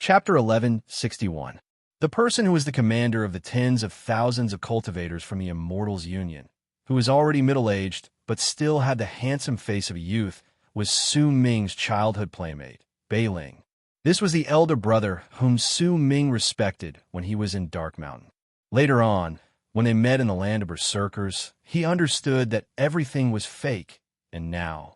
Chapter 1161. The person who was the commander of the tens of thousands of cultivators from the Immortals Union, who was already middle-aged but still had the handsome face of a youth, was Su Ming's childhood playmate, Bei Ling. This was the elder brother whom Su Ming respected when he was in Dark Mountain. Later on, when they met in the land of berserkers, he understood that everything was fake, and now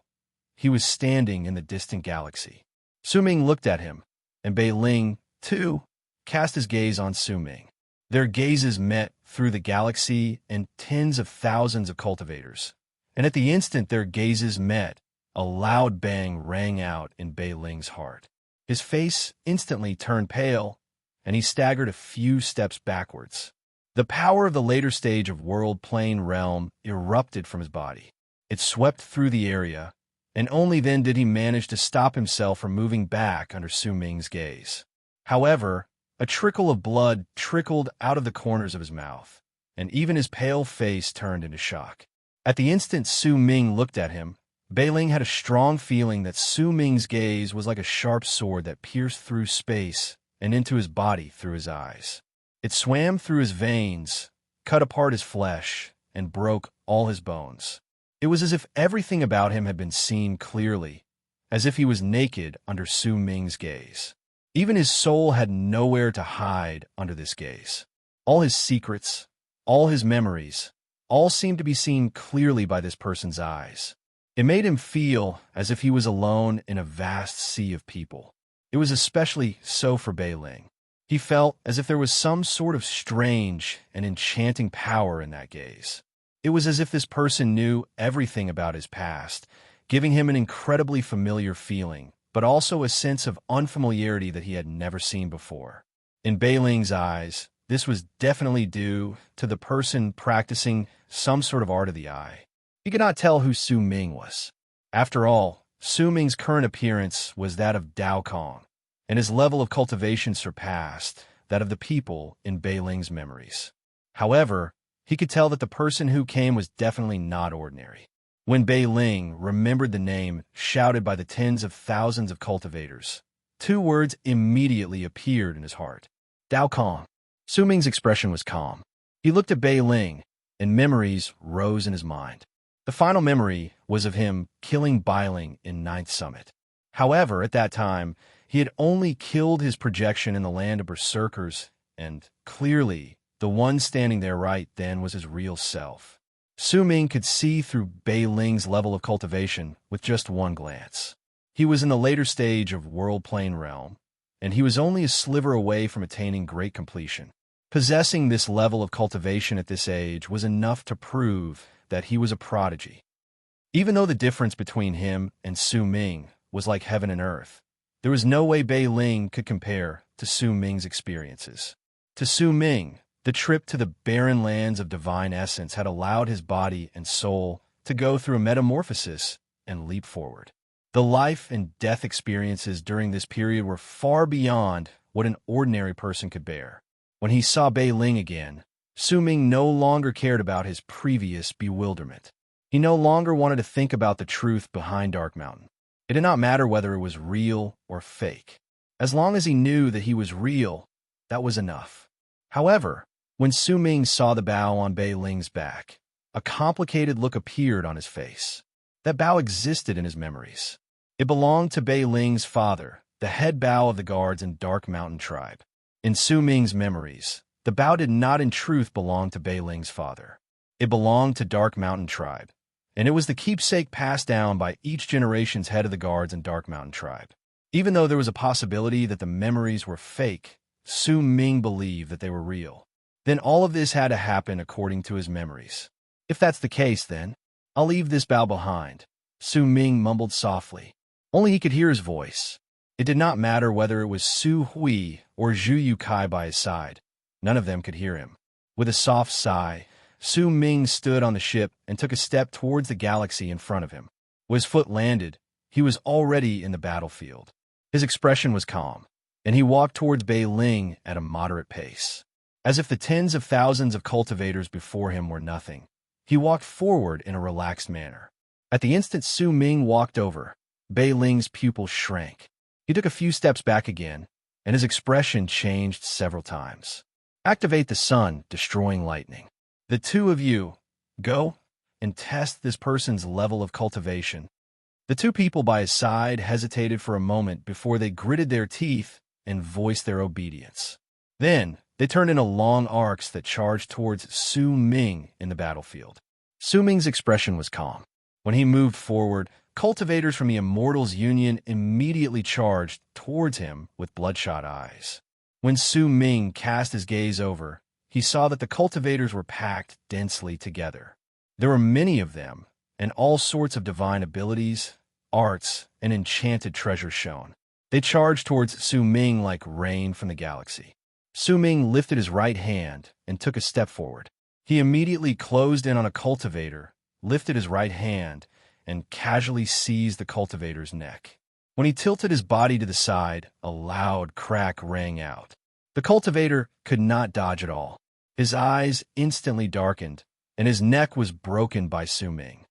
he was standing in the distant galaxy. Su Ming looked at him, and Bei Ling, too, cast his gaze on Su Ming. Their gazes met through the galaxy and tens of thousands of cultivators, and at the instant their gazes met, a loud bang rang out in Bei Ling's heart. His face instantly turned pale, and he staggered a few steps backwards. The power of the later stage of World Plane Realm erupted from his body. It swept through the area, and only then did he manage to stop himself from moving back under Su Ming's gaze. However, a trickle of blood trickled out of the corners of his mouth, and even his pale face turned into shock. At the instant Su Ming looked at him, Bei Ling had a strong feeling that Su Ming's gaze was like a sharp sword that pierced through space and into his body through his eyes. It swam through his veins, cut apart his flesh, and broke all his bones. It was as if everything about him had been seen clearly, as if he was naked under Su Ming's gaze. Even his soul had nowhere to hide under this gaze. All his secrets, all his memories, all seemed to be seen clearly by this person's eyes. It made him feel as if he was alone in a vast sea of people. It was especially so for Bei Ling. He felt as if there was some sort of strange and enchanting power in that gaze. It was as if this person knew everything about his past, giving him an incredibly familiar feeling, but also a sense of unfamiliarity that he had never seen before. In Bei Ling's eyes, this was definitely due to the person practicing some sort of art of the eye. He could not tell who Su Ming was. After all, Su Ming's current appearance was that of Dao Kong, and his level of cultivation surpassed that of the people in Bei Ling's memories. However, he could tell that the person who came was definitely not ordinary. When Bei Ling remembered the name shouted by the tens of thousands of cultivators, two words immediately appeared in his heart. Dao Kong. Su Ming's expression was calm. He looked at Bei Ling, and memories rose in his mind. The final memory was of him killing Bei Ling in Ninth Summit. However, at that time, he had only killed his projection in the land of berserkers, and clearly, the one standing there right then was his real self. Su Ming could see through Bei Ling's level of cultivation with just one glance. He was in the later stage of World Plane Realm, and he was only a sliver away from attaining great completion. Possessing this level of cultivation at this age was enough to prove that he was a prodigy. Even though the difference between him and Su Ming was like heaven and earth, there was no way Bei Ling could compare to Su Ming's experiences. To Su Ming, the trip to the barren lands of divine essence had allowed his body and soul to go through a metamorphosis and leap forward. The life and death experiences during this period were far beyond what an ordinary person could bear. When he saw Bei Ling again, Su Ming no longer cared about his previous bewilderment. He no longer wanted to think about the truth behind Dark Mountain. It did not matter whether it was real or fake. As long as he knew that he was real, that was enough. However, when Su Ming saw the bow on Bei Ling's back, a complicated look appeared on his face. That bow existed in his memories. It belonged to Bei Ling's father, the head bow of the guards in Dark Mountain tribe. In Su Ming's memories, the bow did not in truth belong to Bei Ling's father. It belonged to Dark Mountain tribe, and it was the keepsake passed down by each generation's head of the guards in Dark Mountain tribe. Even though there was a possibility that the memories were fake, Su Ming believed that they were real. Then all of this had to happen according to his memories. If that's the case, then I'll leave this bow behind, Su Ming mumbled softly. Only he could hear his voice. It did not matter whether it was Su Hui or Zhu Yukai by his side. None of them could hear him. With a soft sigh, Su Ming stood on the ship and took a step towards the galaxy in front of him. When his foot landed, he was already in the battlefield. His expression was calm, and he walked towards Bei Ling at a moderate pace. As if the tens of thousands of cultivators before him were nothing, he walked forward in a relaxed manner. At the instant Su Ming walked over, Bei Ling's pupil shrank. He took a few steps back again, and his expression changed several times. Activate the sun, destroying lightning. The two of you, go and test this person's level of cultivation. The two people by his side hesitated for a moment before they gritted their teeth and voiced their obedience. Then, they turned into long arcs that charged towards Su Ming in the battlefield. Su Ming's expression was calm. When he moved forward, cultivators from the Immortals Union immediately charged towards him with bloodshot eyes. When Su Ming cast his gaze over, he saw that the cultivators were packed densely together. There were many of them, and all sorts of divine abilities, arts, and enchanted treasures shone. They charged towards Su Ming like rain from the galaxy. Su Ming lifted his right hand and took a step forward. He immediately closed in on a cultivator, lifted his right hand, and casually seized the cultivator's neck. When he tilted his body to the side, a loud crack rang out. The cultivator could not dodge at all. His eyes instantly darkened, and his neck was broken by Su Ming.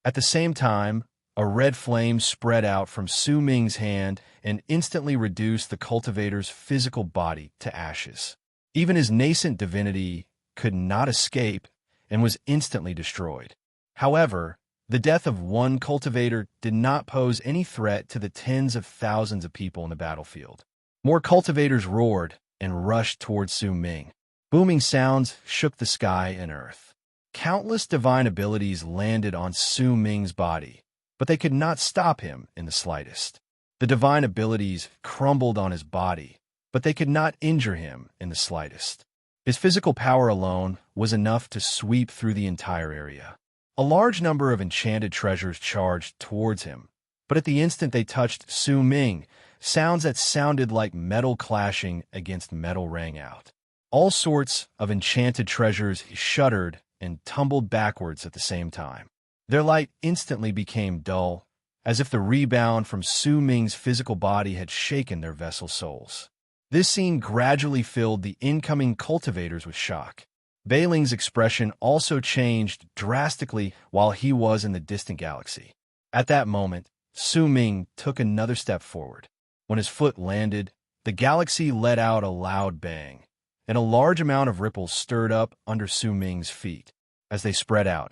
At the same time, a red flame spread out from Su Ming's hand and instantly reduced the cultivator's physical body to ashes. Even his nascent divinity could not escape and was instantly destroyed. However, the death of one cultivator did not pose any threat to the tens of thousands of people in the battlefield. More cultivators roared and rushed towards Su Ming. Booming sounds shook the sky and earth. Countless divine abilities landed on Su Ming's body, but they could not stop him in the slightest. The divine abilities crumbled on his body, but they could not injure him in the slightest. His physical power alone was enough to sweep through the entire area. A large number of enchanted treasures charged towards him, but at the instant they touched Su Ming, sounds that sounded like metal clashing against metal rang out. All sorts of enchanted treasures shuddered and tumbled backwards at the same time. Their light instantly became dull, as if the rebound from Su Ming's physical body had shaken their vessel souls. This scene gradually filled the incoming cultivators with shock. Beiling's expression also changed drastically while he was in the distant galaxy. At that moment, Su Ming took another step forward. When his foot landed, the galaxy let out a loud bang, and a large amount of ripples stirred up under Su Ming's feet. As they spread out,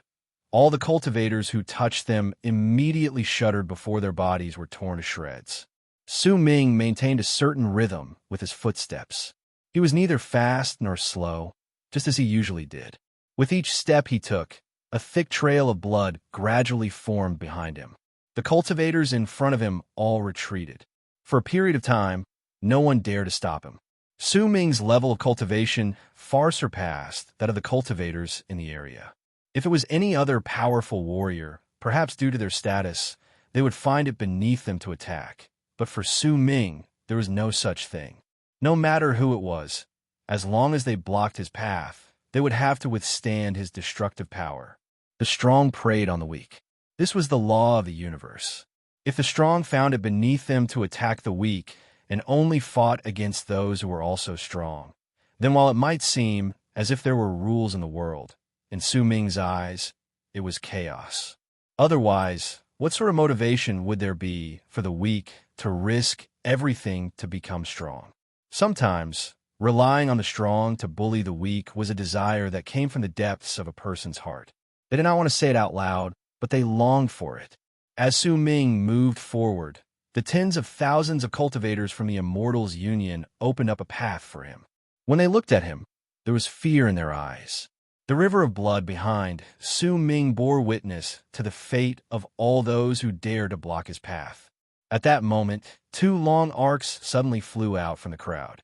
all the cultivators who touched them immediately shuddered before their bodies were torn to shreds. Su Ming maintained a certain rhythm with his footsteps. He was neither fast nor slow, just as he usually did. With each step he took, a thick trail of blood gradually formed behind him. The cultivators in front of him all retreated. For a period of time, no one dared to stop him. Su Ming's level of cultivation far surpassed that of the cultivators in the area. If it was any other powerful warrior, perhaps due to their status, they would find it beneath them to attack. But for Su Ming, there was no such thing. No matter who it was, as long as they blocked his path, they would have to withstand his destructive power. The strong preyed on the weak. This was the law of the universe. If the strong found it beneath them to attack the weak and only fought against those who were also strong, then while it might seem as if there were rules in the world, in Su Ming's eyes, it was chaos. Otherwise, what sort of motivation would there be for the weak to risk everything to become strong? Sometimes, relying on the strong to bully the weak was a desire that came from the depths of a person's heart. They did not want to say it out loud, but they longed for it. As Su Ming moved forward, the tens of thousands of cultivators from the Immortals Union opened up a path for him. When they looked at him, there was fear in their eyes. The river of blood behind, Su Ming bore witness to the fate of all those who dared to block his path. At that moment, two long arcs suddenly flew out from the crowd.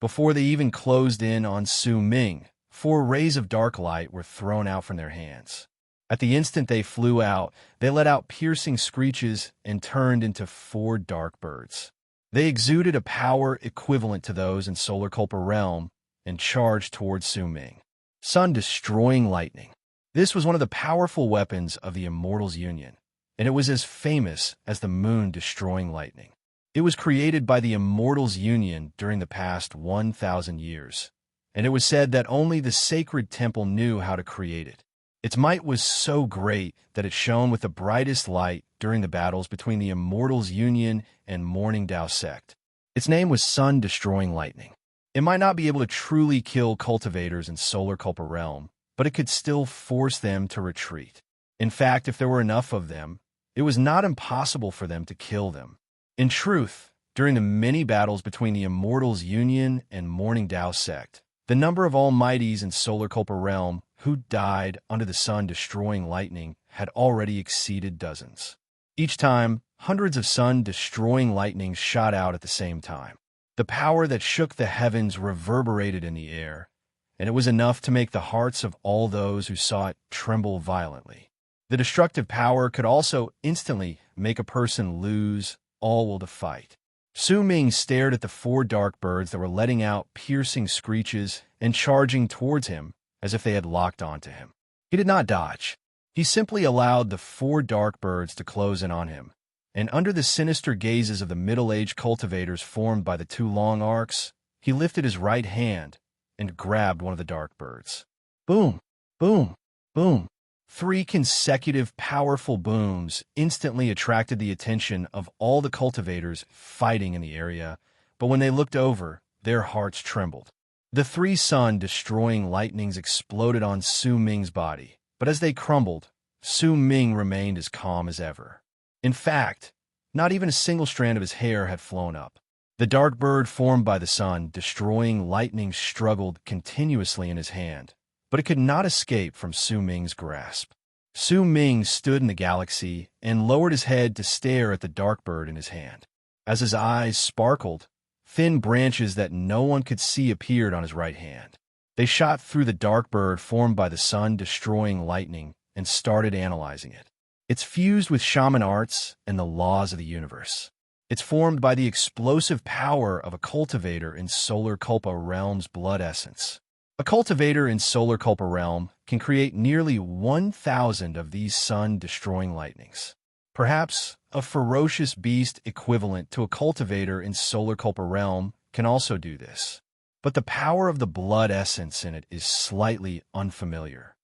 Before they even closed in on Su Ming, 4 rays of dark light were thrown out from their hands. At the instant they flew out, they let out piercing screeches and turned into 4 dark birds. They exuded a power equivalent to those in Solar Culpa realm and charged towards Su Ming. Sun-destroying lightning. This was one of the powerful weapons of the Immortals Union, and it was as famous as the moon-destroying lightning. It was created by the Immortals Union during the past 1,000 years, and it was said that only the sacred temple knew how to create it. Its might was so great that it shone with the brightest light during the battles between the Immortals Union and Morning Dao sect. Its name was sun-destroying lightning. It might not be able to truly kill cultivators in Solar Culpa realm, but it could still force them to retreat. In fact, if there were enough of them, it was not impossible for them to kill them. In truth, during the many battles between the Immortals Union and Morning Dao sect, the number of Almighties in Solar Culpa realm who died under the sun-destroying lightning had already exceeded dozens. Each time, hundreds of sun-destroying lightnings shot out at the same time. The power that shook the heavens reverberated in the air, and it was enough to make the hearts of all those who saw it tremble violently. The destructive power could also instantly make a person lose all will to fight. Su Ming stared at the four dark birds that were letting out piercing screeches and charging towards him as if they had locked onto him. He did not dodge. He simply allowed the four dark birds to close in on him, and under the sinister gazes of the middle-aged cultivators formed by the two long arcs, he lifted his right hand and grabbed one of the dark birds. Boom! Boom! Boom! 3 consecutive powerful booms instantly attracted the attention of all the cultivators fighting in the area, but when they looked over, their hearts trembled. The 3 sun-destroying lightnings exploded on Su Ming's body, but as they crumbled, Su Ming remained as calm as ever. In fact, not even a single strand of his hair had flown up. The dark bird formed by the sun-destroying lightning struggled continuously in his hand, but it could not escape from Su Ming's grasp. Su Ming stood in the galaxy and lowered his head to stare at the dark bird in his hand. As his eyes sparkled, thin branches that no one could see appeared on his right hand. They shot through the dark bird formed by the sun-destroying lightning and started analyzing it. It's fused with shaman arts and the laws of the universe. It's formed by the explosive power of a cultivator in Solar Culpa realm's blood essence. A cultivator in Solar Culpa realm can create nearly 1,000 of these sun-destroying lightnings. Perhaps a ferocious beast equivalent to a cultivator in Solar Culpa realm can also do this, but the power of the blood essence in it is slightly unfamiliar.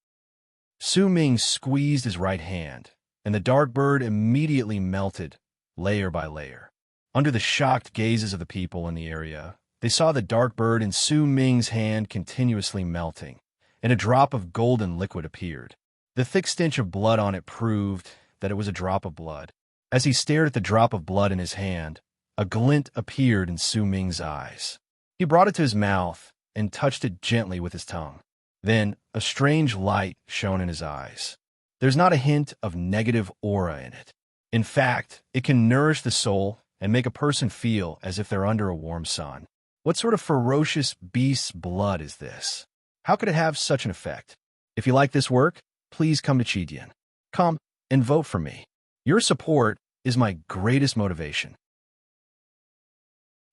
Su Ming squeezed his right hand, and the dark bird immediately melted, layer by layer. Under the shocked gazes of the people in the area, they saw the dark bird in Su Ming's hand continuously melting, and a drop of golden liquid appeared. The thick stench of blood on it proved that it was a drop of blood. As he stared at the drop of blood in his hand, a glint appeared in Su Ming's eyes. He brought it to his mouth and touched it gently with his tongue. Then, a strange light shone in his eyes. There's not a hint of negative aura in it. In fact, it can nourish the soul and make a person feel as if they're under a warm sun. What sort of ferocious beast's blood is this? How could it have such an effect? If you like this work, please come to Chidian. Come and vote for me. Your support is my greatest motivation.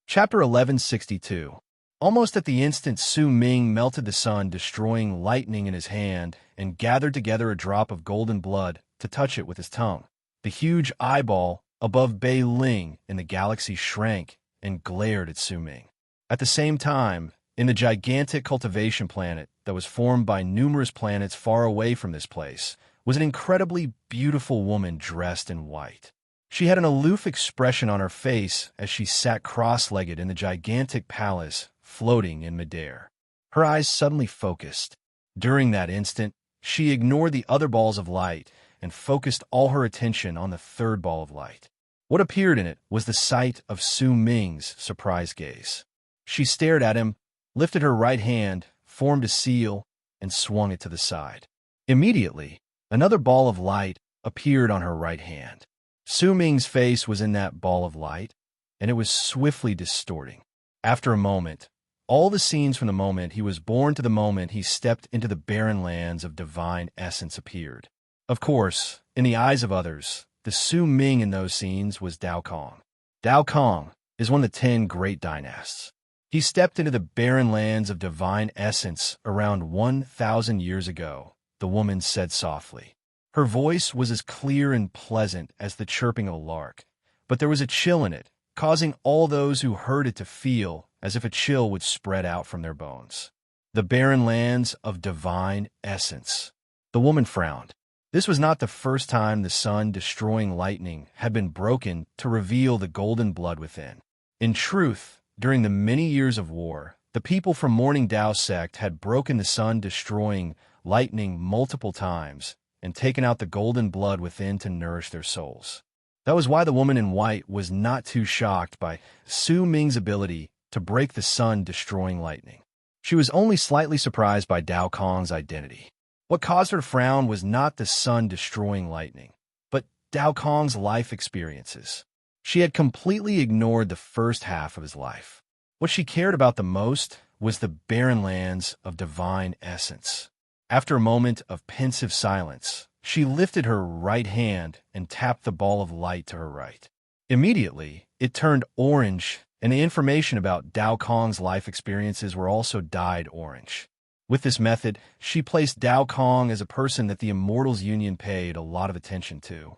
Chapter 1162. Almost at the instant Su Ming melted the sun-destroying lightning in his hand and gathered together a drop of golden blood to touch it with his tongue. The huge eyeball above Bei Ling in the galaxy shrank and glared at Su Ming. At the same time, in the gigantic cultivation planet that was formed by numerous planets far away from this place, was an incredibly beautiful woman dressed in white. She had an aloof expression on her face as she sat cross-legged in the gigantic palace floating in midair. Her eyes suddenly focused. During that instant, she ignored the other balls of light and focused all her attention on the third ball of light. What appeared in it was the sight of Su Ming's surprised gaze. She stared at him, lifted her right hand, formed a seal, and swung it to the side. Immediately, another ball of light appeared on her right hand. Su Ming's face was in that ball of light, and it was swiftly distorting. After a moment, all the scenes from the moment he was born to the moment he stepped into the barren lands of divine essence appeared. Of course, in the eyes of others, the Su Ming in those scenes was Dao Kong. Dao Kong is one of the 10 great dynasts. He stepped into the barren lands of divine essence around 1,000 years ago, the woman said softly. Her voice was as clear and pleasant as the chirping of a lark, but there was a chill in it, causing all those who heard it to feel as if a chill would spread out from their bones. The barren lands of divine essence. The woman frowned. This was not the first time the sun-destroying lightning had been broken to reveal the golden blood within. In truth, during the many years of war, the people from Morning Tao sect had broken the sun-destroying lightning multiple times and taken out the golden blood within to nourish their souls. That was why the woman in white was not too shocked by Su Ming's ability to break the sun-destroying lightning. She was only slightly surprised by Dao Kong's identity. What caused her to frown was not the sun-destroying lightning, but Dao Kong's life experiences. She had completely ignored the first half of his life. What she cared about the most was the barren lands of divine essence. After a moment of pensive silence, she lifted her right hand and tapped the ball of light to her right. Immediately, it turned orange, and the information about Dao Kong's life experiences were also dyed orange. With this method, she placed Dao Kong as a person that the Immortals Union paid a lot of attention to.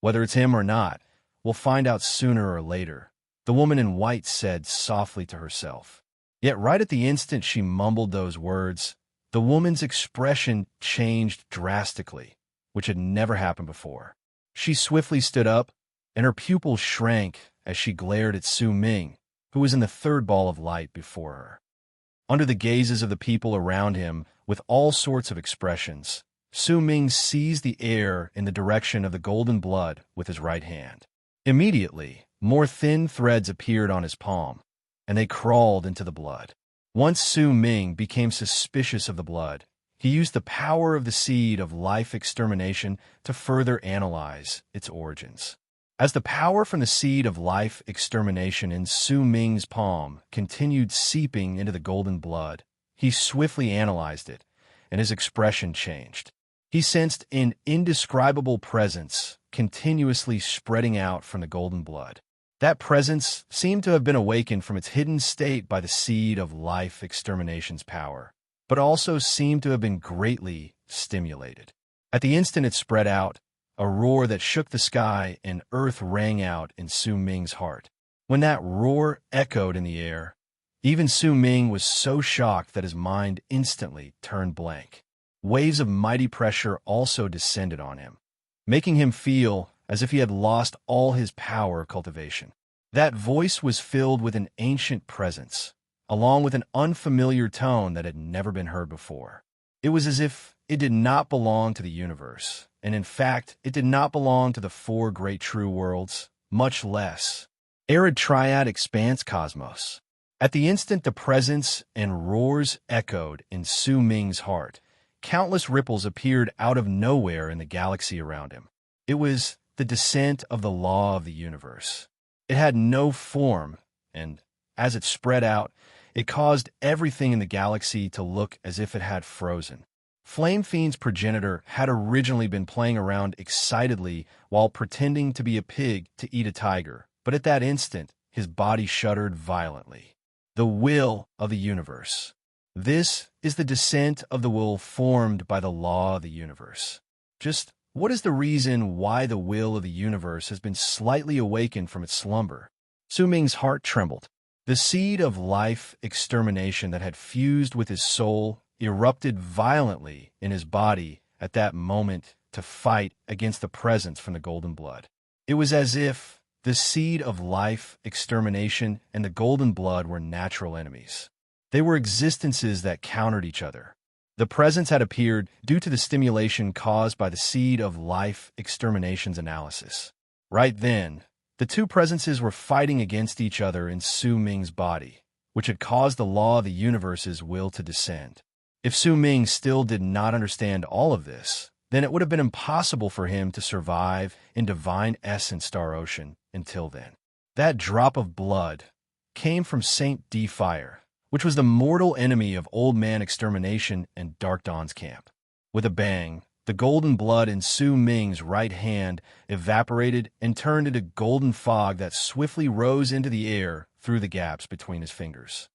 Whether it's him or not, we'll find out sooner or later, the woman in white said softly to herself. Yet right at the instant she mumbled those words, the woman's expression changed drastically, which had never happened before. She swiftly stood up, and her pupils shrank as she glared at Su Ming, who was in the third ball of light before her. Under the gazes of the people around him, with all sorts of expressions, Su Ming seized the air in the direction of the golden blood with his right hand. Immediately, more thin threads appeared on his palm, and they crawled into the blood. Once Su Ming became suspicious of the blood, he used the power of the seed of life extermination to further analyze its origins. As the power from the seed of life extermination in Su Ming's palm continued seeping into the golden blood, he swiftly analyzed it, and his expression changed. He sensed an indescribable presence continuously spreading out from the golden blood. That presence seemed to have been awakened from its hidden state by the seed of life extermination's power, but also seemed to have been greatly stimulated. At the instant it spread out, a roar that shook the sky and earth rang out in Su Ming's heart. When that roar echoed in the air, even Su Ming was so shocked that his mind instantly turned blank. Waves of mighty pressure also descended on him, making him feel as if he had lost all his power of cultivation. That voice was filled with an ancient presence, along with an unfamiliar tone that had never been heard before. It was as if it did not belong to the universe, and in fact, it did not belong to the four great true worlds, much less arid triad expanse cosmos. At the instant the presence and roars echoed in Su Ming's heart, countless ripples appeared out of nowhere in the galaxy around him. It was the descent of the law of the universe. It had no form, and as it spread out, it caused everything in the galaxy to look as if it had frozen. Flame Fiend's progenitor had originally been playing around excitedly while pretending to be a pig to eat a tiger, but at that instant, his body shuddered violently. The will of the universe. This is the descent of the will formed by the law of the universe. Just what is the reason why the will of the universe has been slightly awakened from its slumber? Su Ming's heart trembled. The seed of life extermination that had fused with his soul erupted violently in his body at that moment to fight against the presence from the golden blood. It was as if the seed of life extermination and the golden blood were natural enemies. They were existences that countered each other. The presence had appeared due to the stimulation caused by the seed of life extermination's analysis. Right then, the two presences were fighting against each other in Su Ming's body, which had caused the law of the universe's will to descend. If Su Ming still did not understand all of this, then it would have been impossible for him to survive in Divine Essence Star Ocean until then. That drop of blood came from Saint D Fire, which was the mortal enemy of Old Man Extermination and Dark Dawn's camp. With a bang, the golden blood in Su Ming's right hand evaporated and turned into golden fog that swiftly rose into the air through the gaps between his fingers.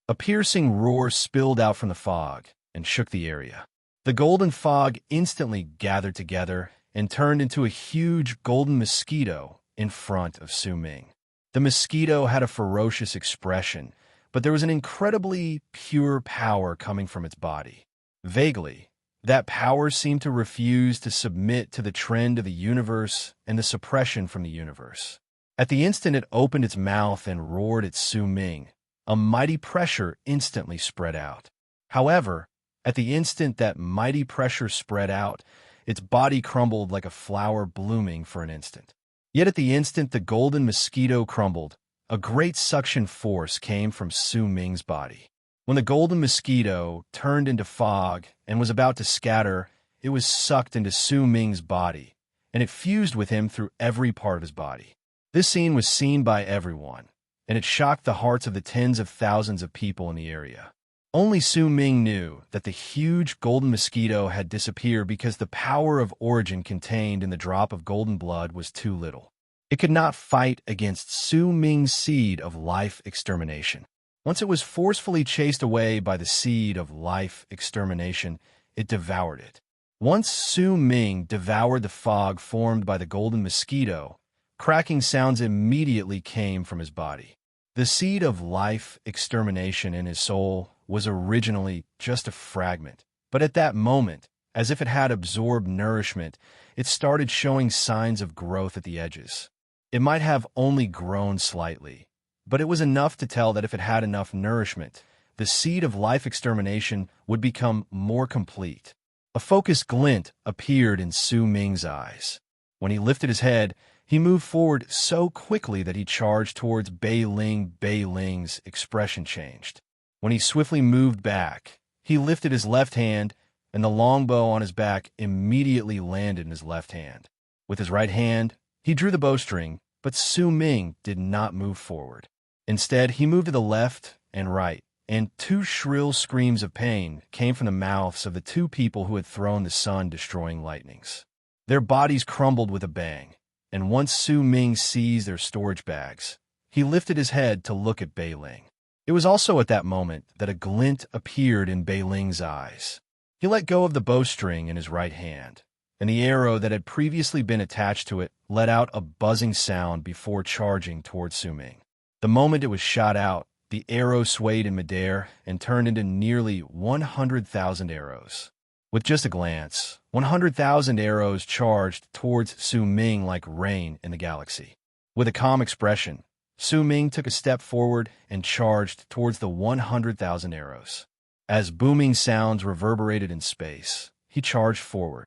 A piercing roar spilled out from the fog and shook the area. The golden fog instantly gathered together and turned into a huge golden mosquito in front of Su Ming. The mosquito had a ferocious expression, but there was an incredibly pure power coming from its body. Vaguely, that power seemed to refuse to submit to the trend of the universe and the suppression from the universe. At the instant it opened its mouth and roared at Su Ming, a mighty pressure instantly spread out. However, at the instant that mighty pressure spread out, its body crumbled like a flower blooming for an instant. Yet at the instant the golden mosquito crumbled, a great suction force came from Su Ming's body. When the golden mosquito turned into fog and was about to scatter, it was sucked into Su Ming's body, and it fused with him through every part of his body. This scene was seen by everyone, and it shocked the hearts of the tens of thousands of people in the area. Only Su Ming knew that the huge golden mosquito had disappeared because the power of origin contained in the drop of golden blood was too little. It could not fight against Su Ming's seed of life extermination. Once it was forcefully chased away by the seed of life extermination, it devoured it. Once Su Ming devoured the fog formed by the golden mosquito, cracking sounds immediately came from his body. The seed of life extermination in his soul was originally just a fragment, but at that moment, as if it had absorbed nourishment, it started showing signs of growth at the edges. It might have only grown slightly, but it was enough to tell that if it had enough nourishment, the seed of life extermination would become more complete. A focused glint appeared in Su Ming's eyes. When he lifted his head, he moved forward so quickly that he charged towards Bei Ling. Bei Ling's expression changed. When he swiftly moved back, he lifted his left hand, and the longbow on his back immediately landed in his left hand. With his right hand, he drew the bowstring, but Su Ming did not move forward. Instead, he moved to the left and right, and two shrill screams of pain came from the mouths of the two people who had thrown the sun-destroying lightnings. Their bodies crumbled with a bang, and once Su Ming seized their storage bags, he lifted his head to look at Bei Ling. It was also at that moment that a glint appeared in Bei Ling's eyes. He let go of the bowstring in his right hand, and the arrow that had previously been attached to it let out a buzzing sound before charging towards Su Ming. The moment it was shot out, the arrow swayed in midair and turned into nearly 100,000 arrows. With just a glance, 100,000 arrows charged towards Su Ming like rain in the galaxy. With a calm expression, Su Ming took a step forward and charged towards the 100,000 arrows. As booming sounds reverberated in space, he charged forward.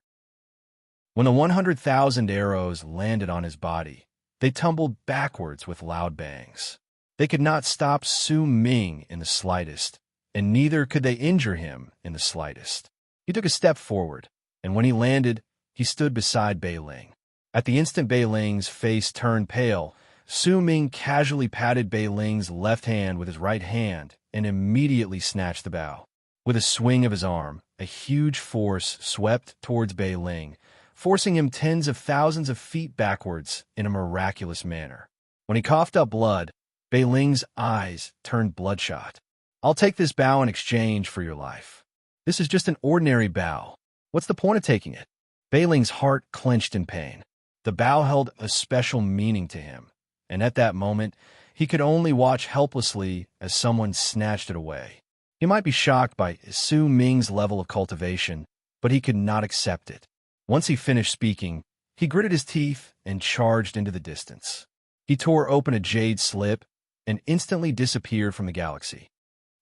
When the 100,000 arrows landed on his body, they tumbled backwards with loud bangs. They could not stop Su Ming in the slightest, and neither could they injure him in the slightest. He took a step forward, and when he landed, he stood beside Bei Ling. At the instant Bei Ling's face turned pale, Su Ming casually patted Bei Ling's left hand with his right hand and immediately snatched the bow. With a swing of his arm, a huge force swept towards Bei Ling, forcing him tens of thousands of feet backwards in a miraculous manner. When he coughed up blood, Bei Ling's eyes turned bloodshot. "I'll take this bow in exchange for your life. This is just an ordinary bow. What's the point of taking it?" Bei Ling's heart clenched in pain. The bow held a special meaning to him, and at that moment, he could only watch helplessly as someone snatched it away. He might be shocked by Su Ming's level of cultivation, but he could not accept it. Once he finished speaking, he gritted his teeth and charged into the distance. He tore open a jade slip and instantly disappeared from the galaxy.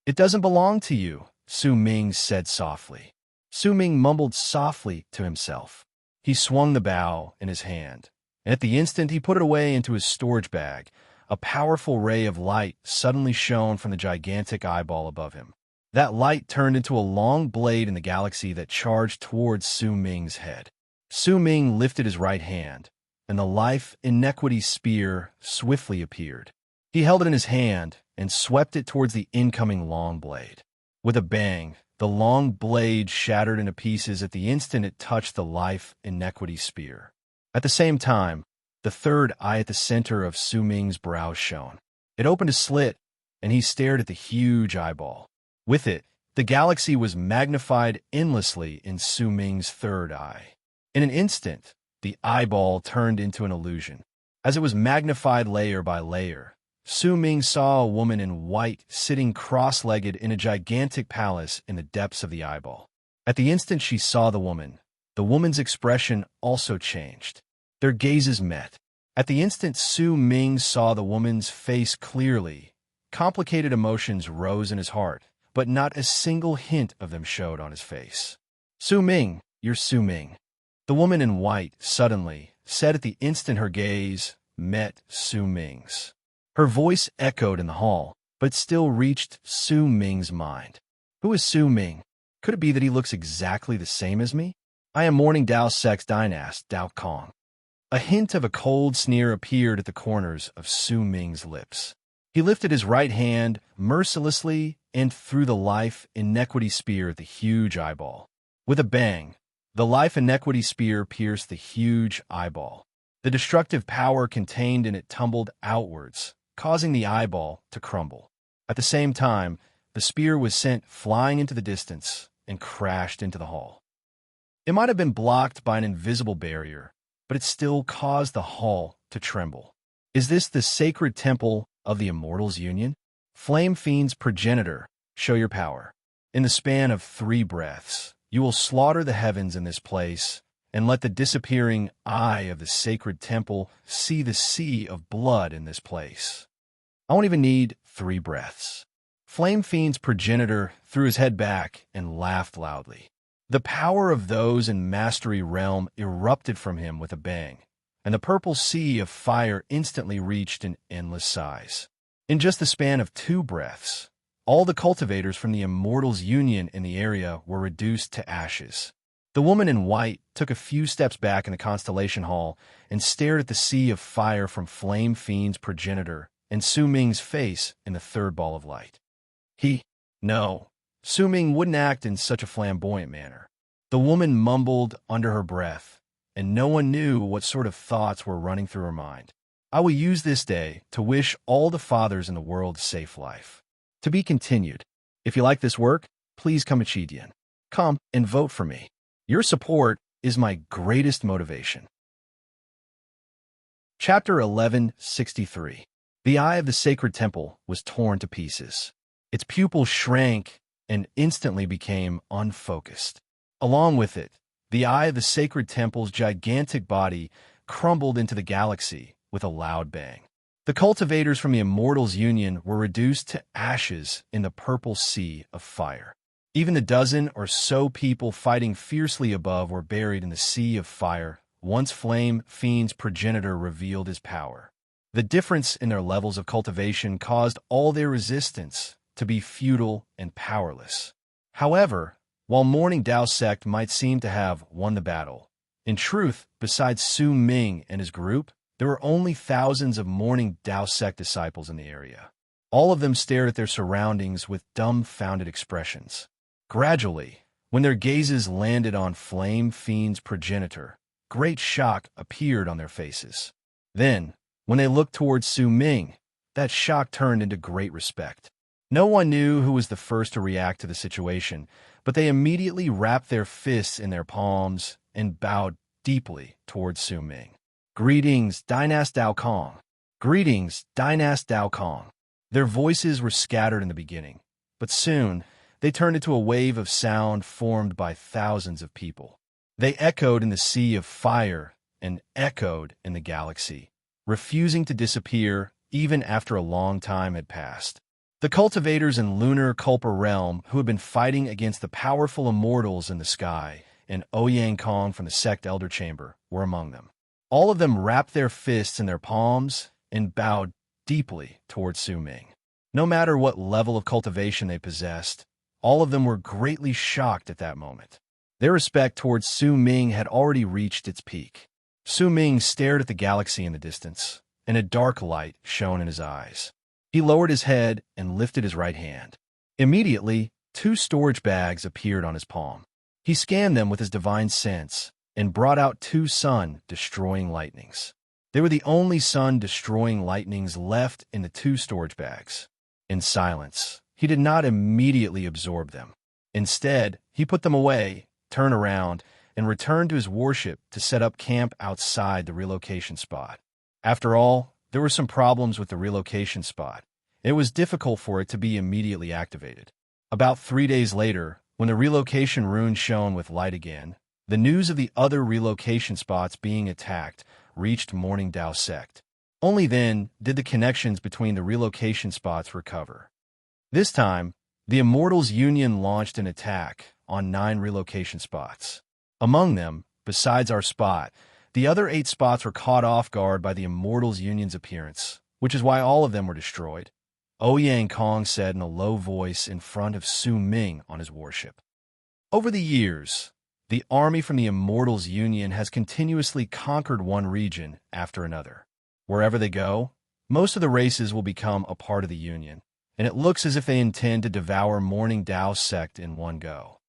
"It doesn't belong to you," Su Ming said softly. Su Ming mumbled softly to himself. He swung the bow in his hand, and at the instant he put it away into his storage bag, a powerful ray of light suddenly shone from the gigantic eyeball above him. That light turned into a long blade in the galaxy that charged towards Su Ming's head. Su Ming lifted his right hand, and the life inequity spear swiftly appeared. He held it in his hand and swept it towards the incoming long blade. With a bang, the long blade shattered into pieces at the instant it touched the life inequity spear. At the same time, the third eye at the center of Su Ming's brow shone. It opened a slit, and he stared at the huge eyeball. With it, the galaxy was magnified endlessly in Su Ming's third eye. In an instant, the eyeball turned into an illusion. As it was magnified layer by layer, Su Ming saw a woman in white sitting cross-legged in a gigantic palace in the depths of the eyeball. At the instant she saw the woman's expression also changed. Their gazes met. At the instant Su Ming saw the woman's face clearly, complicated emotions rose in his heart, but not a single hint of them showed on his face. "Su Ming, you're Su Ming," the woman in white suddenly said at the instant her gaze met Su Ming's. Her voice echoed in the hall, but still reached Su Ming's mind. Who is Su Ming? Could it be that he looks exactly the same as me? I am Morning Dao Sex Dynast Dao Kong. A hint of a cold sneer appeared at the corners of Su Ming's lips. He lifted his right hand mercilessly and threw the life inequity spear at the huge eyeball. With a bang, the life inequity spear pierced the huge eyeball. The destructive power contained in it tumbled outwards, causing the eyeball to crumble. At the same time, the spear was sent flying into the distance and crashed into the hall. It might have been blocked by an invisible barrier, but it still caused the hall to tremble. Is this the sacred temple of the Immortals' Union? Flame Fiend's progenitor, show your power. In the span of 3 breaths, you will slaughter the heavens in this place, and let the disappearing eye of the sacred temple see the sea of blood in this place. I won't even need 3 breaths. Flame Fiend's progenitor threw his head back and laughed loudly. The power of those in Mastery Realm erupted from him with a bang, and the purple sea of fire instantly reached an endless size. In just the span of 2 breaths, all the cultivators from the Immortals' Union in the area were reduced to ashes. The woman in white took a few steps back in the Constellation Hall and stared at the sea of fire from Flame Fiend's progenitor and Su Ming's face in the 3rd ball of light. No. Su Ming wouldn't act in such a flamboyant manner. The woman mumbled under her breath, and no one knew what sort of thoughts were running through her mind. I will use this day to wish all the fathers in the world safe life. To be continued. If you like this work, please come and vote for me. Your support is my greatest motivation. Chapter 1163. The eye of the sacred temple was torn to pieces. Its pupil shrank and instantly became unfocused. Along with it, the eye of the sacred temple's gigantic body crumbled into the galaxy with a loud bang. The cultivators from the Immortals' Union were reduced to ashes in the purple sea of fire. Even the dozen or so people fighting fiercely above were buried in the sea of fire once Flame Fiend's progenitor revealed his power. The difference in their levels of cultivation caused all their resistance to be futile and powerless. However, while Morning Dao Sect might seem to have won the battle, in truth, besides Su Ming and his group, there were only thousands of Morning Dao Sect disciples in the area. All of them stared at their surroundings with dumbfounded expressions. Gradually, when their gazes landed on Flame Fiend's progenitor, great shock appeared on their faces. Then, when they looked towards Su Ming, that shock turned into great respect. No one knew who was the first to react to the situation, but they immediately wrapped their fists in their palms and bowed deeply towards Su Ming. "Greetings, Dynast Dao Kong. Greetings, Dynast Dao Kong." Their voices were scattered in the beginning, but soon they turned into a wave of sound formed by thousands of people. They echoed in the sea of fire and echoed in the galaxy, refusing to disappear even after a long time had passed. The cultivators in Lunar Culpa Realm who had been fighting against the powerful immortals in the sky and Ouyang Kong from the Sect Elder Chamber were among them. All of them wrapped their fists in their palms and bowed deeply towards Su Ming. No matter what level of cultivation they possessed, all of them were greatly shocked at that moment. Their respect towards Su Ming had already reached its peak. Su Ming stared at the galaxy in the distance, and a dark light shone in his eyes. He lowered his head and lifted his right hand. Immediately, 2 storage bags appeared on his palm. He scanned them with his divine sense and brought out 2 sun-destroying lightnings. They were the only sun-destroying lightnings left in the 2 storage bags. In silence, he did not immediately absorb them. Instead, he put them away, turned around, and returned to his warship to set up camp outside the relocation spot. After all, there were some problems with the relocation spot. It was difficult for it to be immediately activated. About 3 days later, when the relocation rune shone with light again, the news of the other relocation spots being attacked reached Morning Dao Sect. Only then did the connections between the relocation spots recover. This time, the Immortals Union launched an attack on 9 relocation spots. Among them, besides our spot, the other 8 spots were caught off guard by the Immortals Union's appearance, which is why all of them were destroyed. Ouyang Kong said in a low voice in front of Su Ming on his warship. Over the years, the army from the Immortals Union has continuously conquered one region after another. Wherever they go, most of the races will become a part of the Union, and it looks as if they intend to devour Morning Dao Sect in one go.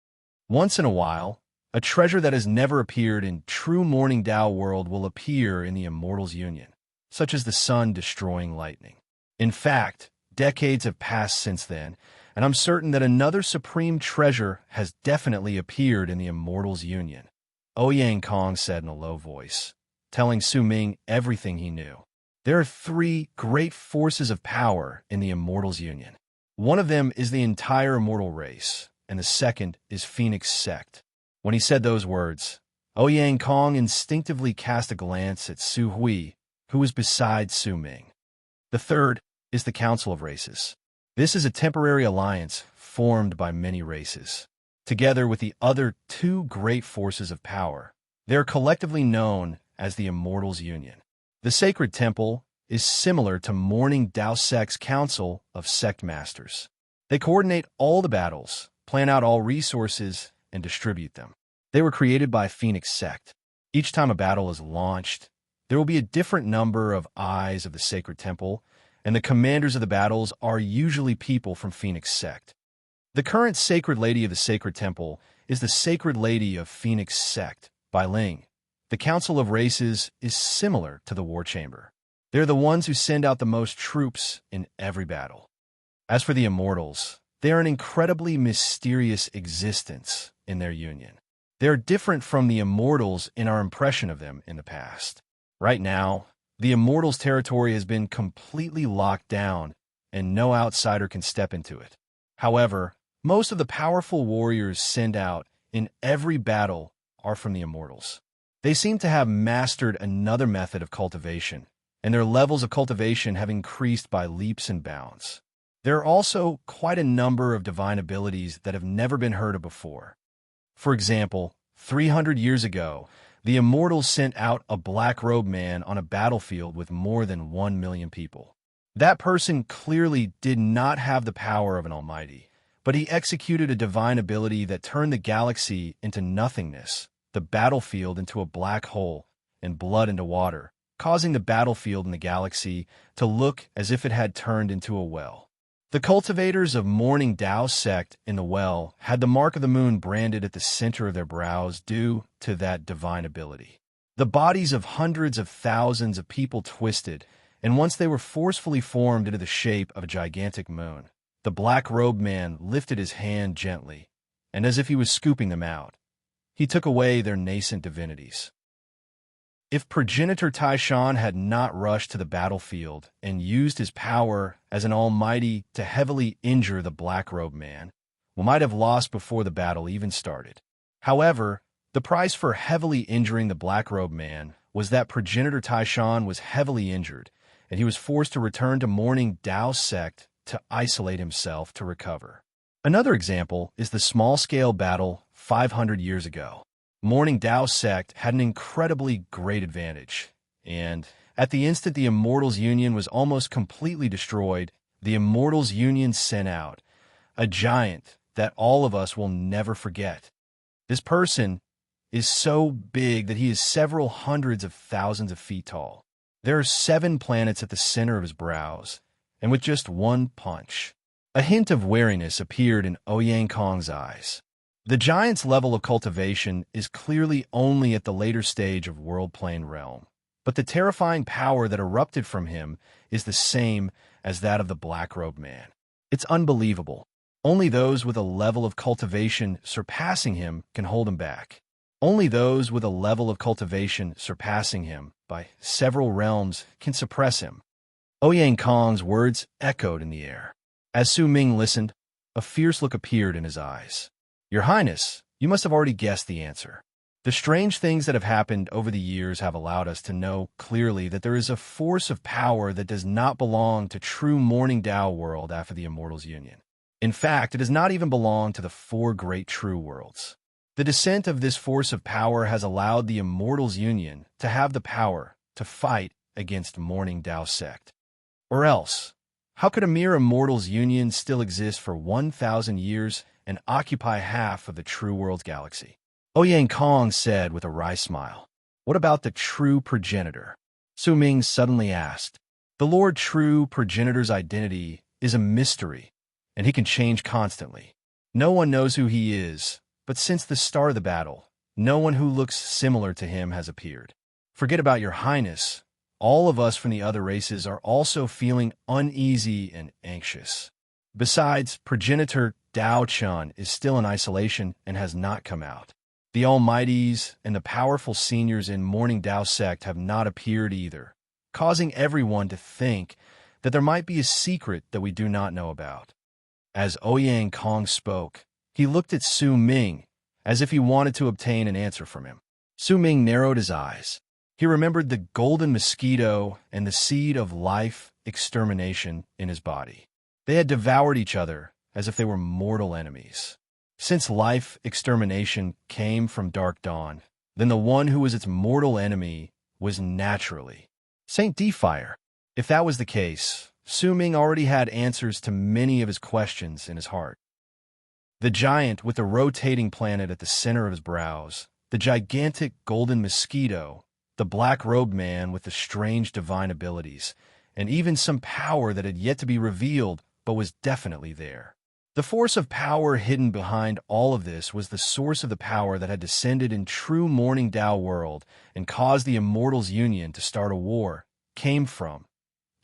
Once in a while, a treasure that has never appeared in true Morning Dao world will appear in the Immortals Union, such as the sun-destroying lightning. In fact, decades have passed since then, and I'm certain that another supreme treasure has definitely appeared in the Immortals Union, Ouyang Kong said in a low voice, telling Su Ming everything he knew. There are 3 great forces of power in the Immortals Union. One of them is the entire immortal race, and the second is Phoenix Sect. When he said those words, Ouyang Kong instinctively cast a glance at Su Hui, who was beside Su Ming. The third is the Council of Races. This is a temporary alliance formed by many races. Together with the other 2 great forces of power, they are collectively known as the Immortals Union. The Sacred Temple is similar to Morning Dao Sect's Council of Sect Masters. They coordinate all the battles, plan out all resources, and distribute them. They were created by Phoenix Sect. Each time a battle is launched, there will be a different number of eyes of the Sacred Temple, and the commanders of the battles are usually people from Phoenix Sect. The current Sacred Lady of the Sacred Temple is the Sacred Lady of Phoenix Sect, Bai Ling. The Council of Races is similar to the War Chamber. They're the ones who send out the most troops in every battle. As for the Immortals, they are an incredibly mysterious existence in their union. They are different from the Immortals in our impression of them in the past. Right now, the Immortals' territory has been completely locked down, and no outsider can step into it. However, most of the powerful warriors sent out in every battle are from the Immortals. They seem to have mastered another method of cultivation, and their levels of cultivation have increased by leaps and bounds. There are also quite a number of divine abilities that have never been heard of before. For example, 300 years ago, the Immortals sent out a black-robed man on a battlefield with more than 1 million people. That person clearly did not have the power of an almighty, but he executed a divine ability that turned the galaxy into nothingness, the battlefield into a black hole, and blood into water, causing the battlefield and the galaxy to look as if it had turned into a well. The cultivators of Morning Dao Sect in the well had the mark of the moon branded at the center of their brows due to that divine ability. The bodies of hundreds of thousands of people twisted, and once they were forcefully formed into the shape of a gigantic moon, the black-robed man lifted his hand gently, and as if he was scooping them out, he took away their nascent divinities. If progenitor Taishan had not rushed to the battlefield and used his power as an almighty to heavily injure the black-robed man, we might have lost before the battle even started. However, the price for heavily injuring the black-robed man was that progenitor Taishan was heavily injured, and he was forced to return to Morning Dao Sect to isolate himself to recover. Another example is the small-scale battle 500 years ago. Morning Dao Sect had an incredibly great advantage, and at the instant the Immortals Union was almost completely destroyed, the Immortals Union sent out a giant that all of us will never forget. This person is so big that he is several hundreds of thousands of feet tall. There are 7 planets at the center of his brows, and with just one punch, a hint of wariness appeared in Ouyang Kong's eyes. The giant's level of cultivation is clearly only at the later stage of World Plane Realm, but the terrifying power that erupted from him is the same as that of the black-robed man. It's unbelievable. Only those with a level of cultivation surpassing him can hold him back. Only those with a level of cultivation surpassing him by several realms can suppress him. Ouyang Kong's words echoed in the air. As Su Ming listened, a fierce look appeared in his eyes. Your Highness, you must have already guessed the answer. The strange things that have happened over the years have allowed us to know clearly that there is a force of power that does not belong to true Morning Tao world after the Immortals Union. In fact, it does not even belong to the four great true worlds. The descent of this force of power has allowed the Immortals Union to have the power to fight against Morning Tao sect. Or else, how could a mere Immortals Union still exist for 1,000 years and occupy half of the true world's galaxy? Ouyang Kong said with a wry smile. What about the true progenitor? Su Ming suddenly asked. The Lord True Progenitor's identity is a mystery, and he can change constantly. No one knows who he is, but since the start of the battle, no one who looks similar to him has appeared. Forget about your highness. All of us from the other races are also feeling uneasy and anxious. Besides, progenitor Dao Chun is still in isolation and has not come out. The Almighties and the powerful seniors in Morning Tao sect have not appeared either, causing everyone to think that there might be a secret that we do not know about. As Ouyang Kong spoke, he looked at Su Ming as if he wanted to obtain an answer from him. Su Ming narrowed his eyes. He remembered the golden mosquito and the seed of life extermination in his body. They had devoured each other as if they were mortal enemies. Since life extermination came from Dark Dawn, then the one who was its mortal enemy was naturally Saint Defire. If that was the case, Su Ming already had answers to many of his questions in his heart. The giant with the rotating planet at the center of his brows, the gigantic golden mosquito, the black-robed man with the strange divine abilities, and even some power that had yet to be revealed but was definitely there. The force of power hidden behind all of this was the source of the power that had descended in true Morning Tao world and caused the Immortals Union to start a war, came from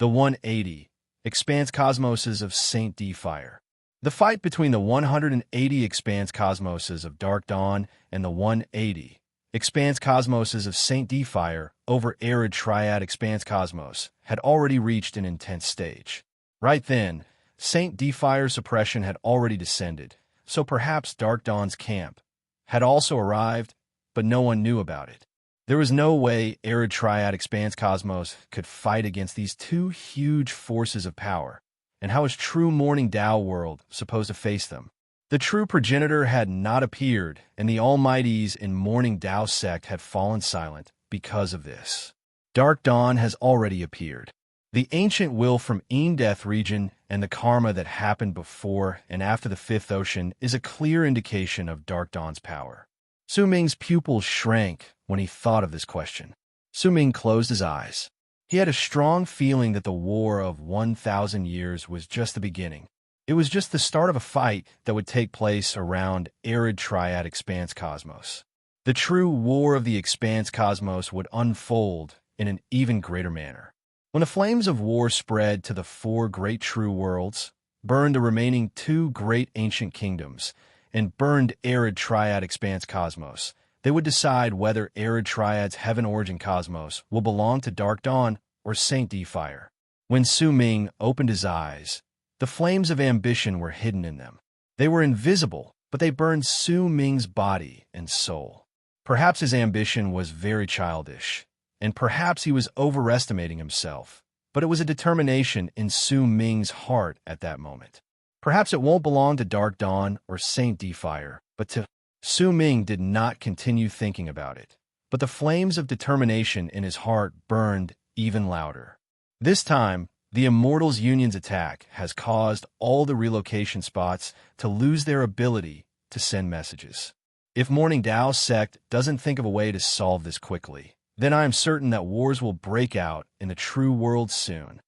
the 180 expanse cosmoses of Saint Defire. The fight between the 180 expanse cosmoses of Dark Dawn and the 180 expanse cosmoses of Saint Defire over arid triad expanse cosmos had already reached an intense stage. Right then, Saint Defire's suppression had already descended, so perhaps Dark Dawn's camp had also arrived, but no one knew about it. There was no way arid triad expanse cosmos could fight against these two huge forces of power, and how was true Morning Tao world supposed to face them? The true progenitor had not appeared, and the Almighties in Morning Tao sect had fallen silent because of this. Dark Dawn has already appeared. The ancient will from Death region and the karma that happened before and after the Fifth Ocean is a clear indication of Dark Dawn's power. Su Ming's pupils shrank when he thought of this question. Su Ming closed his eyes. He had a strong feeling that the war of 1,000 years was just the beginning. It was just the start of a fight that would take place around arid triad expanse cosmos. The true war of the expanse cosmos would unfold in an even greater manner. When the flames of war spread to the four great true worlds, burned the remaining two great ancient kingdoms, and burned arid triad expanse cosmos, they would decide whether arid triad's heaven origin cosmos will belong to Dark Dawn or Saint Defire. When Su Ming opened his eyes, the flames of ambition were hidden in them. They were invisible, but they burned Su Ming's body and soul. Perhaps his ambition was very childish, and perhaps he was overestimating himself, but it was a determination in Su Ming's heart at that moment. Perhaps it won't belong to Dark Dawn or Saint Defire, but to Su Ming did not continue thinking about it, but the flames of determination in his heart burned even louder. This time, the Immortals Union's attack has caused all the relocation spots to lose their ability to send messages. If Morning Tao sect doesn't think of a way to solve this quickly, then I am certain that wars will break out in the true world soon.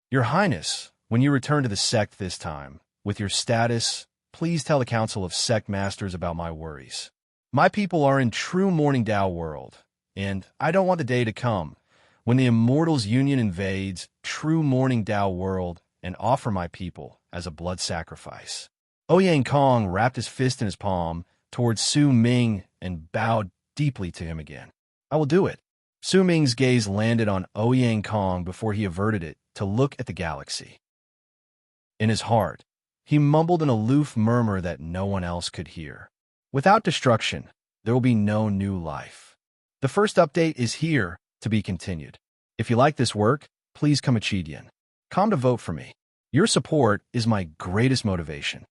Your Highness, when you return to the sect this time, with your status, please tell the Council of Sect Masters about my worries. My people are in true Morning Tao world, and I don't want the day to come when the Immortals Union invades true Morning Tao world and offer my people as a blood sacrifice. Ouyang Kong wrapped his fist in his palm towards Su Ming and bowed deeply to him again. I will do it. Su Ming's gaze landed on Ouyang Kong before he averted it to look at the galaxy. In his heart, he mumbled an aloof murmur that no one else could hear. Without destruction, there will be no new life. The first update is here, to be continued. If you like this work, please come to vote for me. Your support is my greatest motivation.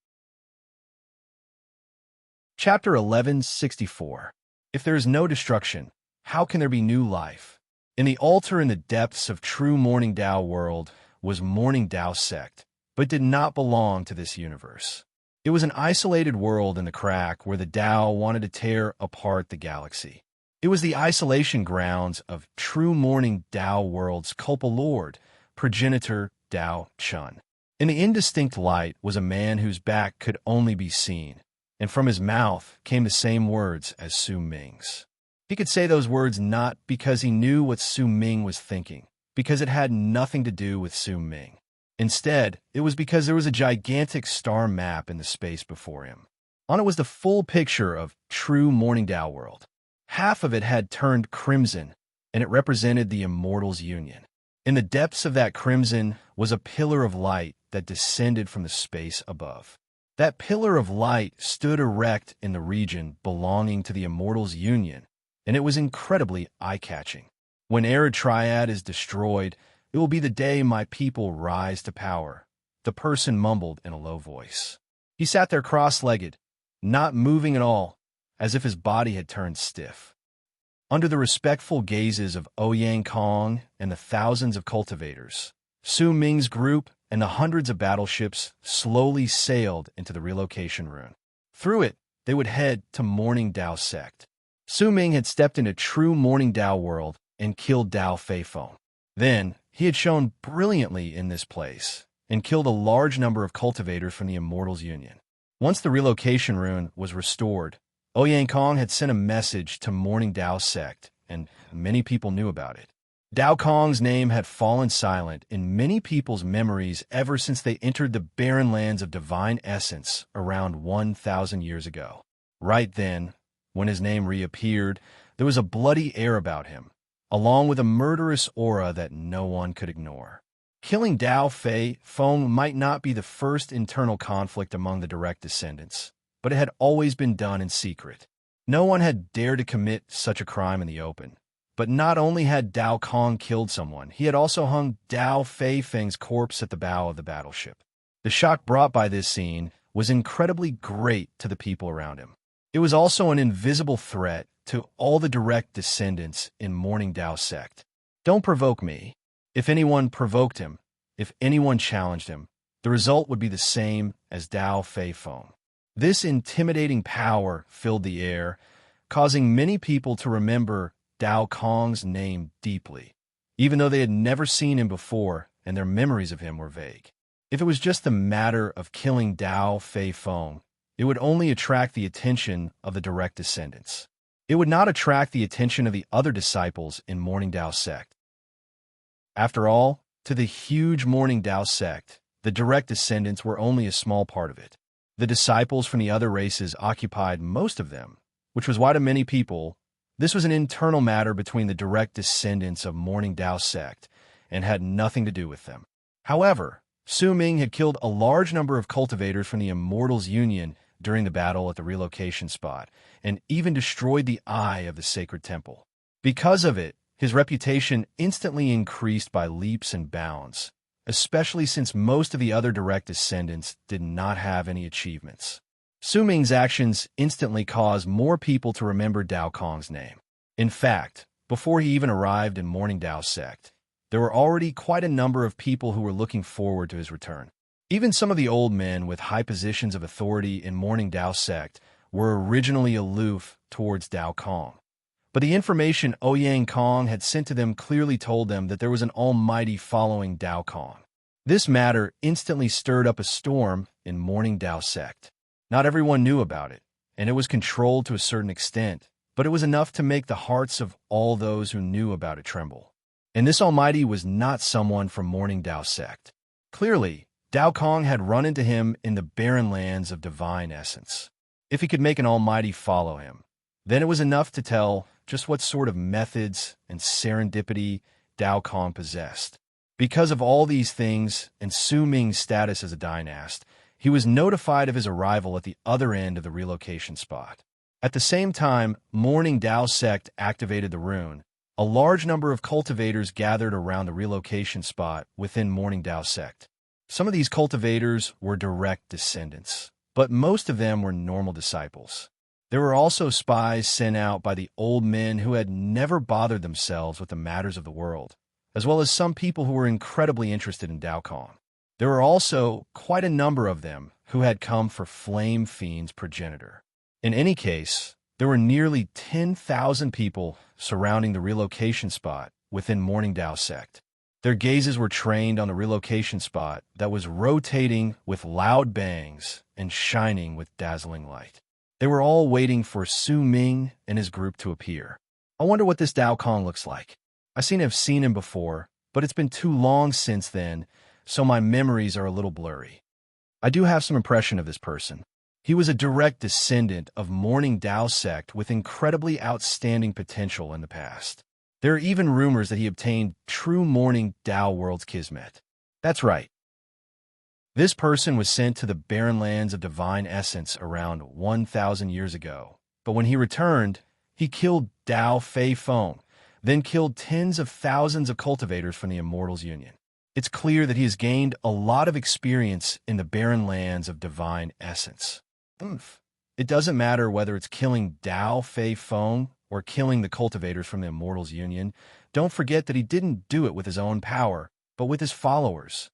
Chapter 1164. If there is no destruction, how can there be new life? In the altar in the depths of true Morning Dao world was Morning Dao sect, but did not belong to this universe. It was an isolated world in the crack where the Dao wanted to tear apart the galaxy. It was the isolation grounds of true Morning Dao world's Culpa Lord, progenitor Dao Chun. In the indistinct light was a man whose back could only be seen, and from his mouth came the same words as Su Ming's. He could say those words not because he knew what Su Ming was thinking, because it had nothing to do with Su Ming. Instead, it was because there was a gigantic star map in the space before him. On it was the full picture of true Morning Dao world. Half of it had turned crimson, and it represented the Immortals' Union. In the depths of that crimson was a pillar of light that descended from the space above. That pillar of light stood erect in the region belonging to the Immortals' Union, and it was incredibly eye-catching. When Arid Triad is destroyed, it will be the day my people rise to power, the person mumbled in a low voice. He sat there cross-legged, not moving at all, as if his body had turned stiff. Under the respectful gazes of Ouyang Kong and the thousands of cultivators, Su Ming's group and the hundreds of battleships slowly sailed into the relocation rune. Through it, they would head to Morning Dao sect. Su Ming had stepped into true Morning Dao world and killed Dao Feifeng. Then, he had shone brilliantly in this place and killed a large number of cultivators from the Immortals' Union. Once the relocation rune was restored, Ouyang Kong had sent a message to Morning Dao sect, and many people knew about it. Dao Kong's name had fallen silent in many people's memories ever since they entered the barren lands of divine essence around 1,000 years ago. Right then, when his name reappeared, there was a bloody air about him, along with a murderous aura that no one could ignore. Killing Dao Feifeng might not be the first internal conflict among the direct descendants, but it had always been done in secret. No one had dared to commit such a crime in the open. But not only had Dao Kong killed someone, he had also hung Dao Feifeng's corpse at the bow of the battleship. The shock brought by this scene was incredibly great to the people around him. It was also an invisible threat to all the direct descendants in Morning Dao sect. Don't provoke me. If anyone provoked him, if anyone challenged him, the result would be the same as Dao Feifeng. This intimidating power filled the air, causing many people to remember Dao Kong's name deeply, even though they had never seen him before and their memories of him were vague. If it was just the matter of killing Dao Feifeng, it would only attract the attention of the direct descendants. It would not attract the attention of the other disciples in Morning Dao sect. After all, to the huge Morning Dao sect, the direct descendants were only a small part of it. The disciples from the other races occupied most of them, which was why to many people, this was an internal matter between the direct descendants of Morning Dao sect and had nothing to do with them. However, Su Ming had killed a large number of cultivators from the Immortals' Union during the battle at the relocation spot and even destroyed the eye of the sacred temple. Because of it, his reputation instantly increased by leaps and bounds, especially since most of the other direct descendants did not have any achievements. Su Ming's actions instantly caused more people to remember Dao Kong's name. In fact, before he even arrived in Morning Dao sect, there were already quite a number of people who were looking forward to his return. Even some of the old men with high positions of authority in Morning Dao sect were originally aloof towards Dao Kong. But the information Ouyang Kong had sent to them clearly told them that there was an almighty following Dao Kong. This matter instantly stirred up a storm in Morning Dao sect. Not everyone knew about it, and it was controlled to a certain extent, but it was enough to make the hearts of all those who knew about it tremble. And this almighty was not someone from Morning Dao sect. Clearly, Dao Kong had run into him in the barren lands of divine essence. If he could make an almighty follow him, then it was enough to tell just what sort of methods and serendipity Dao Kong possessed. Because of all these things and Su Ming's status as a dynast, he was notified of his arrival at the other end of the relocation spot. At the same time, Morning Dao sect activated the rune. A large number of cultivators gathered around the relocation spot within Morning Dao sect. Some of these cultivators were direct descendants, but most of them were normal disciples. There were also spies sent out by the old men who had never bothered themselves with the matters of the world, as well as some people who were incredibly interested in Dao Kong. There were also quite a number of them who had come for Flame Fiend's progenitor. In any case, there were nearly 10,000 people surrounding the relocation spot within Morning Dao sect. Their gazes were trained on the relocation spot that was rotating with loud bangs and shining with dazzling light. They were all waiting for Su Ming and his group to appear. I wonder what this Dao Kong looks like. I seem to have seen him before, but it's been too long since then, so my memories are a little blurry. I do have some impression of this person. He was a direct descendant of Morning Dao sect with incredibly outstanding potential in the past. There are even rumors that he obtained true Morning Dao World's Kismet. That's right. This person was sent to the barren lands of divine essence around 1,000 years ago. But when he returned, he killed Dao Fei Feng, then killed tens of thousands of cultivators from the Immortals Union. It's clear that he has gained a lot of experience in the barren lands of divine essence. It doesn't matter whether it's killing Dao Fei Feng or killing the cultivators from the Immortals Union. Don't forget that he didn't do it with his own power, but with his followers.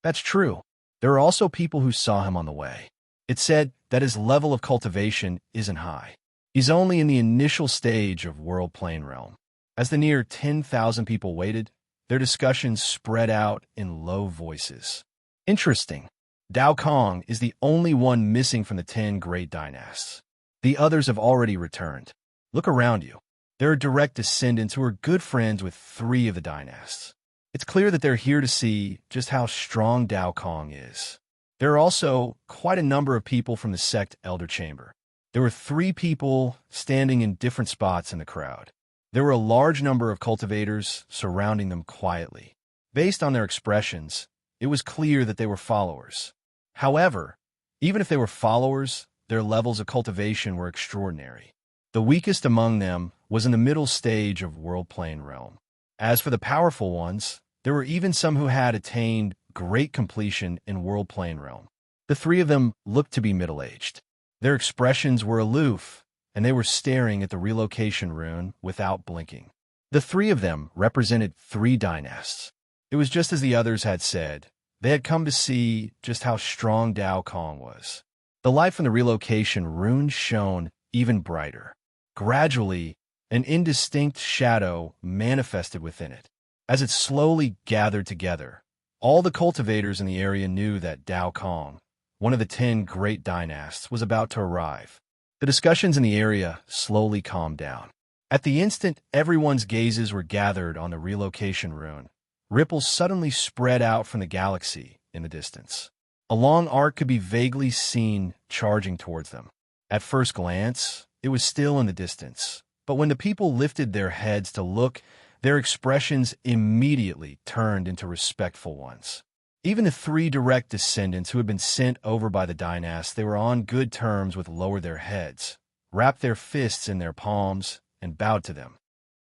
That's true. There are also people who saw him on the way. It's said that his level of cultivation isn't high. He's only in the initial stage of World Plane Realm. As the near 10,000 people waited, their discussions spread out in low voices. Interesting. Dao Kong is the only one missing from the 10 great dynasts. The others have already returned. Look around you. There are direct descendants who are good friends with 3 of the dynasts. It's clear that they're here to see just how strong Dao Kong is. There are also quite a number of people from the sect Elder Chamber. There were 3 people standing in different spots in the crowd. There were a large number of cultivators surrounding them quietly. Based on their expressions, it was clear that they were followers. However, even if they were followers, their levels of cultivation were extraordinary. The weakest among them was in the middle stage of World Plane Realm. As for the powerful ones, there were even some who had attained great completion in World Plane Realm. The 3 of them looked to be middle-aged. Their expressions were aloof, and they were staring at the relocation rune without blinking. The 3 of them represented 3 dynasts. It was just as the others had said. They had come to see just how strong Dao Kong was. The light from the relocation rune shone even brighter. Gradually, an indistinct shadow manifested within it. As it slowly gathered together, all the cultivators in the area knew that Dao Kong, one of the 10 great dynasts, was about to arrive. The discussions in the area slowly calmed down. At the instant everyone's gazes were gathered on the relocation rune, ripples suddenly spread out from the galaxy in the distance. A long arc could be vaguely seen charging towards them. At first glance, it was still in the distance, but when the people lifted their heads to look, their expressions immediately turned into respectful ones. Even the 3 direct descendants who had been sent over by the dynast they were on good terms with lowered their heads, wrapped their fists in their palms, and bowed to them.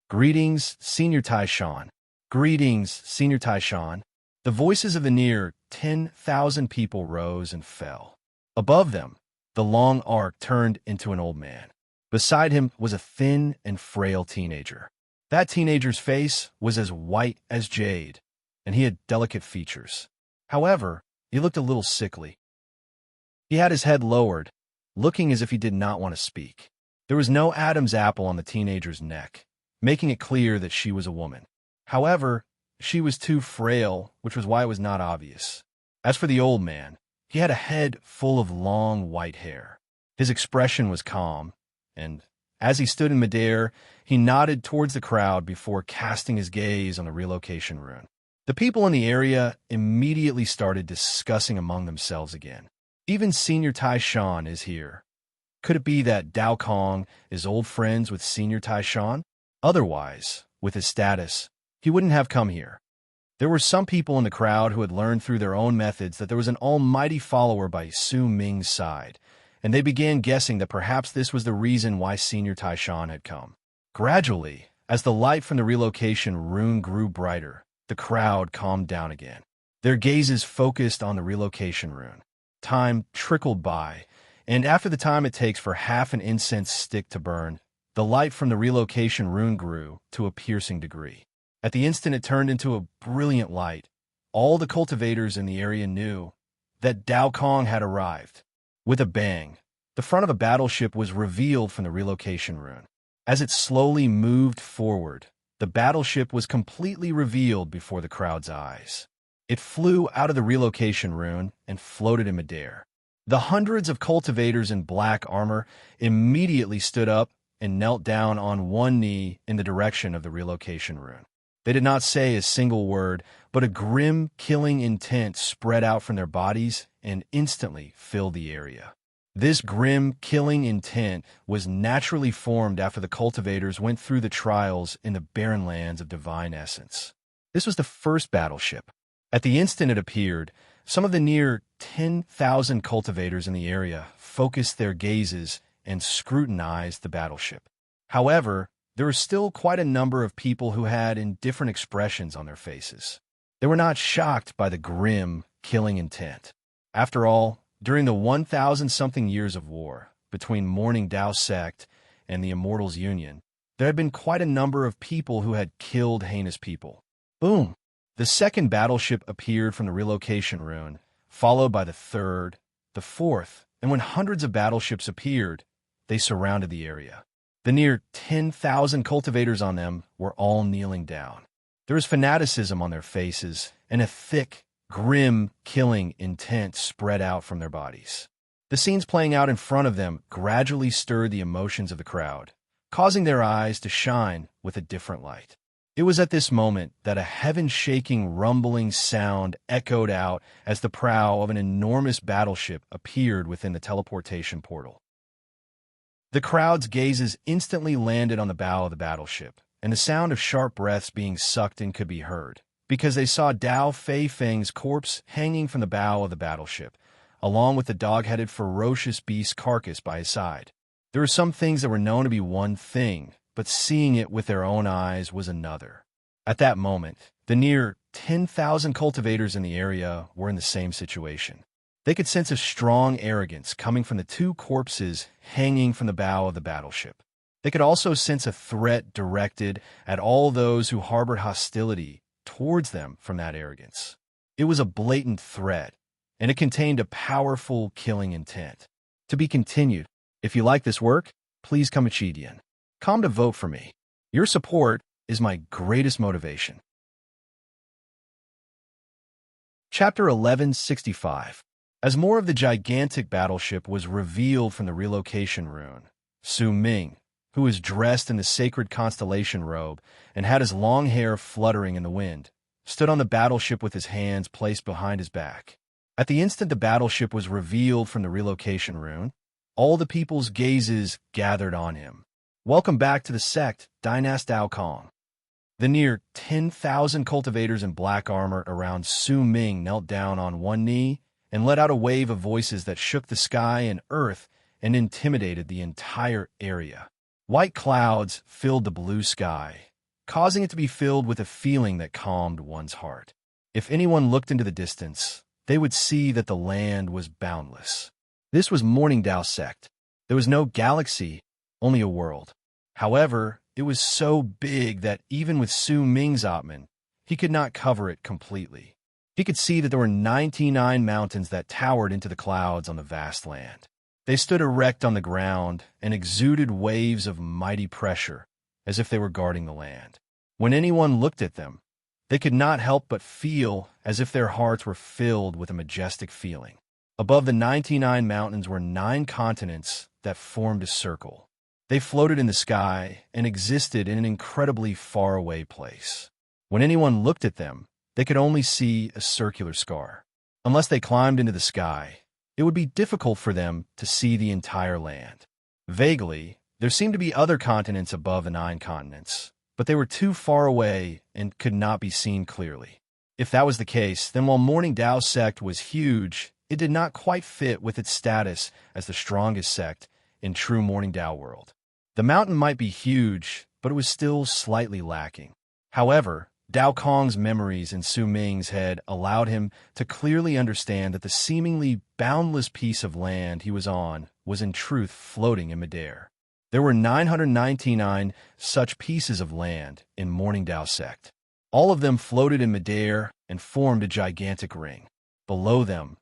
"Greetings, Senior Taishan. Greetings, Senior Taishan." The voices of the near 10,000 people rose and fell. Above them, the long arc turned into an old man. Beside him was a thin and frail teenager. That teenager's face was as white as jade, and he had delicate features. However, he looked a little sickly. He had his head lowered, looking as if he did not want to speak. There was no Adam's apple on the teenager's neck, making it clear that she was a woman. However, she was too frail, which was why it was not obvious. As for the old man, he had a head full of long white hair. His expression was calm, and as he stood in midair, he nodded towards the crowd before casting his gaze on the relocation rune. The people in the area immediately started discussing among themselves again. Even Senior Taishan is here. Could it be that Dao Kong is old friends with Senior Taishan? Otherwise, with his status, he wouldn't have come here. There were some people in the crowd who had learned through their own methods that there was an almighty follower by Su Ming's side, and they began guessing that perhaps this was the reason why Senior Taishan had come. Gradually, as the light from the relocation rune grew brighter, the crowd calmed down again. Their gazes focused on the relocation rune. Time trickled by, and after the time it takes for half an incense stick to burn, the light from the relocation rune grew to a piercing degree. At the instant it turned into a brilliant light, all the cultivators in the area knew that Dao Kong had arrived. With a bang, the front of a battleship was revealed from the relocation rune. As it slowly moved forward, the battleship was completely revealed before the crowd's eyes. It flew out of the relocation rune and floated in midair. The hundreds of cultivators in black armor immediately stood up and knelt down on one knee in the direction of the relocation rune. They did not say a single word, but a grim, killing intent spread out from their bodies and instantly filled the area. This grim, killing intent was naturally formed after the cultivators went through the trials in the barren lands of divine essence. This was the first battleship. At the instant it appeared, some of the near 10,000 cultivators in the area focused their gazes and scrutinized the battleship. However, there were still quite a number of people who had indifferent expressions on their faces. They were not shocked by the grim, killing intent. After all, during the 1,000-something years of war between Morning Dao Sect and the Immortals Union, there had been quite a number of people who had killed heinous people. Boom! The second battleship appeared from the relocation rune, followed by the third, the fourth, and when hundreds of battleships appeared, they surrounded the area. The near 10,000 cultivators on them were all kneeling down. There was fanaticism on their faces, and a thick, grim, killing intent spread out from their bodies. The scenes playing out in front of them gradually stirred the emotions of the crowd, causing their eyes to shine with a different light. It was at this moment that a heaven-shaking, rumbling sound echoed out as the prow of an enormous battleship appeared within the teleportation portal. The crowd's gazes instantly landed on the bow of the battleship, and the sound of sharp breaths being sucked in could be heard, because they saw Dao Fei Feng's corpse hanging from the bow of the battleship, along with the dog-headed ferocious beast carcass by his side. There were some things that were known to be one thing, but seeing it with their own eyes was another. At that moment, the near 10,000 cultivators in the area were in the same situation. They could sense a strong arrogance coming from the two corpses hanging from the bow of the battleship. They could also sense a threat directed at all those who harbored hostility towards them from that arrogance. It was a blatant threat, and it contained a powerful killing intent. To be continued. If you like this work, please come to vote for me. Your support is my greatest motivation. Chapter 1165. As more of the gigantic battleship was revealed from the relocation rune, Su Ming, who was dressed in the sacred constellation robe and had his long hair fluttering in the wind, stood on the battleship with his hands placed behind his back. At the instant the battleship was revealed from the relocation rune, all the people's gazes gathered on him. Welcome back to the sect, Dynast Dao Kong. The near 10,000 cultivators in black armor around Su Ming knelt down on one knee and let out a wave of voices that shook the sky and earth and intimidated the entire area. White clouds filled the blue sky, causing it to be filled with a feeling that calmed one's heart. If anyone looked into the distance, they would see that the land was boundless. This was Morning Dao Sect. There was no galaxy, only a world. However, it was so big that even with Su Ming's Atman, he could not cover it completely. He could see that there were 99 mountains that towered into the clouds on the vast land. They stood erect on the ground and exuded waves of mighty pressure, as if they were guarding the land. When anyone looked at them, they could not help but feel as if their hearts were filled with a majestic feeling. Above the 99 mountains were 9 continents that formed a circle. They floated in the sky and existed in an incredibly faraway place. When anyone looked at them, they could only see a circular scar. Unless they climbed into the sky, it would be difficult for them to see the entire land. Vaguely, there seemed to be other continents above the 9 continents, but they were too far away and could not be seen clearly. If that was the case, then while Morning Dao Sect was huge, it did not quite fit with its status as the strongest sect in true Morning Dao world. The mountain might be huge, but it was still slightly lacking. However, Dao Kong's memories in Su Ming's head allowed him to clearly understand that the seemingly boundless piece of land he was on was in truth floating in midair. There were 999 such pieces of land in Morning Dao sect. All of them floated in midair and formed a gigantic ring. Below them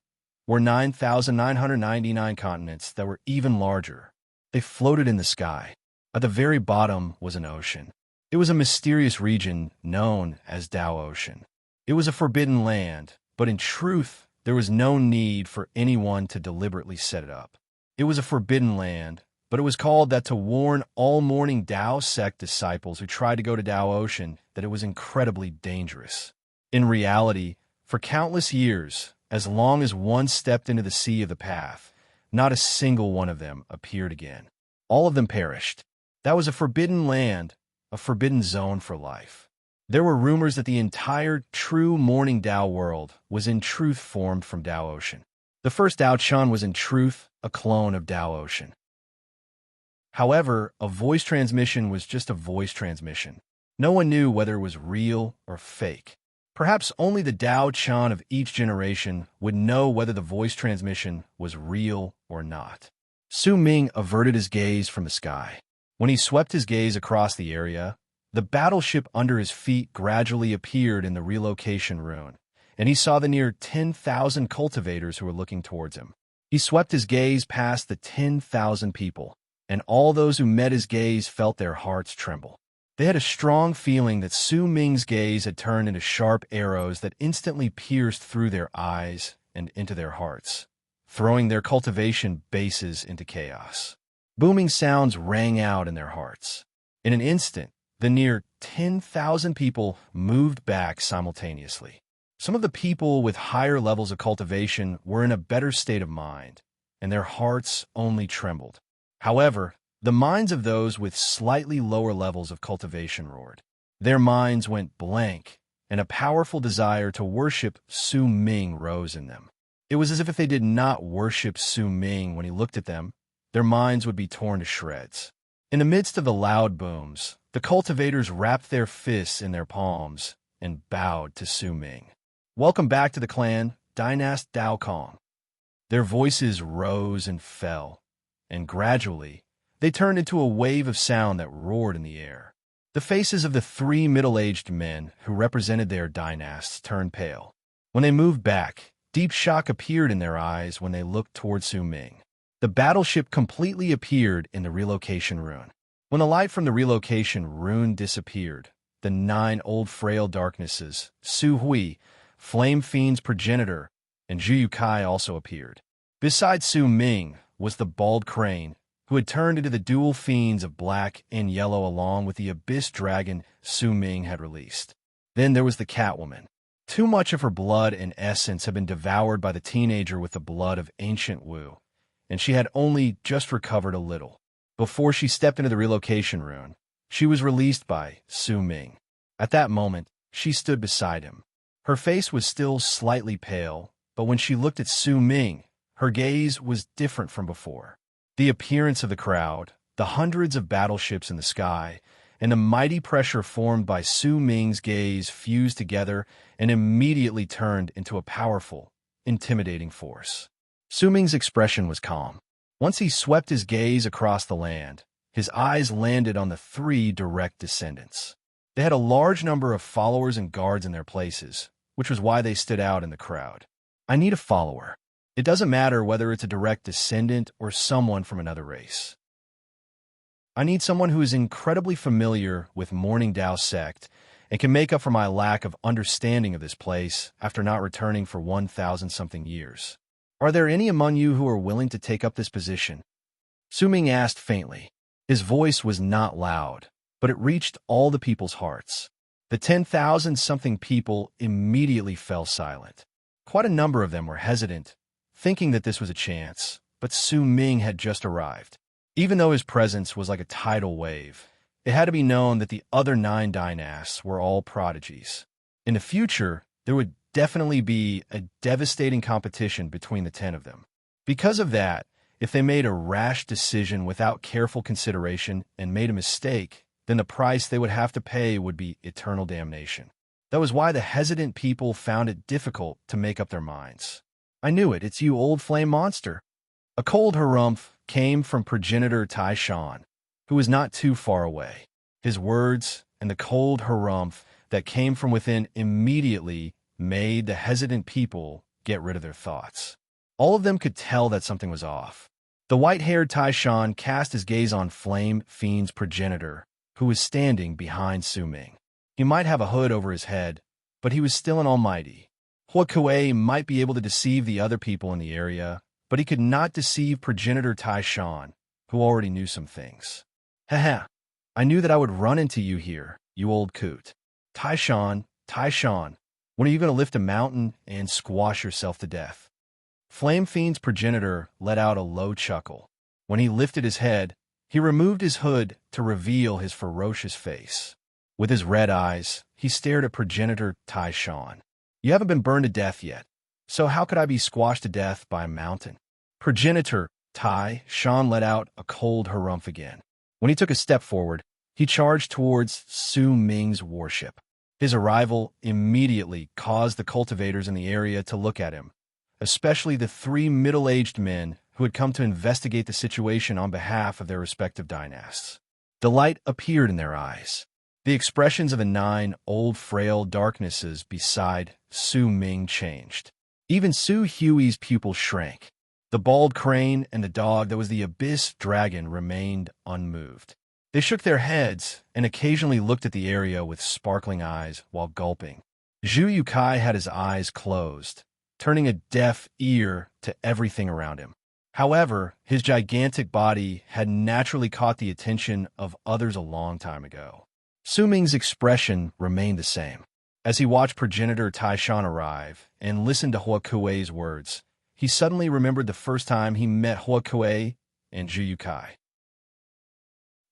were 9,999 continents that were even larger. They floated in the sky. At the very bottom was an ocean. It was a mysterious region known as Dao Ocean. It was a forbidden land, but in truth, there was no need for anyone to deliberately set it up. It was a forbidden land, but it was called that to warn all Morning Dao sect disciples who tried to go to Dao Ocean that it was incredibly dangerous. In reality, for countless years, as long as one stepped into the sea of the path, not a single one of them appeared again. All of them perished. That was a forbidden land, a forbidden zone for life. There were rumors that the entire true Morning Dao world was in truth formed from Dao Ocean. The first Dao Chan was in truth a clone of Dao Ocean. However, a voice transmission was just a voice transmission. No one knew whether it was real or fake. Perhaps only the Dao Chan of each generation would know whether the voice transmission was real or not. Su Ming averted his gaze from the sky. When he swept his gaze across the area, the battleship under his feet gradually appeared in the relocation rune, and he saw the near 10,000 cultivators who were looking towards him. He swept his gaze past the 10,000 people, and all those who met his gaze felt their hearts tremble. They had a strong feeling that Su Ming's gaze had turned into sharp arrows that instantly pierced through their eyes and into their hearts, throwing their cultivation bases into chaos. Booming sounds rang out in their hearts. In an instant, the near 10,000 people moved back simultaneously. Some of the people with higher levels of cultivation were in a better state of mind, and their hearts only trembled. However, the minds of those with slightly lower levels of cultivation roared. Their minds went blank, and a powerful desire to worship Su Ming rose in them. It was as if they did not worship Su Ming when he looked at them, their minds would be torn to shreds. In the midst of the loud booms, the cultivators wrapped their fists in their palms and bowed to Su Ming. "Welcome back to the clan, Dynast Dao Kong." Their voices rose and fell, and gradually, they turned into a wave of sound that roared in the air. The faces of the three middle-aged men who represented their dynasts turned pale. When they moved back, deep shock appeared in their eyes when they looked toward Su Ming. The battleship completely appeared in the relocation rune. When the light from the relocation rune disappeared, the 9 old frail darknesses, Su Hui, Flame Fiend's progenitor, and Zhu Yukai also appeared. Beside Su Ming was the bald crane, who had turned into the dual fiends of black and yellow along with the abyss dragon Su Ming had released. Then there was the Catwoman. Too much of her blood and essence had been devoured by the teenager with the blood of ancient Wu, and she had only just recovered a little. Before she stepped into the relocation rune, she was released by Su Ming. At that moment, she stood beside him. Her face was still slightly pale, but when she looked at Su Ming, her gaze was different from before. The appearance of the crowd, the hundreds of battleships in the sky, and the mighty pressure formed by Su Ming's gaze fused together and immediately turned into a powerful, intimidating force. Su Ming's expression was calm. Once he swept his gaze across the land, his eyes landed on the 3 direct descendants. They had a large number of followers and guards in their places, which was why they stood out in the crowd. "I need a follower. It doesn't matter whether it's a direct descendant or someone from another race. I need someone who is incredibly familiar with Morning Dao sect and can make up for my lack of understanding of this place after not returning for 1,000-something years. Are there any among you who are willing to take up this position?" Su Ming asked faintly. His voice was not loud, but it reached all the people's hearts. The 10,000-something people immediately fell silent. Quite a number of them were hesitant, thinking that this was a chance, but Su Ming had just arrived. Even though his presence was like a tidal wave, it had to be known that the other 9 dynasts were all prodigies. In the future, there would definitely be a devastating competition between the 10 of them. Because of that, if they made a rash decision without careful consideration and made a mistake, then the price they would have to pay would be eternal damnation. That was why the hesitant people found it difficult to make up their minds. I knew it, it's you, old flame monster. A cold harumph came from progenitor Tai Shan, who was not too far away. His words and the cold harumph that came from within immediately made the hesitant people get rid of their thoughts. All of them could tell that something was off. The white-haired Tai Shan cast his gaze on Flame Fiend's progenitor, who was standing behind Su Ming. He might have a hood over his head, but he was still an almighty. Hua Kuei might be able to deceive the other people in the area, but he could not deceive progenitor Tai Shan, who already knew some things. Haha, I knew that I would run into you here, you old coot. Tai Shan, when are you going to lift a mountain and squash yourself to death? Flame Fiend's progenitor let out a low chuckle. When he lifted his head, he removed his hood to reveal his ferocious face. With his red eyes, he stared at progenitor Tai Shan. You haven't been burned to death yet, so how could I be squashed to death by a mountain? Progenitor Tai Shan let out a cold harumph again. When he took a step forward, he charged towards Su Ming's warship. His arrival immediately caused the cultivators in the area to look at him, especially the 3 middle-aged men who had come to investigate the situation on behalf of their respective dynasts. Delight appeared in their eyes. The expressions of the 9 old frail darknesses beside Su Ming changed. Even Su Hui's pupils shrank. The bald crane and the dog that was the abyss dragon remained unmoved. They shook their heads and occasionally looked at the area with sparkling eyes while gulping. Zhu Yukai had his eyes closed, turning a deaf ear to everything around him. However, his gigantic body had naturally caught the attention of others a long time ago. Su Ming's expression remained the same. As he watched progenitor Tai Shan arrive and listened to Hua Kuei's words, he suddenly remembered the first time he met Hua Kuei and Zhu Yukai.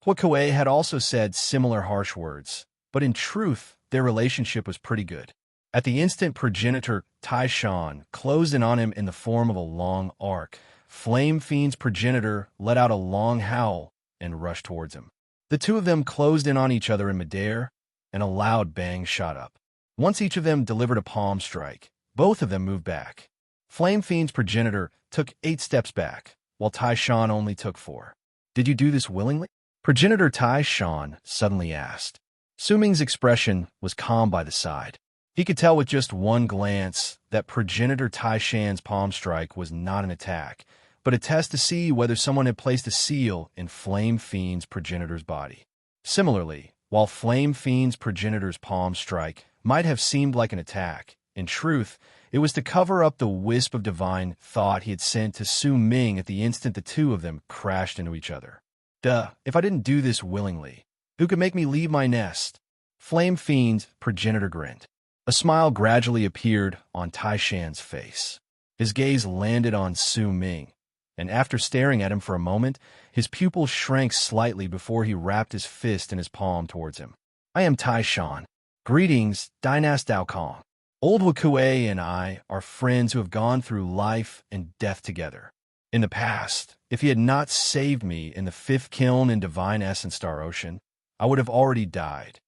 Hua Kuei had also said similar harsh words, but in truth, their relationship was pretty good. At the instant progenitor Tai Shan closed in on him in the form of a long arc, Flame Fiend's progenitor let out a long howl and rushed towards him. The two of them closed in on each other in midair, and a loud bang shot up. Once each of them delivered a palm strike, both of them moved back. Flame Fiend's progenitor took 8 steps back, while Tai Shan only took 4. Did you do this willingly? Progenitor Tai Shan suddenly asked. Su Ming's expression was calm by the side. He could tell with just one glance that progenitor Tai Shan's palm strike was not an attack, but a test to see whether someone had placed a seal in Flame Fiend's progenitor's body. Similarly, while Flame Fiend's progenitor's palm strike might have seemed like an attack, in truth, it was to cover up the wisp of divine thought he had sent to Su Ming at the instant the two of them crashed into each other. Duh, if I didn't do this willingly, who could make me leave my nest? Flame Fiend's progenitor grinned. A smile gradually appeared on Tai Shan's face. His gaze landed on Su Ming, and after staring at him for a moment, his pupil shrank slightly before he wrapped his fist in his palm towards him. I am Tai Shan. Greetings, Dynast Dao Kong. Old Hua Kuei and I are friends who have gone through life and death together. In the past, if he had not saved me in the 5th kiln in Divine Essence Star Ocean, I would have already died.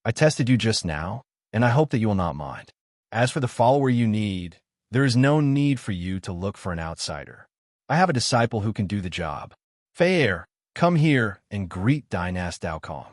I tested you just now, and I hope that you will not mind. As for the follower you need, there is no need for you to look for an outsider. I have a disciple who can do the job. Fair, come here and greet Dynast Dao Kong.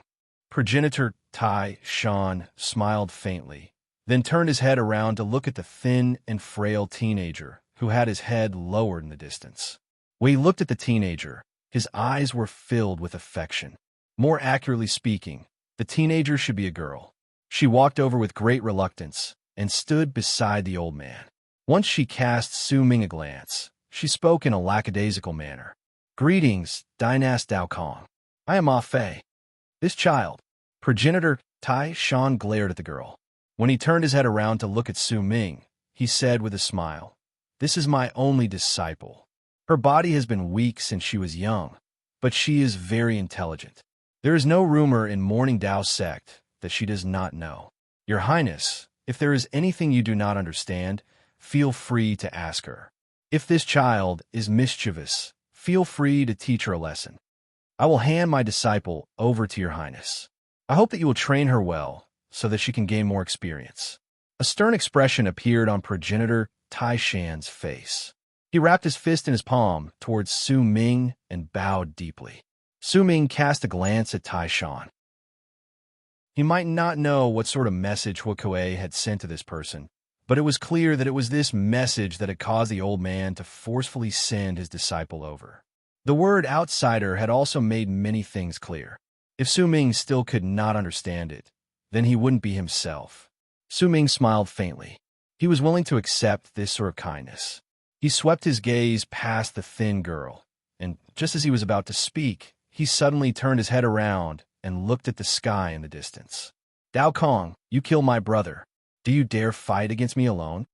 Progenitor Tai Shan smiled faintly, then turned his head around to look at the thin and frail teenager who had his head lowered in the distance. When he looked at the teenager, his eyes were filled with affection. More accurately speaking, the teenager should be a girl. She walked over with great reluctance and stood beside the old man. Once she cast Su Ming a glance, she spoke in a lackadaisical manner. Greetings, Dynast Dao Kong. I am Ah Fei. This child, progenitor Tai Shan glared at the girl. When he turned his head around to look at Su Ming, he said with a smile, This is my only disciple. Her body has been weak since she was young, but she is very intelligent. There is no rumor in Morning Dao sect that she does not know. Your Highness, If there is anything you do not understand, feel free to ask her. If this child is mischievous, feel free to teach her a lesson. I will hand my disciple over to your highness. I hope that you will train her well, so that she can gain more experience." A stern expression appeared on progenitor Tai Shan's face. He wrapped his fist in his palm towards Su Ming and bowed deeply. Su Ming cast a glance at Tai Shan. He might not know what sort of message Huokue had sent to this person, but it was clear that it was this message that had caused the old man to forcefully send his disciple over. The word outsider had also made many things clear. If Su Ming still could not understand it, then he wouldn't be himself. Su Ming smiled faintly. He was willing to accept this sort of kindness. He swept his gaze past the thin girl, and just as he was about to speak, he suddenly turned his head around and looked at the sky in the distance. "Dao Kong, you killed my brother. Do you dare fight against me alone?"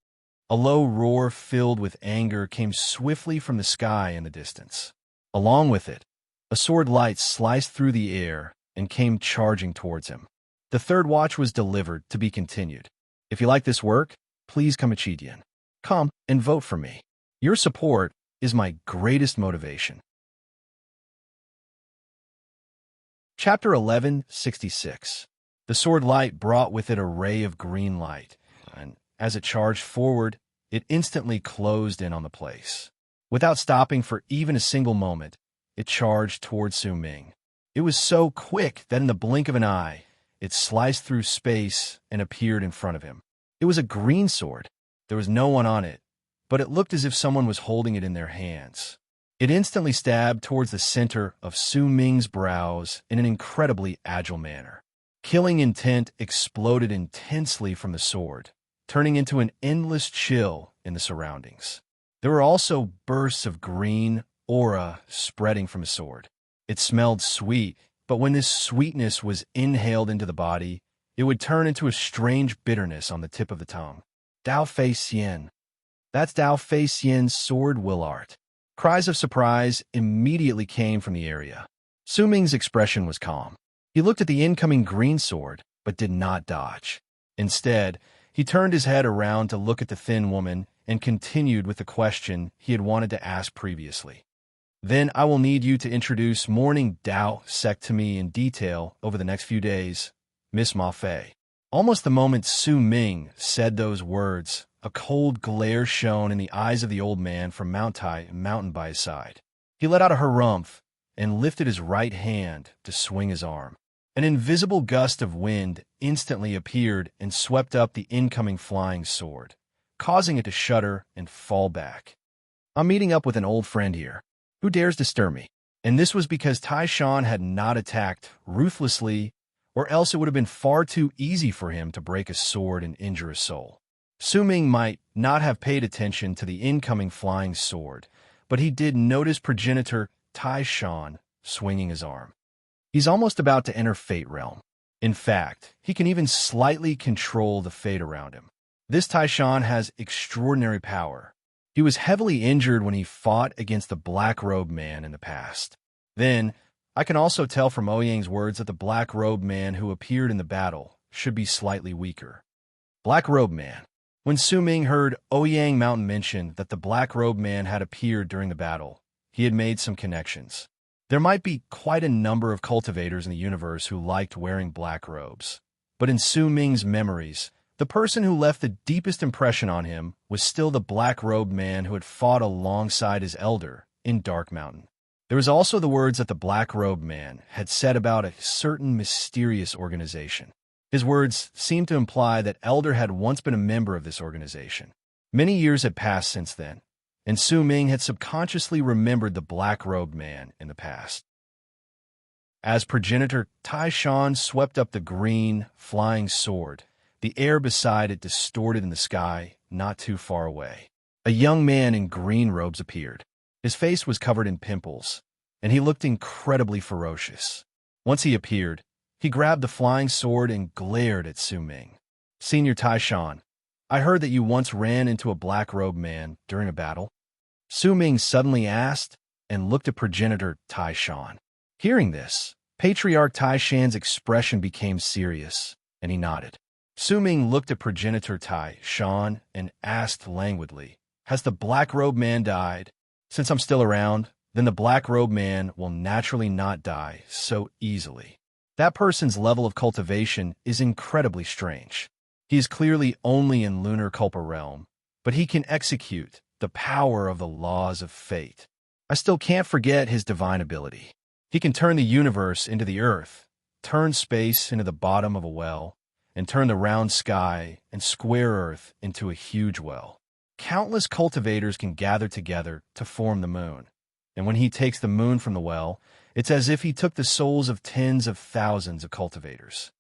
A low roar filled with anger came swiftly from the sky in the distance. Along with it, a sword light sliced through the air and came charging towards him. The third watch was delivered to be continued. If you like this work, please come to Chidian. Come and vote for me. Your support is my greatest motivation. Chapter 1166. The sword light brought with it a ray of green light, and as it charged forward, it instantly closed in on the place. Without stopping for even a single moment, it charged towards Su Ming. It was so quick that in the blink of an eye, it sliced through space and appeared in front of him. It was a green sword. There was no one on it, but it looked as if someone was holding it in their hands. It instantly stabbed towards the center of Su Ming's brows in an incredibly agile manner. Killing intent exploded intensely from the sword, turning into an endless chill in the surroundings. There were also bursts of green aura spreading from his sword. It smelled sweet, but when this sweetness was inhaled into the body, it would turn into a strange bitterness on the tip of the tongue. Dao Fei Xian. That's Dao Fei Xian's sword will art. Cries of surprise immediately came from the area. Su Ming's expression was calm. He looked at the incoming green sword, but did not dodge. Instead, he turned his head around to look at the thin woman and continued with the question he had wanted to ask previously. "Then I will need you to introduce Morning Dao Sect to me in detail over the next few days, Miss Ma Fei." Almost the moment Su Ming said those words, a cold glare shone in the eyes of the old man from Mount Tai mountain by his side. He let out a harumph and lifted his right hand to swing his arm. An invisible gust of wind instantly appeared and swept up the incoming flying sword, causing it to shudder and fall back. "I'm meeting up with an old friend here. Who dares disturb me?" And this was because Tai Shan had not attacked ruthlessly, or else it would have been far too easy for him to break a sword and injure a soul. Su Ming might not have paid attention to the incoming flying sword, but he did notice progenitor Tai Shan swinging his arm. He's almost about to enter Fate Realm. In fact, he can even slightly control the fate around him. This Tai Shan has extraordinary power. He was heavily injured when he fought against the black-robed man in the past. Then, I can also tell from Ouyang's words that the black-robed man who appeared in the battle should be slightly weaker. Black-robed man. When Su Ming heard Ouyang Mountain mention that the black-robed man had appeared during the battle, he had made some connections. There might be quite a number of cultivators in the universe who liked wearing black robes, but in Su Ming's memories, the person who left the deepest impression on him was still the black-robed man who had fought alongside his elder in Dark Mountain. There was also the words that the black-robed man had said about a certain mysterious organization. His words seemed to imply that Elder had once been a member of this organization. Many years had passed since then, and Su Ming had subconsciously remembered the black-robed man in the past. As progenitor Tai Shan swept up the green, flying sword, the air beside it distorted in the sky not too far away. A young man in green robes appeared. His face was covered in pimples, and he looked incredibly ferocious. Once he appeared, he grabbed the flying sword and glared at Su Ming. "Senior Tai Shan, I heard that you once ran into a black-robed man during a battle?" Su Ming suddenly asked and looked at progenitor Tai Shan. Hearing this, Patriarch Tai Shan's expression became serious, and he nodded. Su Ming looked at progenitor Tai Shan and asked languidly, "Has the black-robed man died? Since I'm still around, then the black-robed man will naturally not die so easily. That person's level of cultivation is incredibly strange. He is clearly only in lunar Kulpa realm, but he can execute the power of the laws of fate. I still can't forget his divine ability. He can turn the universe into the earth, turn space into the bottom of a well, and turn the round sky and square earth into a huge well. Countless cultivators can gather together to form the moon, and when he takes the moon from the well, it's as if he took the souls of tens of thousands of cultivators.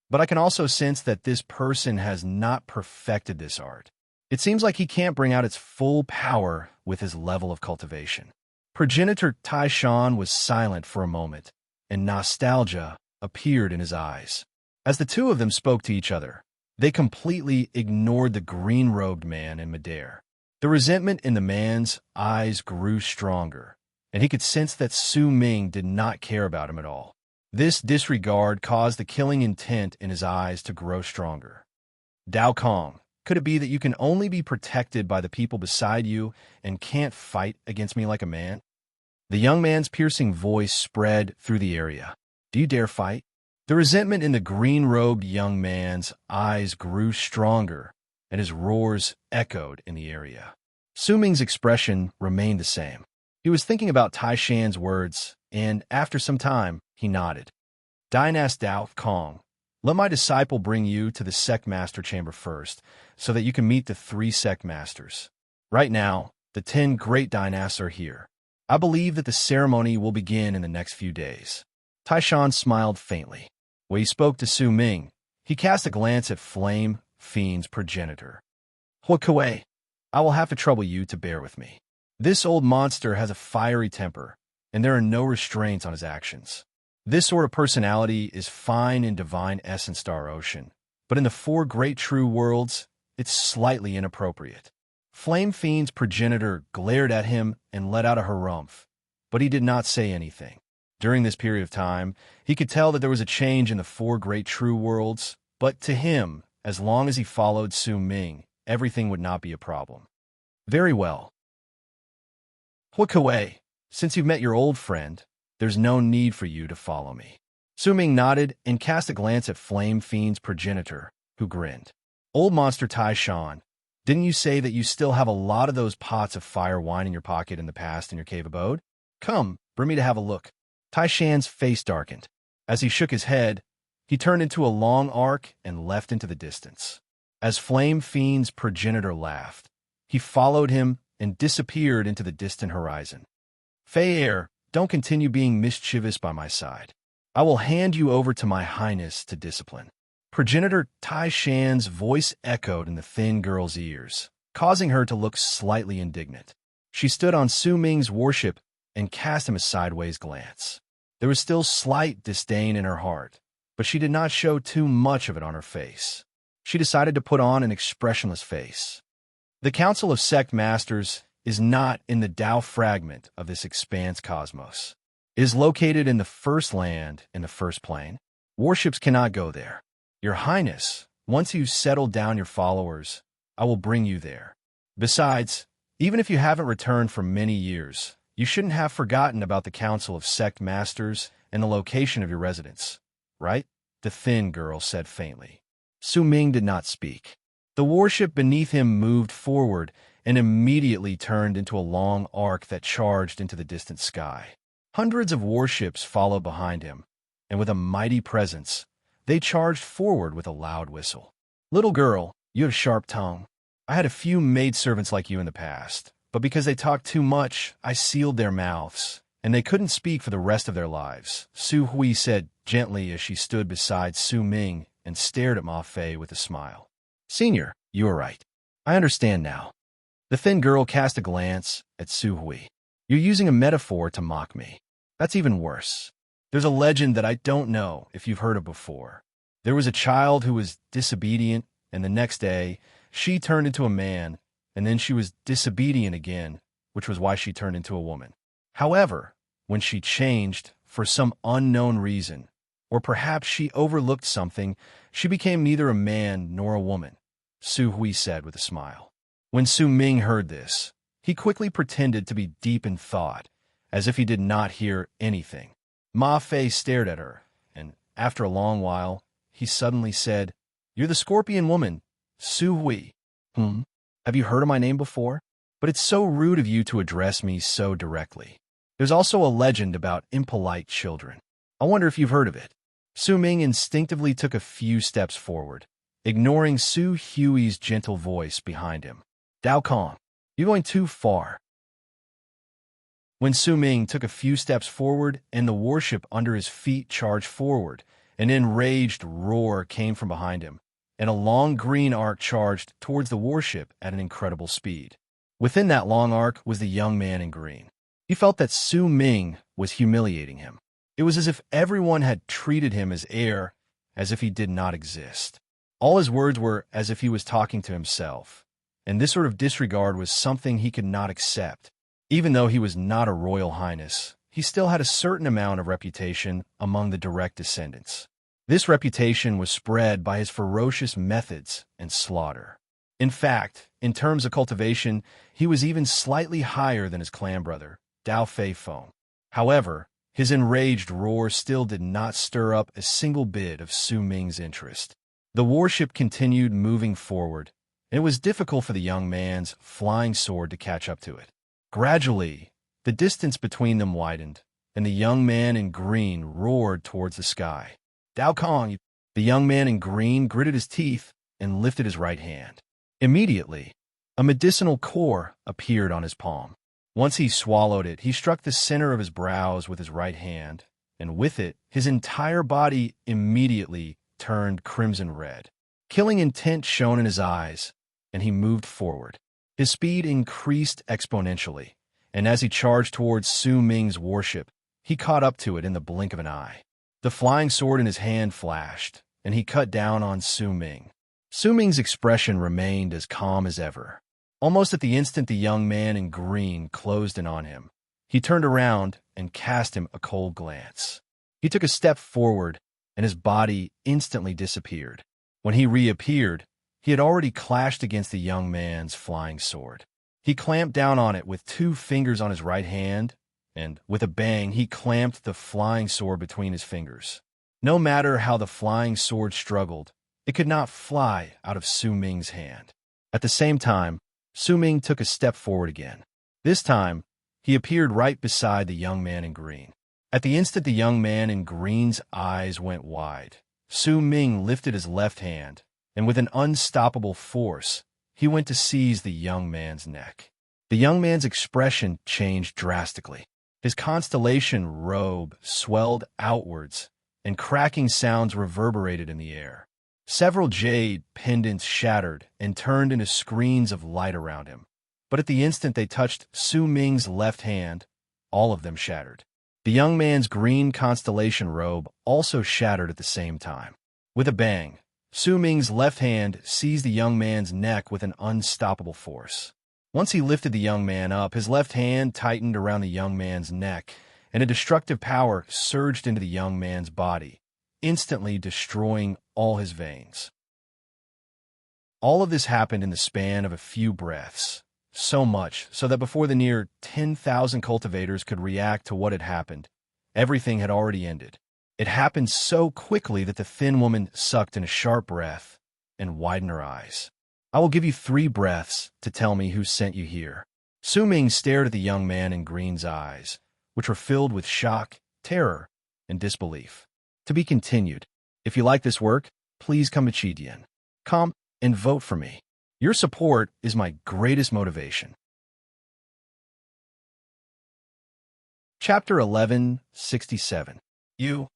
But I can also sense that this person has not perfected this art. It seems like he can't bring out its full power with his level of cultivation." Progenitor Tai Shan was silent for a moment, and nostalgia appeared in his eyes. As the two of them spoke to each other, they completely ignored the green-robed man in midair. The resentment in the man's eyes grew stronger, and he could sense that Su Ming did not care about him at all. This disregard caused the killing intent in his eyes to grow stronger. "Dao Kong, could it be that you can only be protected by the people beside you and can't fight against me like a man?" The young man's piercing voice spread through the area. "Do you dare fight?" The resentment in the green-robed young man's eyes grew stronger, and his roars echoed in the area. Su Ming's expression remained the same. He was thinking about Tai Shan's words, and after some time, he nodded. "Dynast Dao Kong, let my disciple bring you to the sect master chamber first, so that you can meet the 3 sect masters. Right now, the 10 great dynasts are here. I believe that the ceremony will begin in the next few days." Tai Shan smiled faintly. When he spoke to Su Ming, he cast a glance at Flame Fiend's progenitor. "Huokue, I will have to trouble you to bear with me. This old monster has a fiery temper, and there are no restraints on his actions. This sort of personality is fine in Divine Essence Star Ocean, but in the 4 great true worlds, it's slightly inappropriate." Flame Fiend's progenitor glared at him and let out a harumph, but he did not say anything. During this period of time, he could tell that there was a change in the 4 great true worlds, but to him, as long as he followed Su Ming, everything would not be a problem. "Very well. Huokue, since you've met your old friend, there's no need for you to follow me." Su Ming nodded and cast a glance at Flame Fiend's progenitor, who grinned. "Old monster Tai Shan, didn't you say that you still have a lot of those pots of fire wine in your pocket in the past in your cave abode? Come, bring me to have a look." Tai Shan's face darkened. As he shook his head, he turned into a long arc and left into the distance. As Flame Fiend's progenitor laughed, he followed him and disappeared into the distant horizon. "Fei Air, don't continue being mischievous by my side. I will hand you over to my highness to discipline." Progenitor Tai Shan's voice echoed in the thin girl's ears, causing her to look slightly indignant. She stood on Su Ming's warship and cast him a sideways glance. There was still slight disdain in her heart, but she did not show too much of it on her face. She decided to put on an expressionless face. The Council of Sect Masters is not in the Tao fragment of this expanse cosmos. It is located in the first land in the first plane. Warships cannot go there. Your Highness, once you've settled down your followers, I will bring you there. Besides, even if you haven't returned for many years, you shouldn't have forgotten about the Council of Sect Masters and the location of your residence, right? The thin girl said faintly. Su Ming did not speak. The warship beneath him moved forward and immediately turned into a long arc that charged into the distant sky. Hundreds of warships followed behind him, and with a mighty presence, they charged forward with a loud whistle. "Little girl, you have sharp tongue. I had a few maidservants like you in the past, but because they talked too much, I sealed their mouths, and they couldn't speak for the rest of their lives," Su Hui said gently as she stood beside Su Ming and stared at Ma Fei with a smile. "Senior, you are right. I understand now." The thin girl cast a glance at Su Hui. "You're using a metaphor to mock me. That's even worse. There's a legend that I don't know if you've heard of before. There was a child who was disobedient, and the next day, she turned into a man, and then she was disobedient again, which was why she turned into a woman. However, when she changed, for some unknown reason, Or perhaps she overlooked something. She became neither a man nor a woman, Su Hui said with a smile. When Su Ming heard this, he quickly pretended to be deep in thought, as if he did not hear anything. Ma Fei stared at her, and after a long while, he suddenly said, "You're the scorpion woman, Su Hui." Have you heard of my name before? But it's so rude of you to address me so directly. There's also a legend about impolite children. I wonder if you've heard of it. Su Ming instinctively took a few steps forward, ignoring Su Hui's gentle voice behind him. Dao Kong, you're going too far. When Su Ming took a few steps forward and the warship under his feet charged forward, an enraged roar came from behind him, and a long green arc charged towards the warship at an incredible speed. Within that long arc was the young man in green. He felt that Su Ming was humiliating him. It was as if everyone had treated him as air, as if he did not exist. All his words were as if he was talking to himself, and this sort of disregard was something he could not accept. Even though he was not a royal highness, he still had a certain amount of reputation among the direct descendants. This reputation was spread by his ferocious methods and slaughter. In fact, in terms of cultivation, he was even slightly higher than his clan brother, Dao Fei Feng. However, his enraged roar still did not stir up a single bit of Su Ming's interest. The warship continued moving forward, and it was difficult for the young man's flying sword to catch up to it. Gradually, the distance between them widened, and the young man in green roared towards the sky. Dao Kong, the young man in green gritted his teeth and lifted his right hand. Immediately, a medicinal core appeared on his palm. Once he swallowed it, he struck the center of his brows with his right hand, and with it, his entire body immediately turned crimson red. Killing intent shone in his eyes, and he moved forward. His speed increased exponentially, and as he charged towards Su Ming's warship, he caught up to it in the blink of an eye. The flying sword in his hand flashed, and he cut down on Su Ming. Su Ming's expression remained as calm as ever. Almost at the instant the young man in green closed in on him, he turned around and cast him a cold glance. He took a step forward, and his body instantly disappeared. When he reappeared, he had already clashed against the young man's flying sword. He clamped down on it with 2 fingers on his right hand, and with a bang, he clamped the flying sword between his fingers. No matter how the flying sword struggled, it could not fly out of Su Ming's hand. At the same time, Su Ming took a step forward again. This time, he appeared right beside the young man in green. At the instant the young man in green's eyes went wide, Su Ming lifted his left hand, and with an unstoppable force, he went to seize the young man's neck. The young man's expression changed drastically. His constellation robe swelled outwards, and cracking sounds reverberated in the air. Several jade pendants shattered and turned into screens of light around him. But at the instant they touched Su Ming's left hand, all of them shattered. The young man's green constellation robe also shattered at the same time. With a bang, Su Ming's left hand seized the young man's neck with an unstoppable force. Once he lifted the young man up, his left hand tightened around the young man's neck, and a destructive power surged into the young man's body, instantly destroying all his veins. All of this happened in the span of a few breaths, so much so that before the near 10,000 cultivators could react to what had happened, everything had already ended. It happened so quickly that the thin woman sucked in a sharp breath and widened her eyes. I will give you 3 breaths to tell me who sent you here. Su Ming stared at the young man in green's eyes, which were filled with shock, terror, and disbelief. To be continued. If you like this work, please come to Chidian. Come and vote for me. Your support is my greatest motivation. Chapter 1167. You.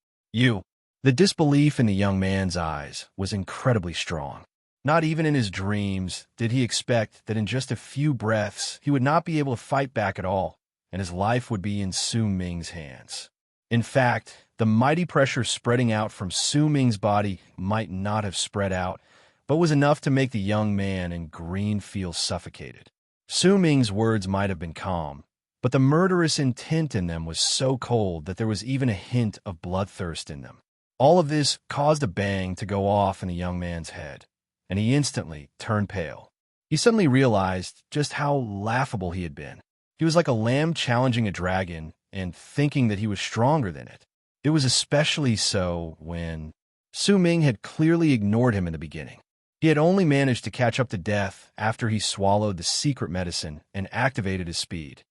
The disbelief in the young man's eyes was incredibly strong. Not even in his dreams did he expect that in just a few breaths he would not be able to fight back at all, and his life would be in Su Ming's hands. In fact, the mighty pressure spreading out from Su Ming's body might not have spread out, but was enough to make the young man in green feel suffocated. Su Ming's words might have been calm, but the murderous intent in them was so cold that there was even a hint of bloodthirst in them. All of this caused a bang to go off in the young man's head, and he instantly turned pale. He suddenly realized just how laughable he had been. He was like a lamb challenging a dragon and thinking that he was stronger than it. It was especially so when Su Ming had clearly ignored him in the beginning. He had only managed to catch up to death after he swallowed the secret medicine and activated his speed.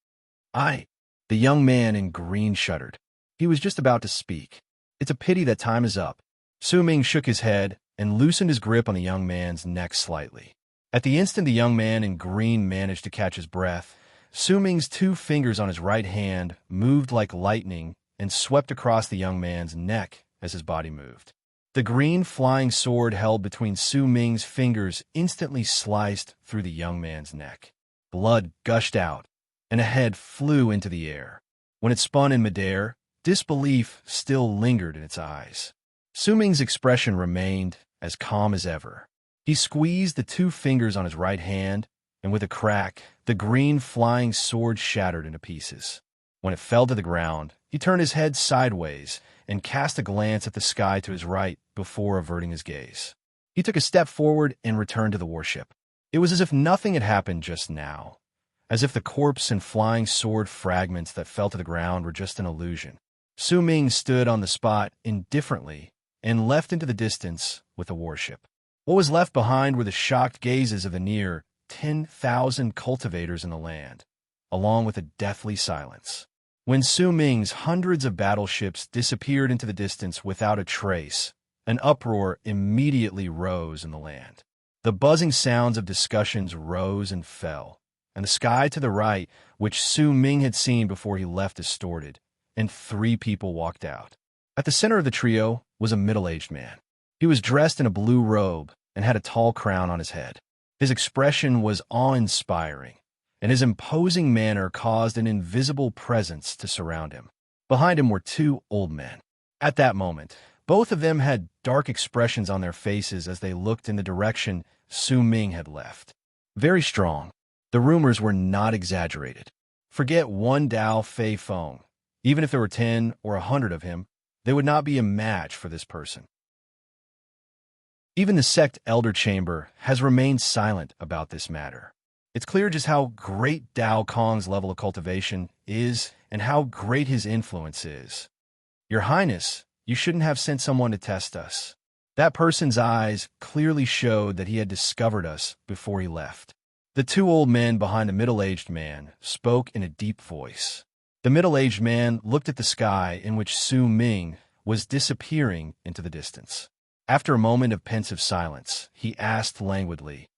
The young man in green shuddered. He was just about to speak. It's a pity that time is up. Su Ming shook his head and loosened his grip on the young man's neck slightly. At the instant the young man in green managed to catch his breath, Su Ming's 2 fingers on his right hand moved like lightning and swept across the young man's neck as his body moved. The green flying sword held between Su Ming's fingers instantly sliced through the young man's neck. Blood gushed out, and a head flew into the air. When it spun in midair, disbelief still lingered in its eyes. Su Ming's expression remained as calm as ever. He squeezed the 2 fingers on his right hand, and with a crack, the green flying sword shattered into pieces. When it fell to the ground, he turned his head sideways and cast a glance at the sky to his right before averting his gaze. He took a step forward and returned to the warship. It was as if nothing had happened just now, as if the corpse and flying sword fragments that fell to the ground were just an illusion. Su Ming stood on the spot indifferently and left into the distance with the warship. What was left behind were the shocked gazes of the near 10,000 cultivators in the land, along with a deathly silence. When Su Ming's hundreds of battleships disappeared into the distance without a trace, an uproar immediately rose in the land. The buzzing sounds of discussions rose and fell, and the sky to the right, which Su Ming had seen before he left, distorted, and 3 people walked out. At the center of the trio was a middle-aged man. He was dressed in a blue robe and had a tall crown on his head. His expression was awe-inspiring, and his imposing manner caused an invisible presence to surround him. Behind him were 2 old men. At that moment, both of them had dark expressions on their faces as they looked in the direction Su Ming had left. Very strong. The rumors were not exaggerated. Forget one Dao Fei Feng. Even if there were 10 or 100 of him, they would not be a match for this person. Even the sect elder chamber has remained silent about this matter. It's clear just how great Dao Kong's level of cultivation is and how great his influence is. Your Highness, you shouldn't have sent someone to test us. That person's eyes clearly showed that he had discovered us before he left. The 2 old men behind the middle-aged man spoke in a deep voice. The middle-aged man looked at the sky in which Su Ming was disappearing into the distance. After a moment of pensive silence, he asked languidly,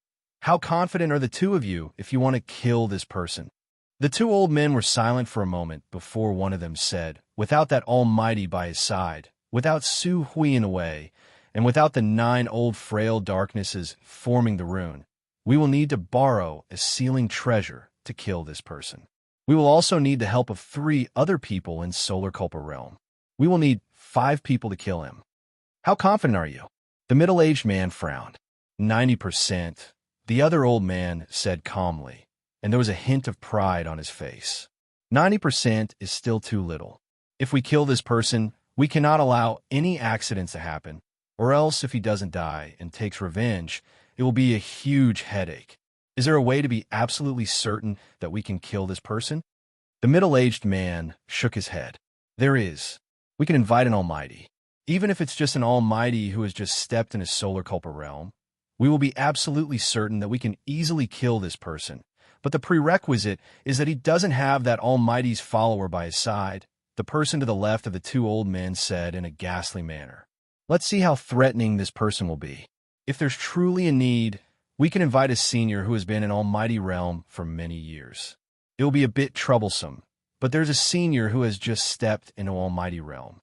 "How confident are the 2 of you if you want to kill this person?" The 2 old men were silent for a moment before one of them said, "Without that Almighty by his side, without Su Hui in the way, and without the 9 old frail darknesses forming the rune, we will need to borrow a sealing treasure to kill this person. We will also need the help of 3 other people in Solar Culpa Realm. We will need 5 people to kill him. How confident are you?" The middle-aged man frowned. 90%, the other old man said calmly, and there was a hint of pride on his face. 90% is still too little. If we kill this person, we cannot allow any accidents to happen, or else if he doesn't die and takes revenge, it will be a huge headache. Is there a way to be absolutely certain that we can kill this person? The middle-aged man shook his head. There is. We can invite an Almighty. Even if it's just an Almighty who has just stepped in his Solar Culpa realm, we will be absolutely certain that we can easily kill this person. But the prerequisite is that he doesn't have that Almighty's follower by his side, the person to the left of the 2 old men said in a ghastly manner. Let's see how threatening this person will be. If there's truly a need, we can invite a senior who has been in Almighty realm for many years. It will be a bit troublesome, but there's a senior who has just stepped into Almighty realm.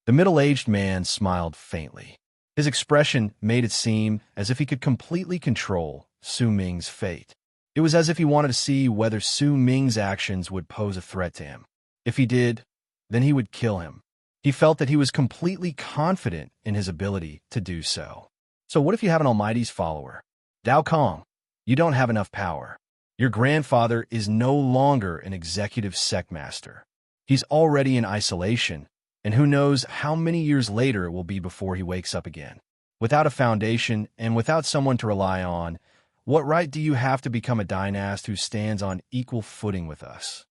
The middle-aged man smiled faintly. His expression made it seem as if he could completely control Su Ming's fate. It was as if he wanted to see whether Su Ming's actions would pose a threat to him. If he did, then he would kill him. He felt that he was completely confident in his ability to do so. So what if you have an Almighty's follower? Dao Kong, you don't have enough power. Your grandfather is no longer an executive sect master. He's already in isolation, and who knows how many years later it will be before he wakes up again. Without a foundation and without someone to rely on, what right do you have to become a dynast who stands on equal footing with us?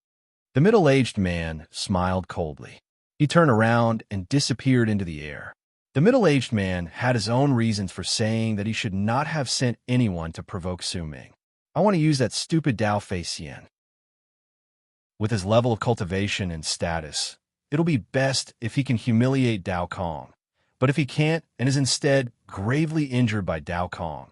The middle-aged man smiled coldly. He turned around and disappeared into the air. The middle-aged man had his own reasons for saying that he should not have sent anyone to provoke Su Ming. I want to use that stupid Dao Fei Xian. With his level of cultivation and status, it'll be best if he can humiliate Dao Kong. But if he can't and is instead gravely injured by Dao Kong,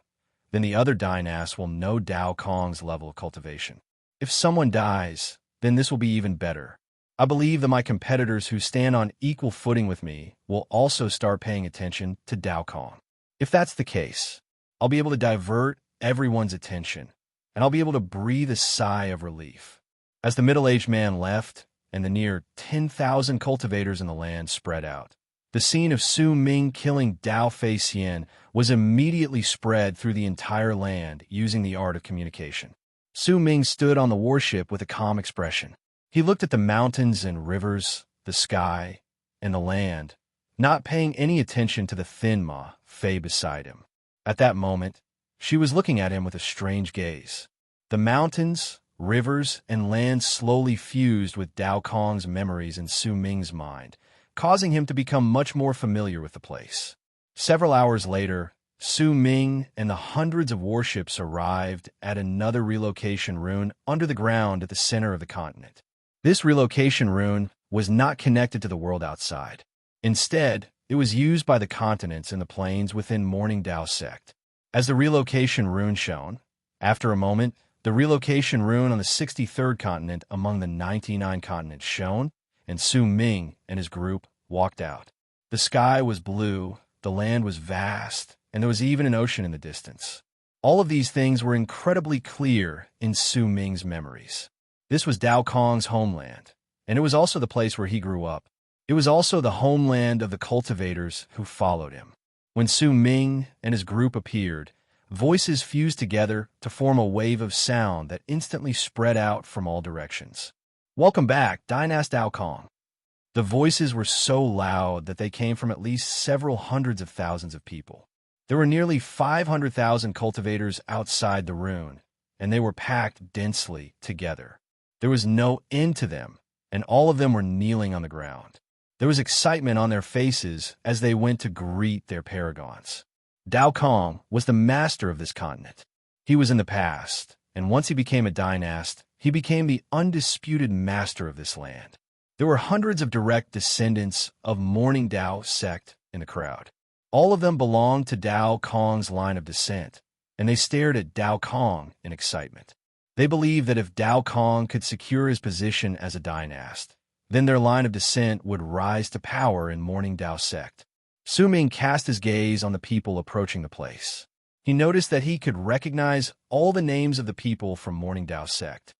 then the other dynasts will know Dao Kong's level of cultivation. If someone dies, then this will be even better. I believe that my competitors who stand on equal footing with me will also start paying attention to Dao Kong. If that's the case, I'll be able to divert everyone's attention, and I'll be able to breathe a sigh of relief. As the middle-aged man left, and the near 10,000 cultivators in the land spread out, the scene of Su Ming killing Dao Fei Xian was immediately spread through the entire land using the art of communication. Su Ming stood on the warship with a calm expression. He looked at the mountains and rivers, the sky, and the land, not paying any attention to the thin Ma Fei beside him. At that moment, she was looking at him with a strange gaze. The mountains, rivers, and land slowly fused with Dao Kong's memories in Su Ming's mind, causing him to become much more familiar with the place. Several hours later, Su Ming and the hundreds of warships arrived at another relocation rune under the ground at the center of the continent. This relocation rune was not connected to the world outside. Instead, it was used by the continents and the plains within Morning Dao sect. As the relocation rune shone, after a moment, the relocation rune on the 63rd continent among the 99 continents shone, and Su Ming and his group walked out. The sky was blue, the land was vast, and there was even an ocean in the distance. All of these things were incredibly clear in Su Ming's memories. This was Dao Kong's homeland, and it was also the place where he grew up. It was also the homeland of the cultivators who followed him. When Su Ming and his group appeared, voices fused together to form a wave of sound that instantly spread out from all directions. "Welcome back, Dynast Dao Kong." The voices were so loud that they came from at least several hundreds of thousands of people. There were nearly 500,000 cultivators outside the rune, and they were packed densely together. There was no end to them, and all of them were kneeling on the ground. There was excitement on their faces as they went to greet their paragons. Dao Kong was the master of this continent. He was in the past, and once he became a dynast, he became the undisputed master of this land. There were hundreds of direct descendants of Morning Dao sect in the crowd. All of them belonged to Dao Kong's line of descent, and they stared at Dao Kong in excitement. They believed that if Dao Kong could secure his position as a dynast, then their line of descent would rise to power in Morning Dao sect. Su Ming cast his gaze on the people approaching the place. He noticed that he could recognize all the names of the people from Morning Dao sect.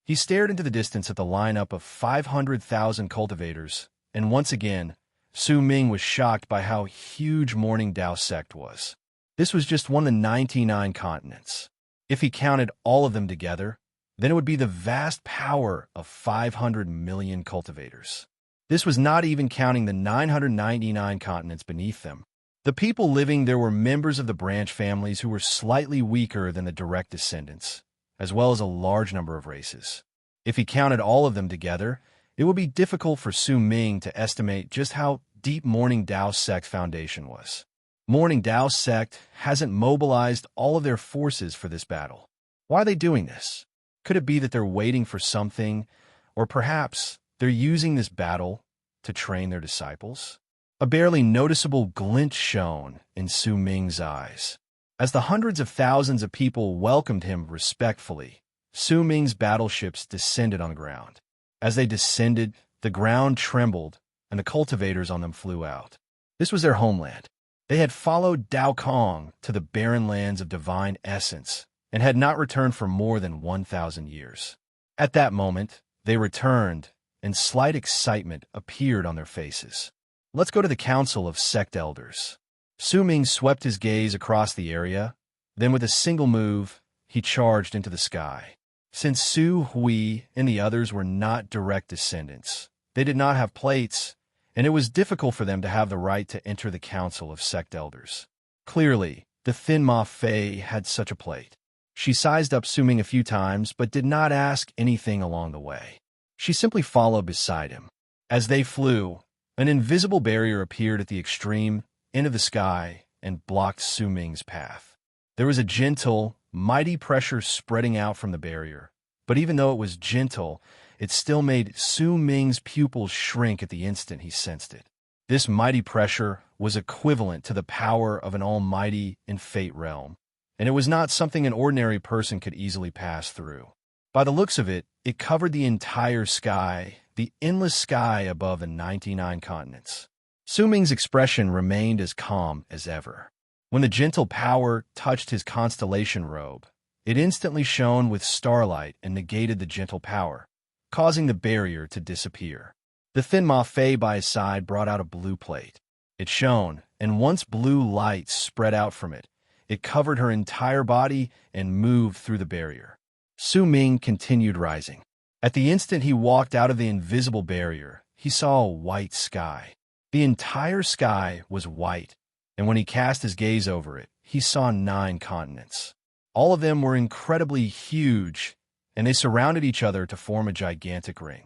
He stared into the distance at the lineup of 500,000 cultivators, and once again, Su Ming was shocked by how huge Morning Dao sect was. This was just one of the 99 continents. If he counted all of them together, then it would be the vast power of 500 million cultivators. This was not even counting the 999 continents beneath them. The people living there were members of the branch families who were slightly weaker than the direct descendants, as well as a large number of races. If he counted all of them together, it would be difficult for Su Ming to estimate just how deep Morning Dao sect foundation was. Morning Dao sect hasn't mobilized all of their forces for this battle. Why are they doing this? Could it be that they're waiting for something, or perhaps they're using this battle to train their disciples? A barely noticeable glint shone in Su Ming's eyes. As the hundreds of thousands of people welcomed him respectfully, Su Ming's battleships descended on the ground. As they descended, the ground trembled, and the cultivators on them flew out. This was their homeland. They had followed Dao Kong to the barren lands of divine essence and had not returned for more than 1,000 years. At that moment, they returned, and slight excitement appeared on their faces. "Let's go to the Council of Sect Elders." Su Ming swept his gaze across the area, then with a single move, he charged into the sky. Since Su Hui and the others were not direct descendants, They did not have plates, and it was difficult for them to have the right to enter the council of sect elders. Clearly, the thin Ma Fei had such a plate. She sized up Su Ming a few times, but did not ask anything along the way. She simply followed beside him. As they flew, an invisible barrier appeared at the extreme end of the sky and blocked Su Ming's path. There was a gentle, mighty pressure spreading out from the barrier, but even though it was gentle, it still made Su Ming's pupils shrink at the instant he sensed it. This mighty pressure was equivalent to the power of an almighty in Fate realm, and it was not something an ordinary person could easily pass through. By the looks of it, it covered the entire sky, the endless sky above the 99 continents. Su Ming's expression remained as calm as ever. When the gentle power touched his constellation robe, it instantly shone with starlight and negated the gentle power, causing the barrier to disappear. The thin Ma Fei by his side brought out a blue plate. It shone, and once blue light spread out from it, it covered her entire body and moved through the barrier. Su Ming continued rising. At the instant he walked out of the invisible barrier, he saw a white sky. The entire sky was white, and when he cast his gaze over it, he saw 9 continents. All of them were incredibly huge, and they surrounded each other to form a gigantic ring.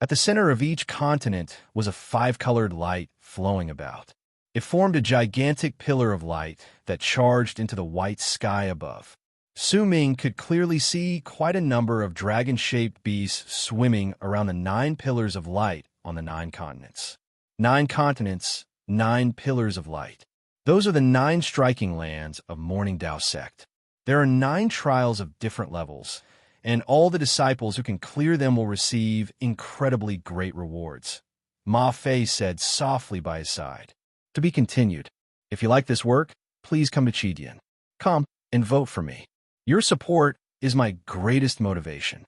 At the center of each continent was a 5-colored light flowing about. It formed a gigantic pillar of light that charged into the white sky above. Su Ming could clearly see quite a number of dragon-shaped beasts swimming around the 9 pillars of light on the 9 continents. 9 continents, 9 pillars of light. Those are the 9 striking lands of Morning Dao sect. There are 9 trials of different levels, and all the disciples who can clear them will receive incredibly great rewards. Ma Fei said softly by his side. To be continued. If you like this work, please come to Qidian. Come and vote for me. Your support is my greatest motivation.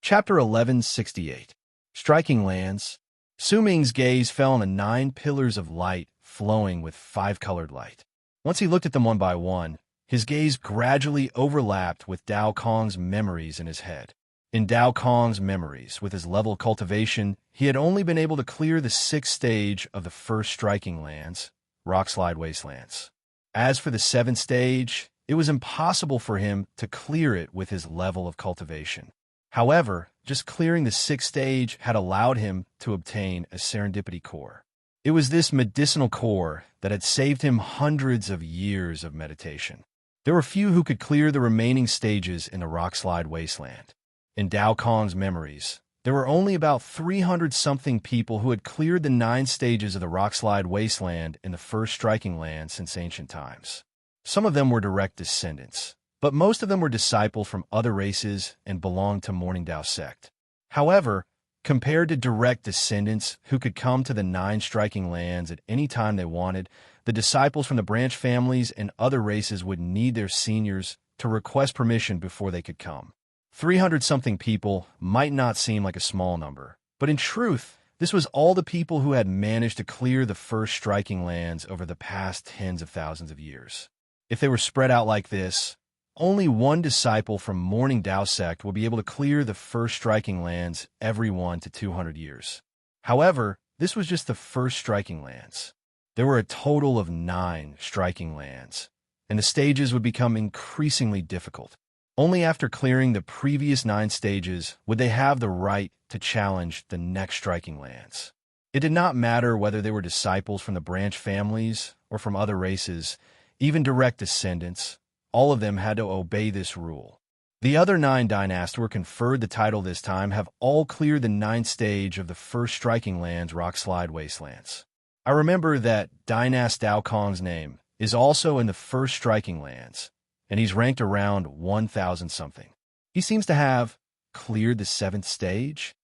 Chapter 1168. Striking Lands. Su Ming's gaze fell on the 9 pillars of light flowing with 5-colored light. Once he looked at them one by one, his gaze gradually overlapped with Dao Kong's memories in his head. In Dao Kong's memories, with his level of cultivation, he had only been able to clear the 6th stage of the first striking lands, Rockslide Wastelands. As for the 7th stage, it was impossible for him to clear it with his level of cultivation. However, just clearing the 6th stage had allowed him to obtain a serendipity core. It was this medicinal core that had saved him hundreds of years of meditation. There were few who could clear the remaining stages in the Rockslide Wasteland. In Dao Kong's memories, there were only about 300-something people who had cleared the 9 stages of the Rockslide Wasteland in the first striking land since ancient times. Some of them were direct descendants, but most of them were disciples from other races and belonged to Morning Dao sect. However, compared to direct descendants who could come to the 9 striking lands at any time they wanted, the disciples from the branch families and other races would need their seniors to request permission before they could come. 300-something people might not seem like a small number, but in truth, this was all the people who had managed to clear the first striking lands over the past tens of thousands of years. If they were spread out like this, only one disciple from Morning Dao sect would be able to clear the first striking lands every 1 to 200 years. However, this was just the first striking lands. There were a total of 9 striking lands, and the stages would become increasingly difficult. Only after clearing the previous 9 stages would they have the right to challenge the next striking lands. It did not matter whether they were disciples from the branch families or from other races, even direct descendants. All of them had to obey this rule. The other 9 dynasts who were conferred the title this time have all cleared the 9th stage of the first striking lands, Rockslide Wastelands. I remember that Dynast Dao Kong's name is also in the first striking lands, and he's ranked around 1,000-something. He seems to have cleared the 7th stage.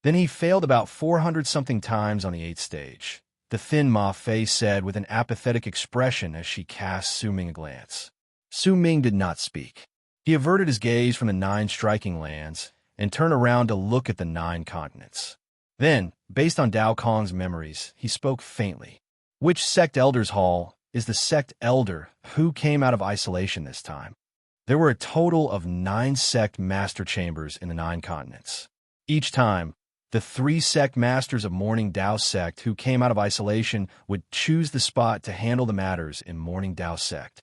Then he failed about 400-something times on the 8th stage. The thin Ma Fei said with an apathetic expression as she cast Su Ming a glance. Su Ming did not speak. He averted his gaze from the 9 striking lands and turned around to look at the 9 continents. Then, based on Dao Kong's memories, he spoke faintly. Which sect elder's hall is the sect elder who came out of isolation this time? There were a total of 9 sect master chambers in the 9 continents. Each time, the 3 sect masters of Morning Dao sect who came out of isolation would choose the spot to handle the matters in Morning Dao sect.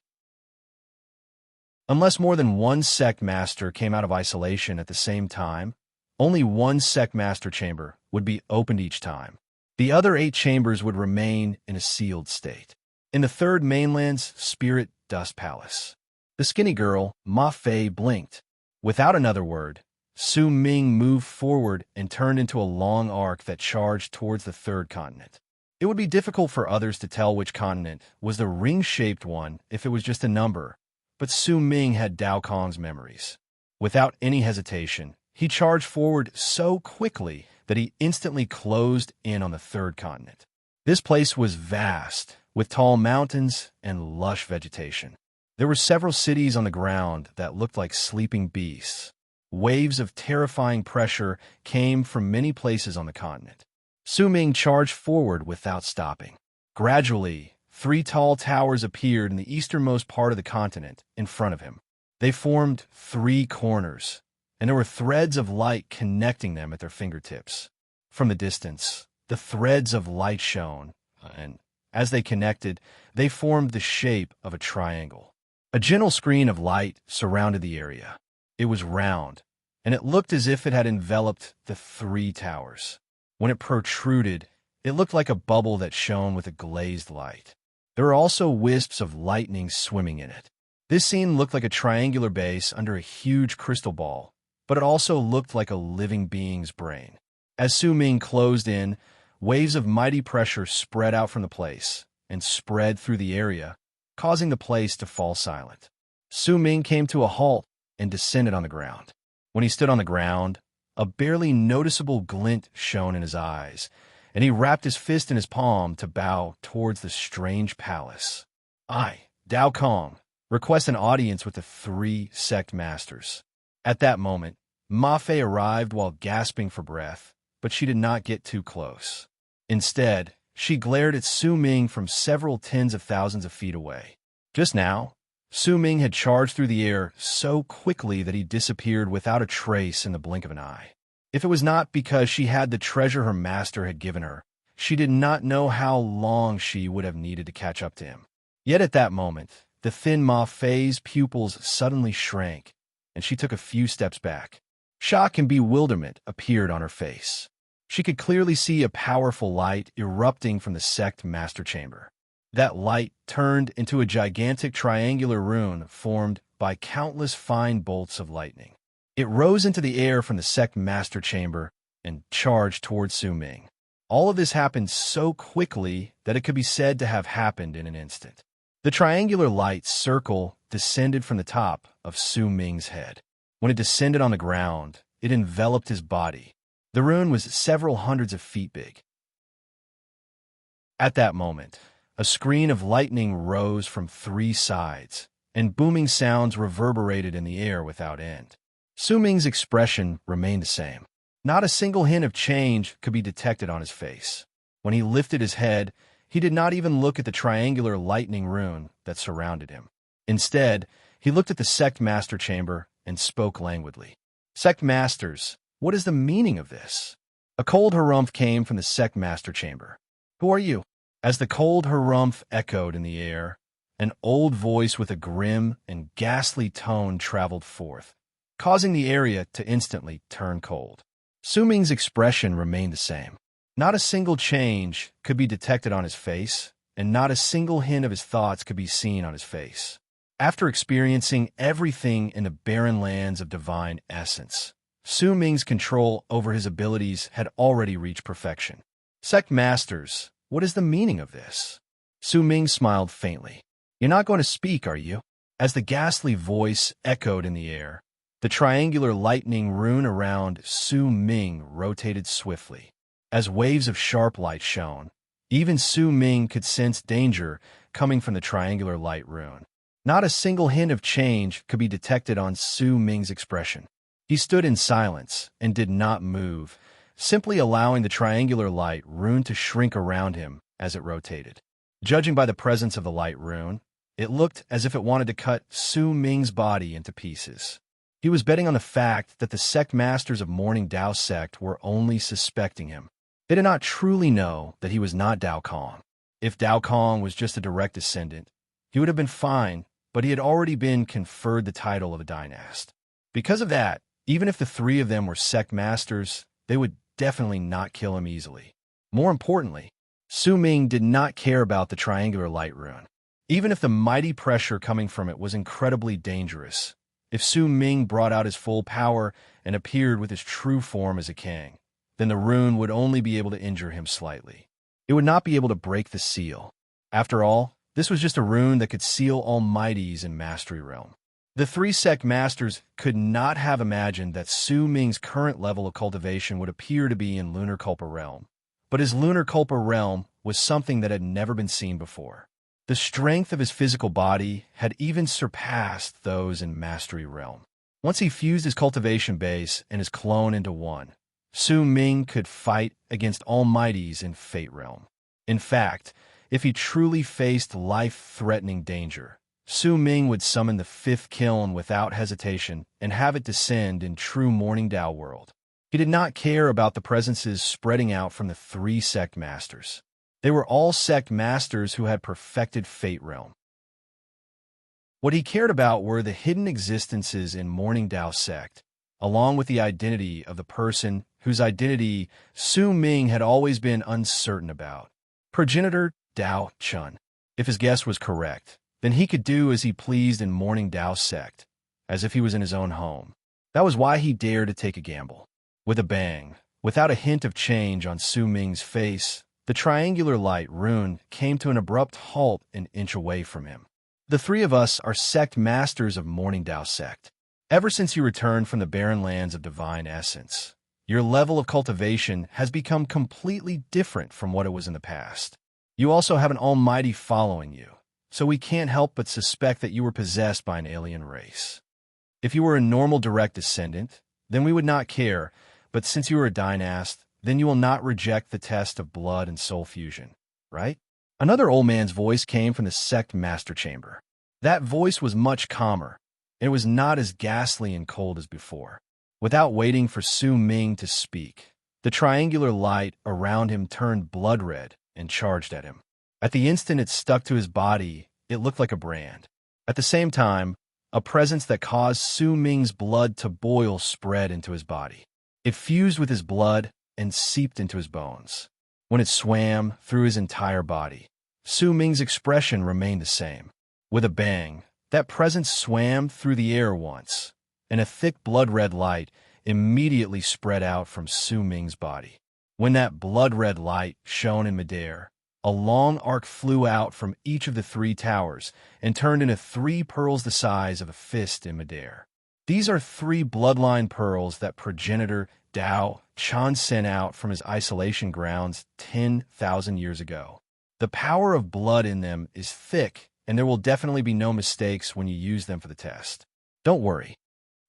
Unless more than 1 sect master came out of isolation at the same time, only 1 sect master chamber would be opened each time. The other 8 chambers would remain in a sealed state. In the 3rd mainland's Spirit Dust Palace, the skinny girl, Ma Fei, blinked. Without another word, Su Ming moved forward and turned into a long arc that charged towards the 3rd continent. It would be difficult for others to tell which continent was the ring-shaped one if it was just a number, but Su Ming had Dao Kong's memories. Without any hesitation, he charged forward so quickly that he instantly closed in on the 3rd continent. This place was vast, with tall mountains and lush vegetation. There were several cities on the ground that looked like sleeping beasts. Waves of terrifying pressure came from many places on the continent. Su Ming charged forward without stopping. Gradually, 3 tall towers appeared in the easternmost part of the continent in front of him. They formed 3 corners, and there were threads of light connecting them at their fingertips. From the distance, the threads of light shone, and as they connected, they formed the shape of a triangle. A gentle screen of light surrounded the area. It was round, and it looked as if it had enveloped the 3 towers. When it protruded, it looked like a bubble that shone with a glazed light. There were also wisps of lightning swimming in it. This scene looked like a triangular base under a huge crystal ball, but it also looked like a living being's brain. As Su Ming closed in, waves of mighty pressure spread out from the place and spread through the area, causing the place to fall silent. Su Ming came to a halt and descended on the ground. When he stood on the ground, a barely noticeable glint shone in his eyes, and he wrapped his fist in his palm to bow towards the strange palace. I, Dao Kong, request an audience with the 3 sect masters. At that moment, Ma Fei arrived while gasping for breath, but she did not get too close. Instead, she glared at Su Ming from several tens of thousands of feet away. Just now, Su Ming had charged through the air so quickly that he disappeared without a trace in the blink of an eye. If it was not because she had the treasure her master had given her, she did not know how long she would have needed to catch up to him. Yet at that moment, the thin Ma Fei's pupils suddenly shrank, and she took a few steps back. Shock and bewilderment appeared on her face. She could clearly see a powerful light erupting from the sect master chamber. That light turned into a gigantic triangular rune formed by countless fine bolts of lightning. It rose into the air from the sect master chamber and charged towards Su Ming. All of this happened so quickly that it could be said to have happened in an instant. The triangular light circle descended from the top of Su Ming's head. When it descended on the ground, it enveloped his body. The rune was several hundreds of feet big. At that moment, a screen of lightning rose from 3 sides, and booming sounds reverberated in the air without end. Su Ming's expression remained the same. Not a single hint of change could be detected on his face. When he lifted his head, he did not even look at the triangular lightning rune that surrounded him. Instead, he looked at the sect master chamber and spoke languidly. Sect masters, what is the meaning of this? A cold harumph came from the sect master chamber. Who are you? As the cold harumph echoed in the air, an old voice with a grim and ghastly tone traveled forth, causing the area to instantly turn cold. Su Ming's expression remained the same. Not a single change could be detected on his face, and not a single hint of his thoughts could be seen on his face. After experiencing everything in the barren lands of divine essence, Su Ming's control over his abilities had already reached perfection. Sect masters, what is the meaning of this? Su Ming smiled faintly. You're not going to speak, are you? As the ghastly voice echoed in the air, the triangular lightning rune around Su Ming rotated swiftly. As waves of sharp light shone, even Su Ming could sense danger coming from the triangular light rune. Not a single hint of change could be detected on Su Ming's expression. He stood in silence and did not move, simply allowing the triangular light rune to shrink around him as it rotated. Judging by the presence of the light rune, It looked as if it wanted to cut Su Ming's body into pieces. He was betting on the fact that the sect masters of Morning Dao sect were only suspecting him. They did not truly know that he was not Dao Kong. If Dao Kong was just a direct descendant, he would have been fine, but he had already been conferred the title of a dynast. Because of that, even if the three of them were sect masters, they would definitely not kill him easily. More importantly, Su Ming did not care about the triangular light rune. Even if the mighty pressure coming from it was incredibly dangerous, if Su Ming brought out his full power and appeared with his true form as a king, then the rune would only be able to injure him slightly. It would not be able to break the seal. After all, this was just a rune that could seal almighties in Mastery Realm. The three sect masters could not have imagined that Su Ming's current level of cultivation would appear to be in Lunar Culpa Realm. But his Lunar Culpa Realm was something that had never been seen before. The strength of his physical body had even surpassed those in Mastery Realm. Once he fused his cultivation base and his clone into one, Su Ming could fight against almighties in Fate Realm. In fact, if he truly faced life-threatening danger, Su Ming would summon the fifth kiln without hesitation and have it descend in true Morning Dao world. He did not care about the presences spreading out from the three sect masters. They were all sect masters who had perfected Fate Realm. What he cared about were the hidden existences in Morning Dao sect, along with the identity of the person whose identity Su Ming had always been uncertain about. Progenitor Dao Chun. If his guess was correct, then he could do as he pleased in Morning Dao sect, as if he was in his own home. That was why he dared to take a gamble. With a bang, without a hint of change on Su Ming's face, the triangular light rune came to an abrupt halt an inch away from him. The three of us are sect masters of Morning Dao sect. Ever since you returned from the barren lands of divine essence, your level of cultivation has become completely different from what it was in the past. You also have an almighty following you, so we can't help but suspect that you were possessed by an alien race. If you were a normal direct descendant, then we would not care, but since you are a dynast, then you will not reject the test of blood and soul fusion, right? Another old man's voice came from the sect master chamber. That voice was much calmer, and it was not as ghastly and cold as before. Without waiting for Su Ming to speak, the triangular light around him turned blood red and charged at him. At the instant it stuck to his body, it looked like a brand. At the same time, a presence that caused Su Ming's blood to boil spread into his body. It fused with his blood and seeped into his bones. When it swam through his entire body, Su Ming's expression remained the same. With a bang, that presence swam through the air once, and a thick blood-red light immediately spread out from Su Ming's body. When that blood-red light shone in midair, a long arc flew out from each of the three towers and turned into 3 pearls the size of a fist in midair. These are 3 bloodline pearls that progenitor Dao Chan sent out from his isolation grounds 10,000 years ago. The power of blood in them is thick, and there will definitely be no mistakes when you use them for the test. Don't worry.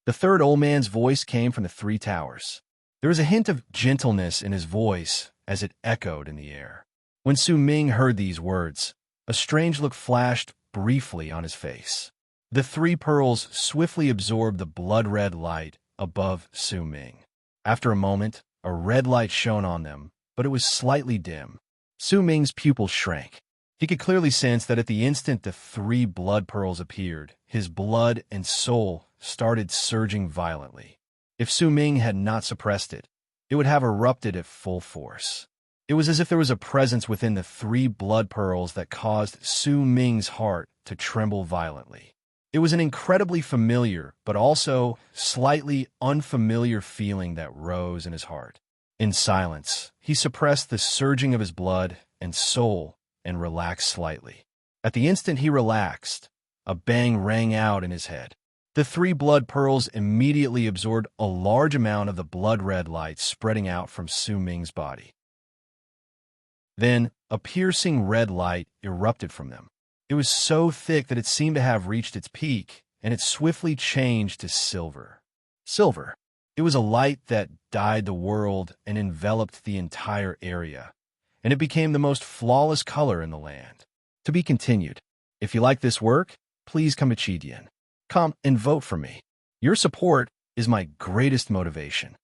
The third old man's voice came from the 3 towers. There was a hint of gentleness in his voice as it echoed in the air. When Su Ming heard these words, a strange look flashed briefly on his face. The 3 pearls swiftly absorbed the blood-red light above Su Ming. After a moment, a red light shone on them, but it was slightly dim. Su Ming's pupils shrank. He could clearly sense that at the instant the 3 blood pearls appeared, his blood and soul started surging violently. If Su Ming had not suppressed it, it would have erupted at full force. It was as if there was a presence within the 3 blood pearls that caused Su Ming's heart to tremble violently. It was an incredibly familiar, but also slightly unfamiliar feeling that rose in his heart. In silence, he suppressed the surging of his blood and soul and relaxed slightly. At the instant he relaxed, a bang rang out in his head. The 3 blood pearls immediately absorbed a large amount of the blood-red light spreading out from Su Ming's body. Then, a piercing red light erupted from them. It was so thick that it seemed to have reached its peak, and it swiftly changed to silver. Silver. It was a light that dyed the world and enveloped the entire area, and it became the most flawless color in the land. To be continued. If you like this work, please come to Chidian. Come and vote for me. Your support is my greatest motivation.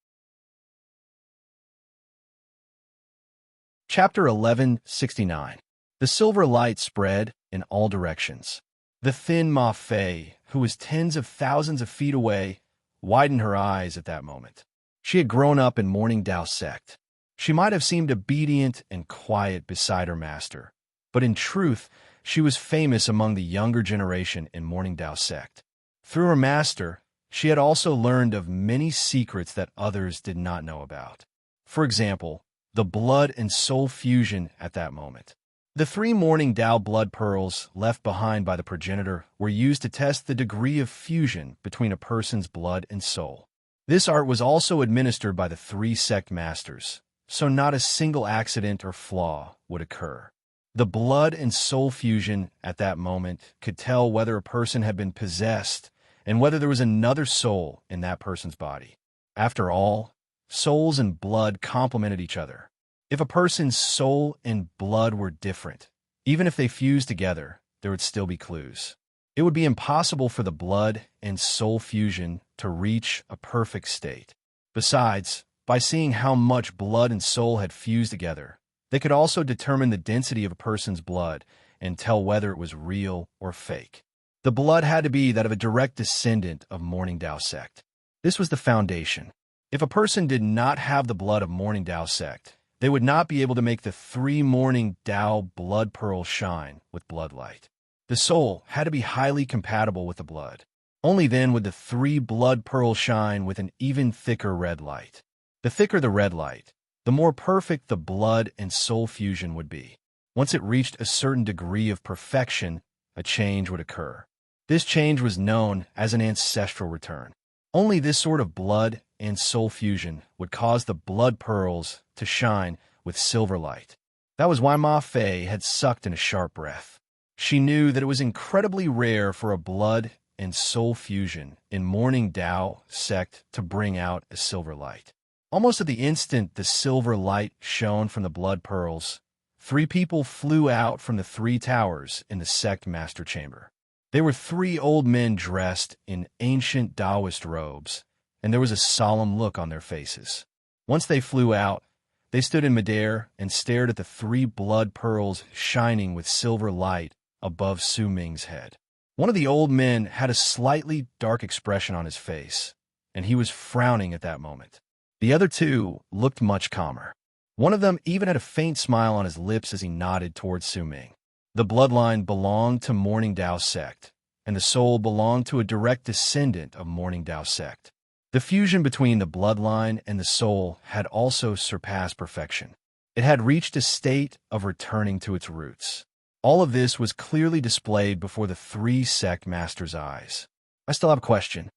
Chapter 1169. The silver light spread in all directions. The thin Ma Fei, who was tens of thousands of feet away, widened her eyes at that moment. She had grown up in Morning Dao sect. She might have seemed obedient and quiet beside her master, but in truth, she was famous among the younger generation in Morning Dao sect. Through her master, she had also learned of many secrets that others did not know about. For example, the blood and soul fusion at that moment. The 3 Morning Dao blood pearls left behind by the progenitor were used to test the degree of fusion between a person's blood and soul. This art was also administered by the 3 sect masters, so not a single accident or flaw would occur. The blood and soul fusion at that moment could tell whether a person had been possessed and whether there was another soul in that person's body. After all, souls and blood complemented each other. If a person's soul and blood were different, even if they fused together, there would still be clues. It would be impossible for the blood and soul fusion to reach a perfect state. Besides, by seeing how much blood and soul had fused together, they could also determine the density of a person's blood and tell whether it was real or fake. The blood had to be that of a direct descendant of Morning Dao sect. This was the foundation. If a person did not have the blood of Morning Dao sect, they would not be able to make the 3 Morning Dao blood pearls shine with blood light. The soul had to be highly compatible with the blood. Only then would the 3 blood pearls shine with an even thicker red light. The thicker the red light, the more perfect the blood and soul fusion would be. Once it reached a certain degree of perfection, a change would occur. This change was known as an ancestral return. Only this sort of blood and soul fusion would cause the blood pearls to shine with silver light. That was why Ma Fei had sucked in a sharp breath. She knew that it was incredibly rare for a blood and soul fusion in Morning Dao sect to bring out a silver light. Almost at the instant the silver light shone from the blood pearls, 3 people flew out from the 3 towers in the sect master chamber. They were 3 old men dressed in ancient Taoist robes, and there was a solemn look on their faces. Once they flew out, they stood in midair and stared at the 3 blood pearls shining with silver light above Su Ming's head. One of the old men had a slightly dark expression on his face, and he was frowning at that moment. The other 2 looked much calmer. One of them even had a faint smile on his lips as he nodded towards Su Ming. The bloodline belonged to Morning Dao sect, and the soul belonged to a direct descendant of Morning Dao sect. The fusion between the bloodline and the soul had also surpassed perfection. It had reached a state of returning to its roots. All of this was clearly displayed before the 3 sect masters' eyes. I still have a question.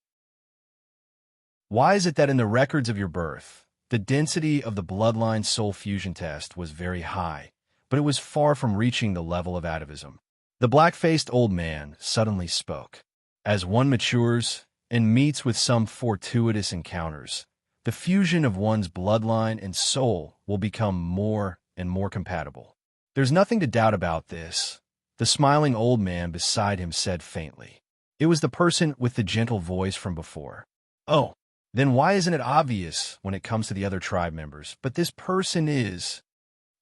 Why is it that in the records of your birth, the density of the bloodline soul fusion test was very high, but it was far from reaching the level of atavism? The black-faced old man suddenly spoke. As one matures and meets with some fortuitous encounters, the fusion of one's bloodline and soul will become more and more compatible. There's nothing to doubt about this, the smiling old man beside him said faintly. It was the person with the gentle voice from before. Oh, then why isn't it obvious when it comes to the other tribe members? But this person is...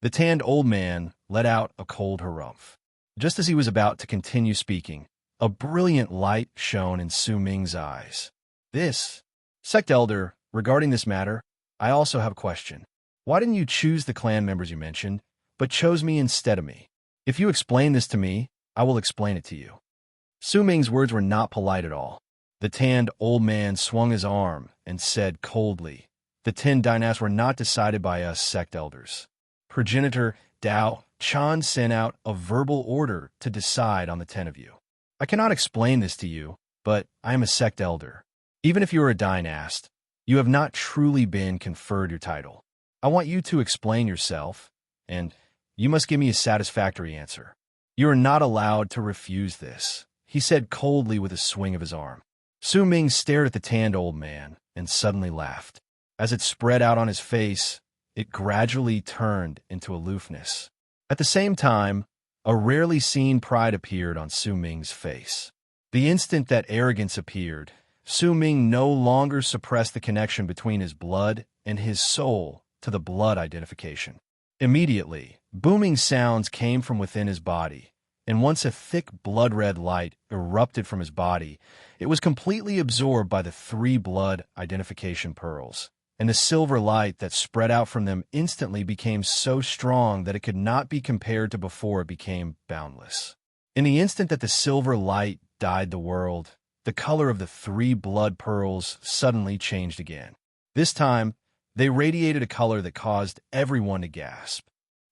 The tanned old man let out a cold harumph. Just as he was about to continue speaking, a brilliant light shone in Su Ming's eyes. This, sect elder, regarding this matter, I also have a question. Why didn't you choose the clan members you mentioned, but chose me instead of me? If you explain this to me, I will explain it to you. Su Ming's words were not polite at all. The tanned old man swung his arm and said coldly, the 10 dynasts were not decided by us sect elders. Progenitor Dao Chan sent out a verbal order to decide on the 10 of you. I cannot explain this to you, but I am a sect elder. Even if you are a dynast, you have not truly been conferred your title. I want you to explain yourself, and you must give me a satisfactory answer. You are not allowed to refuse this, he said coldly with a swing of his arm. Su Ming stared at the tanned old man and suddenly laughed. As it spread out on his face, it gradually turned into aloofness. At the same time, A rarely seen pride appeared on Su Ming's face. The instant that arrogance appeared, Su Ming no longer suppressed the connection between his blood and his soul to the blood identification. Immediately, booming sounds came from within his body, and once a thick blood-red light erupted from his body, it was completely absorbed by the 3 blood identification pearls, and the silver light that spread out from them instantly became so strong that it could not be compared to before it became boundless. In the instant that the silver light dyed the world, the color of the 3 blood pearls suddenly changed again. This time, they radiated a color that caused everyone to gasp.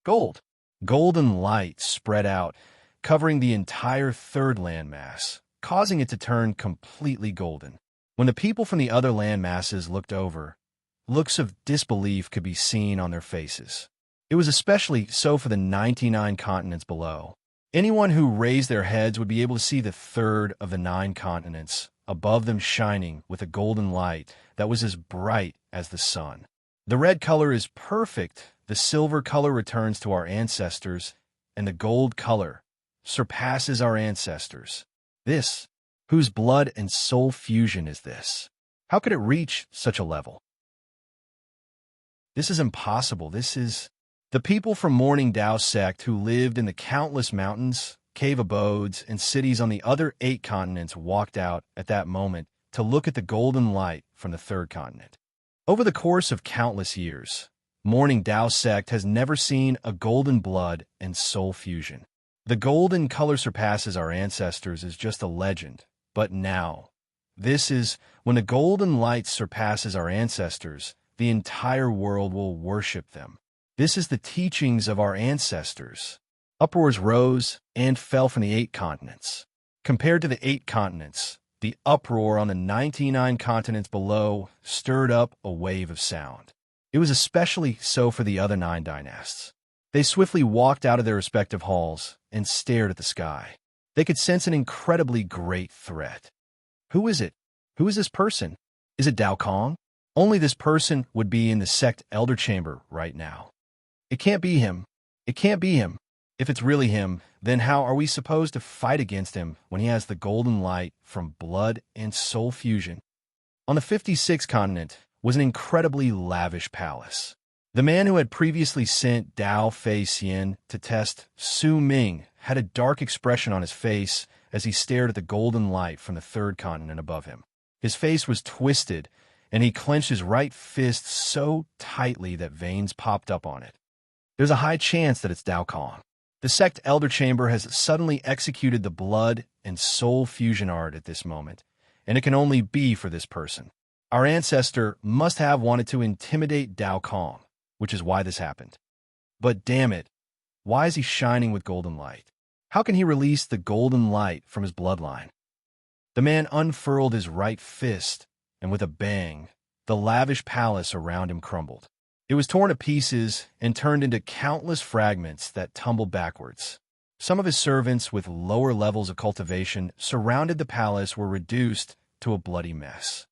Gold. Golden light spread out, covering the entire 3rd landmass, causing it to turn completely golden. When the people from the other landmasses looked over, looks of disbelief could be seen on their faces. It was especially so for the 99 continents below. Anyone who raised their heads would be able to see the 3rd of the 9 continents above them shining with a golden light that was as bright as the sun. The red color is perfect, the silver color returns to our ancestors, and the gold color surpasses our ancestors. This, whose blood and soul fusion is this? How could it reach such a level? This is impossible. This is... The people from Morning Tao sect who lived in the countless mountains, cave abodes, and cities on the other 8 continents walked out at that moment to look at the golden light from the 3rd continent. Over the course of countless years, Morning Tao sect has never seen a golden blood and soul fusion. The golden color surpasses our ancestors is just a legend, but now, this is when the golden light surpasses our ancestors, the entire world will worship them. This is the teachings of our ancestors. Uproars rose and fell from the 8 continents. Compared to the 8 continents, the uproar on the 99 continents below stirred up a wave of sound. It was especially so for the other 9 dynasts. They swiftly walked out of their respective halls and stared at the sky. They could sense an incredibly great threat. Who is it? Who is this person? Is it Dao Kong? Only this person would be in the sect elder chamber right now. It can't be him. It can't be him. If it's really him, then how are we supposed to fight against him when he has the golden light from blood and soul fusion? On the 56th continent was an incredibly lavish palace. The man who had previously sent Dao Fei Xian to test Su Ming had a dark expression on his face as he stared at the golden light from the 3rd continent above him. His face was twisted, and he clenched his right fist so tightly that veins popped up on it. There's a high chance that it's Dao Kong. The sect elder chamber has suddenly executed the blood and soul fusion art at this moment, and it can only be for this person. Our ancestor must have wanted to intimidate Dao Kong, which is why this happened. But damn it, why is he shining with golden light? How can he release the golden light from his bloodline? The man unfurled his right fist, and with a bang, the lavish palace around him crumbled. It was torn to pieces and turned into countless fragments that tumbled backwards. Some of his servants with lower levels of cultivation surrounded the palace were reduced to a bloody mess.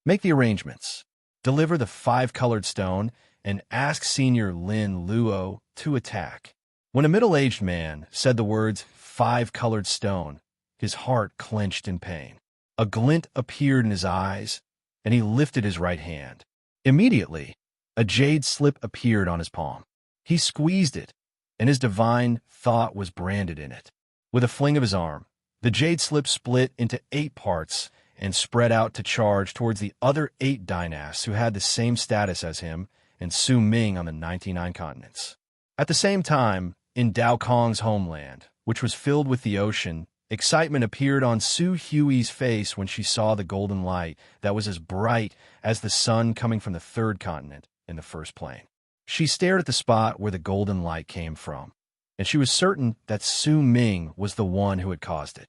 Make the arrangements. Deliver the 5-colored stone and ask Senior Lin Luo to attack. When a middle-aged man said the words 5-colored stone, his heart clenched in pain. A glint appeared in his eyes, and he lifted his right hand. Immediately, a jade slip appeared on his palm. He squeezed it, and his divine thought was branded in it. With a fling of his arm, the jade slip split into 8 parts and spread out to charge towards the other 8 dynasts who had the same status as him and Su Ming on the 99 continents. At the same time, in Dao Kong's homeland, which was filled with the ocean, excitement appeared on Su Hui's face when she saw the golden light that was as bright as the sun coming from the 3rd continent in the first plane. She stared at the spot where the golden light came from, and she was certain that Su Ming was the one who had caused it.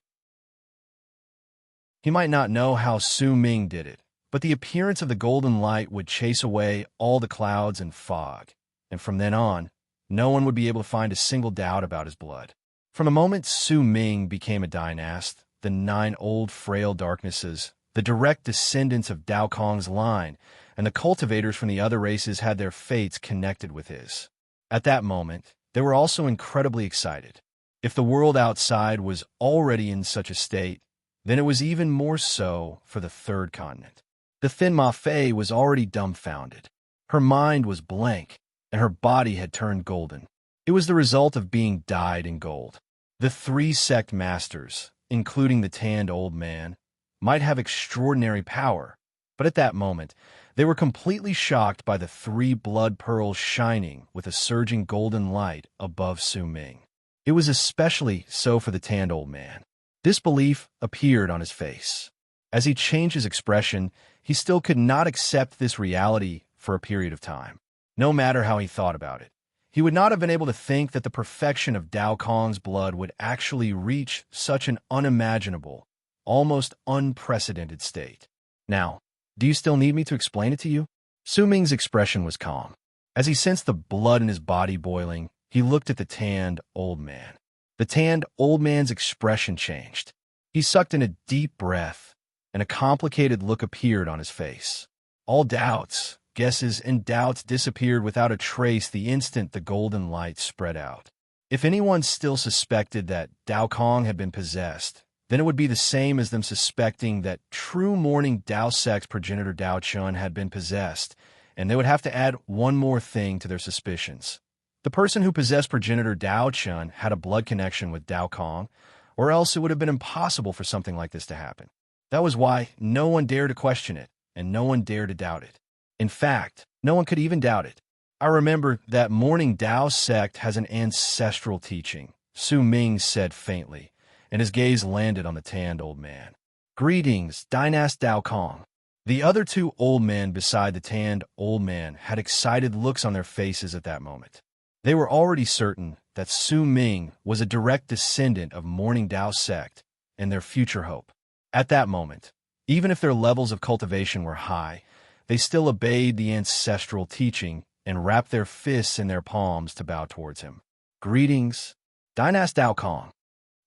He might not know how Su Ming did it, but the appearance of the golden light would chase away all the clouds and fog, and from then on, no one would be able to find a single doubt about his blood. From the moment Su Ming became a dynast, the 9 old frail darknesses, the direct descendants of Dao Kong's line, and the cultivators from the other races had their fates connected with his. At that moment, they were also incredibly excited. If the world outside was already in such a state, then it was even more so for the third continent. The thin Mafe was already dumbfounded. Her mind was blank, and her body had turned golden. It was the result of being dyed in gold. The three sect masters, including the tanned old man, might have extraordinary power, but at that moment, they were completely shocked by the three blood pearls shining with a surging golden light above Su Ming. It was especially so for the tanned old man. Disbelief appeared on his face. As he changed his expression, he still could not accept this reality for a period of time. No matter how he thought about it, he would not have been able to think that the perfection of Dao Kong's blood would actually reach such an unimaginable, almost unprecedented state. Now, do you still need me to explain it to you? Su Ming's expression was calm. As he sensed the blood in his body boiling, he looked at the tanned old man. The tanned old man's expression changed. He sucked in a deep breath, and a complicated look appeared on his face. All doubts, guesses, and doubts disappeared without a trace the instant the golden light spread out. If anyone still suspected that Dao Kong had been possessed, then it would be the same as them suspecting that true morning Dao Sect's progenitor Dao Chun had been possessed, and they would have to add one more thing to their suspicions. The person who possessed progenitor Dao Chun had a blood connection with Dao Kong, or else it would have been impossible for something like this to happen. That was why no one dared to question it, and no one dared to doubt it. In fact, no one could even doubt it. I remember that morning Dao sect has an ancestral teaching, Su Ming said faintly, and his gaze landed on the tanned old man. Greetings, Dynast Dao Kong. The other two old men beside the tanned old man had excited looks on their faces at that moment. They were already certain that Su Ming was a direct descendant of morning Dao sect and their future hope. At that moment, even if their levels of cultivation were high, they still obeyed the ancestral teaching and wrapped their fists in their palms to bow towards him. Greetings, Dynast Dao Kong.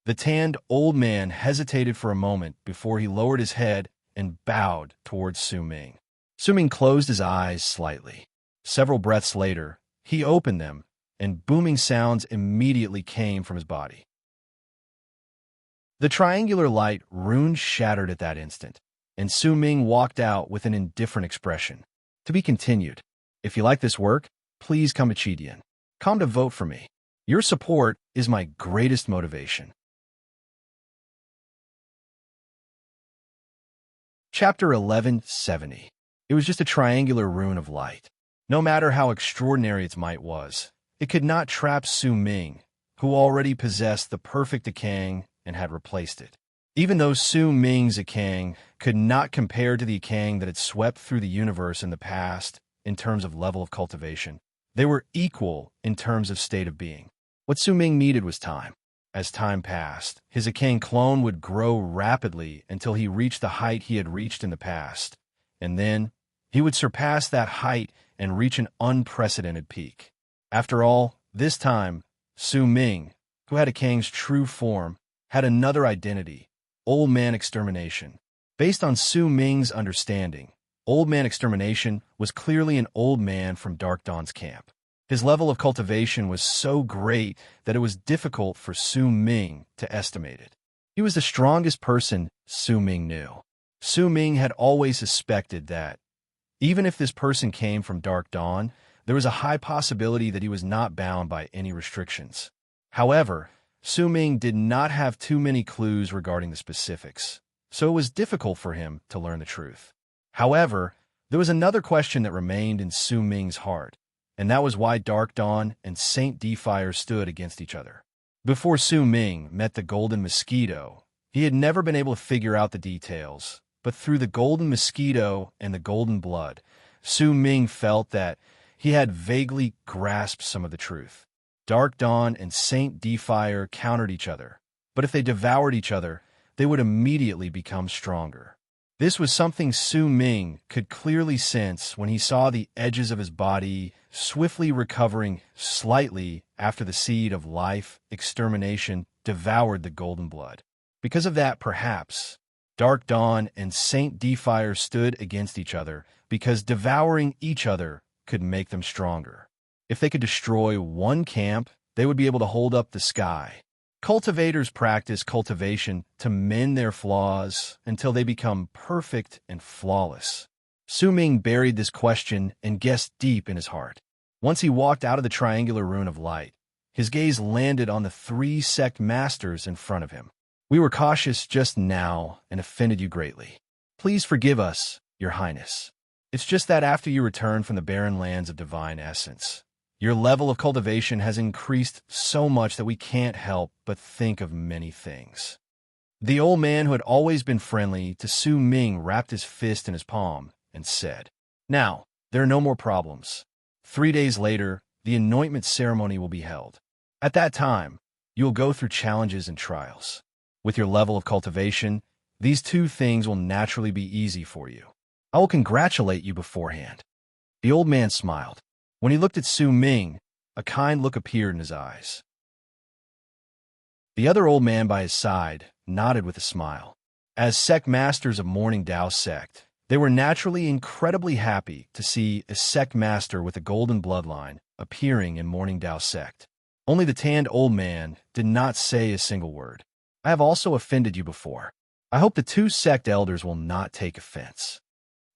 The tanned old man hesitated for a moment before he lowered his head and bowed towards Su Ming. Su Ming closed his eyes slightly. Several breaths later, he opened them, and booming sounds immediately came from his body. The triangular light rune shattered at that instant, and Su Ming walked out with an indifferent expression. To be continued. If you like this work, please come to Chidian. Come to vote for me. Your support is my greatest motivation. Chapter 1170. It was just a triangular rune of light. No matter how extraordinary its might was, it could not trap Su Ming, who already possessed the perfect Akang and had replaced it. Even though Su Ming's Akang could not compare to the Akang that had swept through the universe in the past in terms of level of cultivation, they were equal in terms of state of being. What Su Ming needed was time. As time passed, his Akang clone would grow rapidly until he reached the height he had reached in the past, and then he would surpass that height and reach an unprecedented peak. After all, this time, Su Ming, who had Akang's true form, had another identity, Old Man Extermination. Based on Su Ming's understanding, Old Man Extermination was clearly an old man from Dark Dawn's camp. His level of cultivation was so great that it was difficult for Su Ming to estimate it. He was the strongest person Su Ming knew. Su Ming had always suspected that, even if this person came from Dark Dawn, there was a high possibility that he was not bound by any restrictions. However, Su Ming did not have too many clues regarding the specifics, so it was difficult for him to learn the truth. However, there was another question that remained in Su Ming's heart, and that was why Dark Dawn and Saint Defire stood against each other. Before Su Ming met the Golden Mosquito, he had never been able to figure out the details, but through the Golden Mosquito and the Golden Blood, Su Ming felt that he had vaguely grasped some of the truth. Dark Dawn and Saint Defire countered each other, but if they devoured each other, they would immediately become stronger. This was something Su Ming could clearly sense when he saw the edges of his body swiftly recovering slightly after the seed of life, extermination, devoured the Golden Blood. Because of that, perhaps, Dark Dawn and Saint Defire stood against each other because devouring each other could make them stronger. If they could destroy one camp, they would be able to hold up the sky. Cultivators practice cultivation to mend their flaws until they become perfect and flawless. Su Ming buried this question and guessed deep in his heart. Once he walked out of the triangular rune of light, his gaze landed on the three sect masters in front of him. We were cautious just now and offended you greatly. Please forgive us, Your Highness. It's just that after you return from the barren lands of divine essence, your level of cultivation has increased so much that we can't help but think of many things. The old man who had always been friendly to Su Ming wrapped his fist in his palm and said, "Now, there are no more problems. 3 days later, the anointment ceremony will be held. At that time, you will go through challenges and trials. With your level of cultivation, these two things will naturally be easy for you. I will congratulate you beforehand." The old man smiled. When he looked at Su Ming, a kind look appeared in his eyes. The other old man by his side nodded with a smile. As sect masters of Morning Dao sect, they were naturally incredibly happy to see a sect master with a golden bloodline appearing in Morning Dao sect. Only the tanned old man did not say a single word. "I have also offended you before. I hope the two sect elders will not take offense."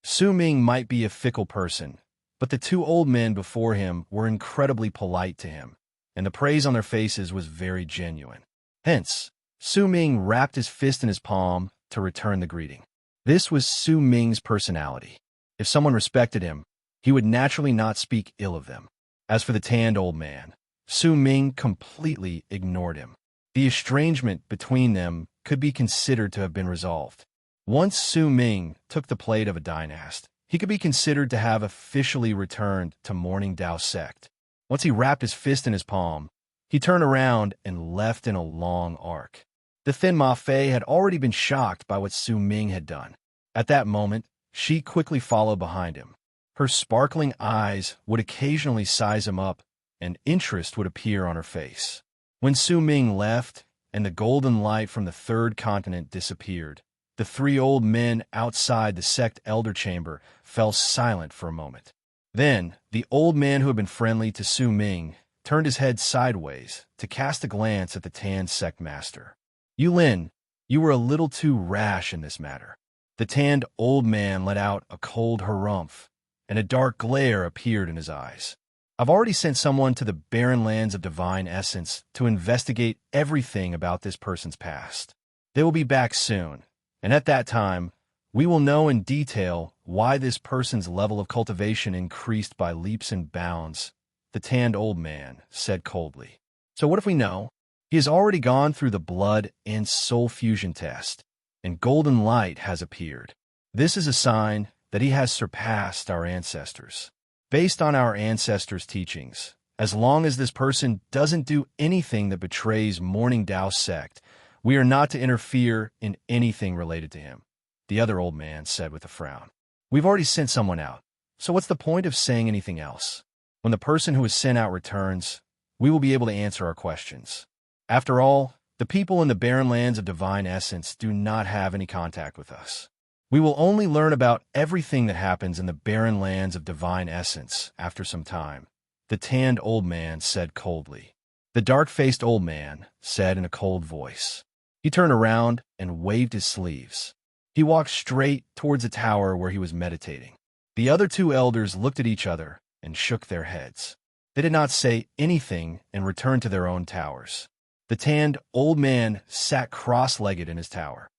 Su Ming might be a fickle person, but the two old men before him were incredibly polite to him, and the praise on their faces was very genuine. Hence, Su Ming wrapped his fist in his palm to return the greeting. This was Su Ming's personality. If someone respected him, he would naturally not speak ill of them. As for the tanned old man, Su Ming completely ignored him. The estrangement between them could be considered to have been resolved. Once Su Ming took the plate of a dynast, he could be considered to have officially returned to Morning Dao sect. Once he wrapped his fist in his palm, he turned around and left in a long arc. The thin Ma Fei had already been shocked by what Su Ming had done. At that moment, she quickly followed behind him. Her sparkling eyes would occasionally size him up, and interest would appear on her face. When Su Ming left, and the golden light from the third continent disappeared, the three old men outside the sect elder chamber fell silent for a moment. Then, the old man who had been friendly to Su Ming turned his head sideways to cast a glance at the tanned sect master. "Yulin, you were a little too rash in this matter." The tanned old man let out a cold harumph, and a dark glare appeared in his eyes. "I've already sent someone to the barren lands of divine essence to investigate everything about this person's past. They will be back soon, and at that time, we will know in detail why this person's level of cultivation increased by leaps and bounds," the tanned old man said coldly. "So what if we know? He has already gone through the blood and soul fusion test, and golden light has appeared. This is a sign that he has surpassed our ancestors. Based on our ancestors' teachings, as long as this person doesn't do anything that betrays Morning Dao sect, we are not to interfere in anything related to him," the other old man said with a frown. "We've already sent someone out, so what's the point of saying anything else? When the person who was sent out returns, we will be able to answer our questions. After all, the people in the barren lands of divine essence do not have any contact with us. We will only learn about everything that happens in the barren lands of divine essence after some time," the tanned old man said coldly. The dark-faced old man said in a cold voice. He turned around and waved his sleeves. He walked straight towards the tower where he was meditating. The other two elders looked at each other and shook their heads. They did not say anything and returned to their own towers. The tanned old man sat cross-legged in his tower.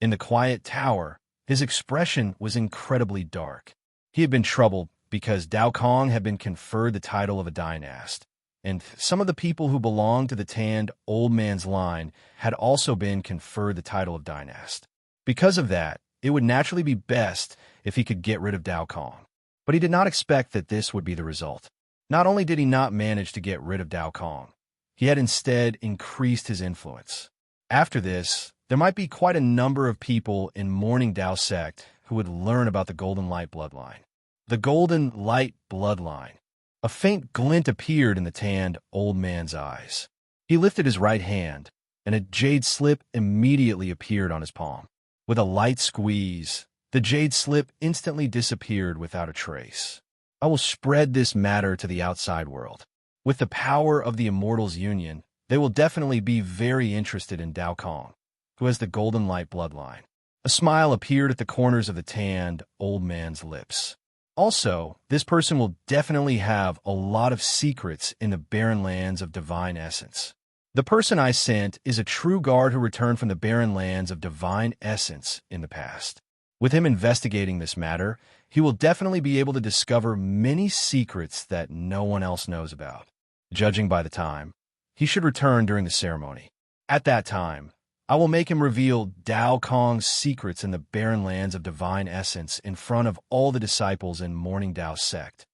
In the quiet tower, his expression was incredibly dark. He had been troubled because Dao Kong had been conferred the title of a dynast, and some of the people who belonged to the tanned old man's line had also been conferred the title of dynast. Because of that, it would naturally be best if he could get rid of Dao Kong. But he did not expect that this would be the result. Not only did he not manage to get rid of Dao Kong, he had instead increased his influence. After this, there might be quite a number of people in Morning Dao sect who would learn about the Golden Light bloodline. The Golden Light bloodline. A faint glint appeared in the tanned old man's eyes. He lifted his right hand, and a jade slip immediately appeared on his palm. With a light squeeze, the jade slip instantly disappeared without a trace. "I will spread this matter to the outside world. With the power of the Immortals' Union, They will definitely be very interested in Dao Kong, who has the golden light bloodline. A smile appeared at the corners of the tanned old man's lips. Also, this person will definitely have a lot of secrets in the barren lands of divine essence. The person I sent is a true guard who returned from the barren lands of divine essence in the past. With him investigating this matter, he will definitely be able to discover many secrets that no one else knows about. Judging by the time, he should return during the ceremony. At that time, I will make him reveal Dao Kong's secrets in the barren lands of divine essence in front of all the disciples in Morning Dao sect.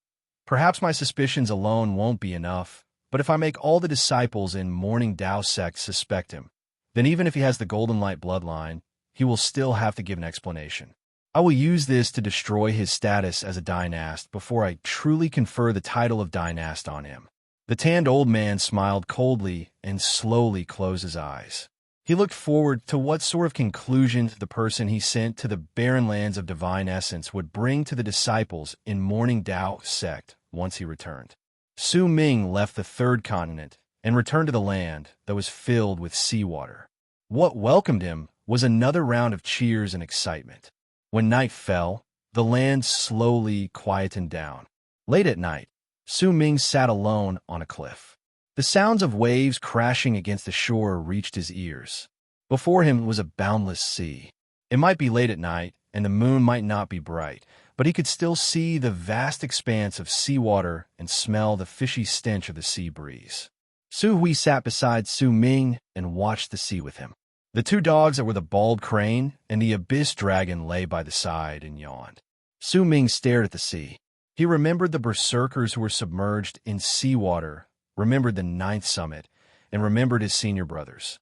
Perhaps my suspicions alone won't be enough, but if I make all the disciples in Morning Dao sect suspect him, then even if he has the golden light bloodline, he will still have to give an explanation. I will use this to destroy his status as a dynast before I truly confer the title of dynast on him. The tanned old man smiled coldly and slowly closed his eyes. He looked forward to what sort of conclusions the person he sent to the barren lands of divine essence would bring to the disciples in Morning Dao sect once he returned. Su Ming left the third continent and returned to the land that was filled with seawater. What welcomed him was another round of cheers and excitement. When night fell, the land slowly quietened down. Late at night, Su Ming sat alone on a cliff. The sounds of waves crashing against the shore reached his ears. Before him was a boundless sea. It might be late at night, and the moon might not be bright, but he could still see the vast expanse of seawater and smell the fishy stench of the sea breeze. Su Hui sat beside Su Ming and watched the sea with him. The two dogs that were the bald crane and the abyss dragon lay by the side and yawned. Su Ming stared at the sea. He remembered the berserkers who were submerged in seawater, remembered the ninth summit, and remembered his senior brothers.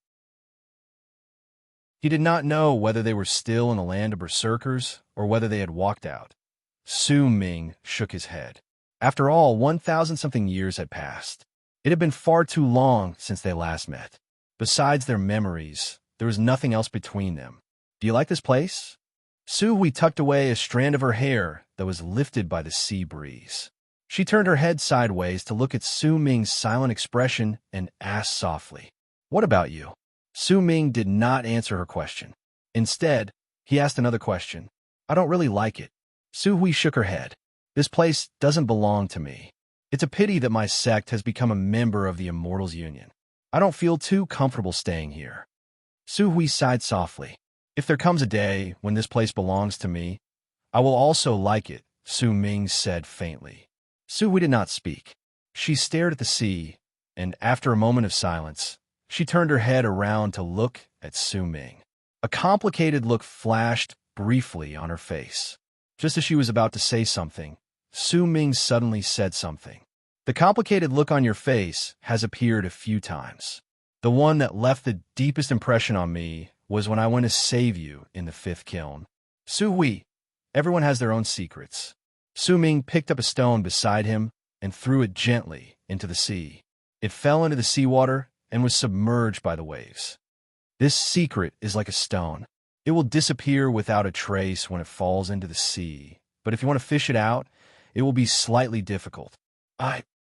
He did not know whether they were still in the land of berserkers or whether they had walked out. Su Ming shook his head. After all, 1,000-something years had passed. It had been far too long since they last met. Besides their memories, there was nothing else between them. Do you like this place? Su Hui tucked away a strand of her hair that was lifted by the sea breeze. She turned her head sideways to look at Su Ming's silent expression and asked softly, "What about you?" Su Ming did not answer her question. Instead, he asked another question. "I don't really like it." Su Hui shook her head. "This place doesn't belong to me. It's a pity that my sect has become a member of the Immortals Union. I don't feel too comfortable staying here." Su Hui sighed softly. "If there comes a day when this place belongs to me, I will also like it," Su Ming said faintly. Su Hui did not speak. She stared at the sea, and after a moment of silence, she turned her head around to look at Su Ming. A complicated look flashed briefly on her face. Just as she was about to say something, Su Ming suddenly said something. "The complicated look on your face has appeared a few times. The one that left the deepest impression on me was when I went to save you in the fifth kiln." Su Hui, everyone has their own secrets. Su Ming picked up a stone beside him and threw it gently into the sea. It fell into the seawater and was submerged by the waves. "This secret is like a stone. It will disappear without a trace when it falls into the sea, but if you want to fish it out, it will be slightly difficult."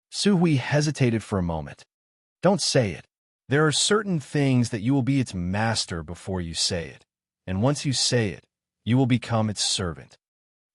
Su Hui hesitated for a moment. "Don't say it. There are certain things that you will be its master before you say it, and once you say it, you will become its servant."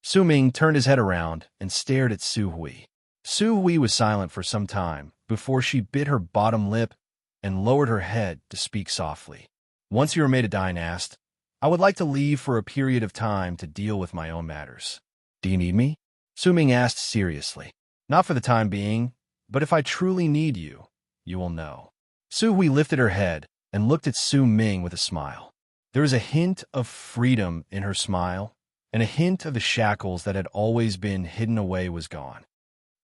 Su Ming turned his head around and stared at Su Hui. Su Hui was silent for some time before she bit her bottom lip and lowered her head to speak softly. "Once you are made a dynast, I would like to leave for a period of time to deal with my own matters." "Do you need me?" Su Ming asked seriously. "Not for the time being, but if I truly need you, you will know." Su Hui lifted her head and looked at Su Ming with a smile. There was a hint of freedom in her smile, and a hint of the shackles that had always been hidden away was gone.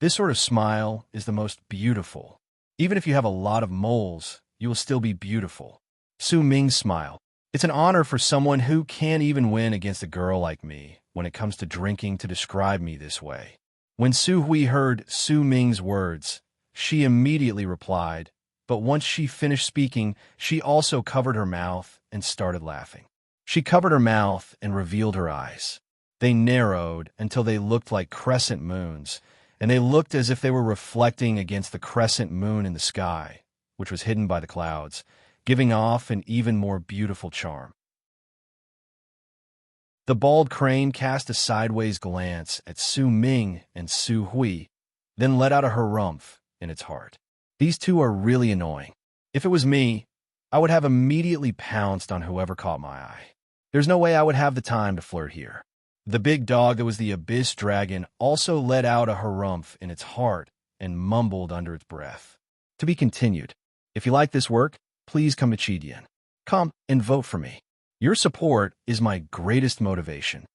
This sort of smile is the most beautiful. Even if you have a lot of moles, you will still be beautiful. Su Ming's smile. "It's an honor for someone who can't even win against a girl like me when it comes to drinking to describe me this way." When Su Hui heard Su Ming's words, she immediately replied, but once she finished speaking, she also covered her mouth and started laughing. She covered her mouth and revealed her eyes. They narrowed until they looked like crescent moons, and they looked as if they were reflecting against the crescent moon in the sky, which was hidden by the clouds, giving off an even more beautiful charm. The bald crane cast a sideways glance at Su Ming and Su Hui, then let out a harumph in its heart. These two are really annoying. If it was me, I would have immediately pounced on whoever caught my eye. There's no way I would have the time to flirt here. The big dog that was the abyss dragon also let out a harumph in its heart and mumbled under its breath. To be continued. If you like this work, please come to Chidian. Come and vote for me. Your support is my greatest motivation.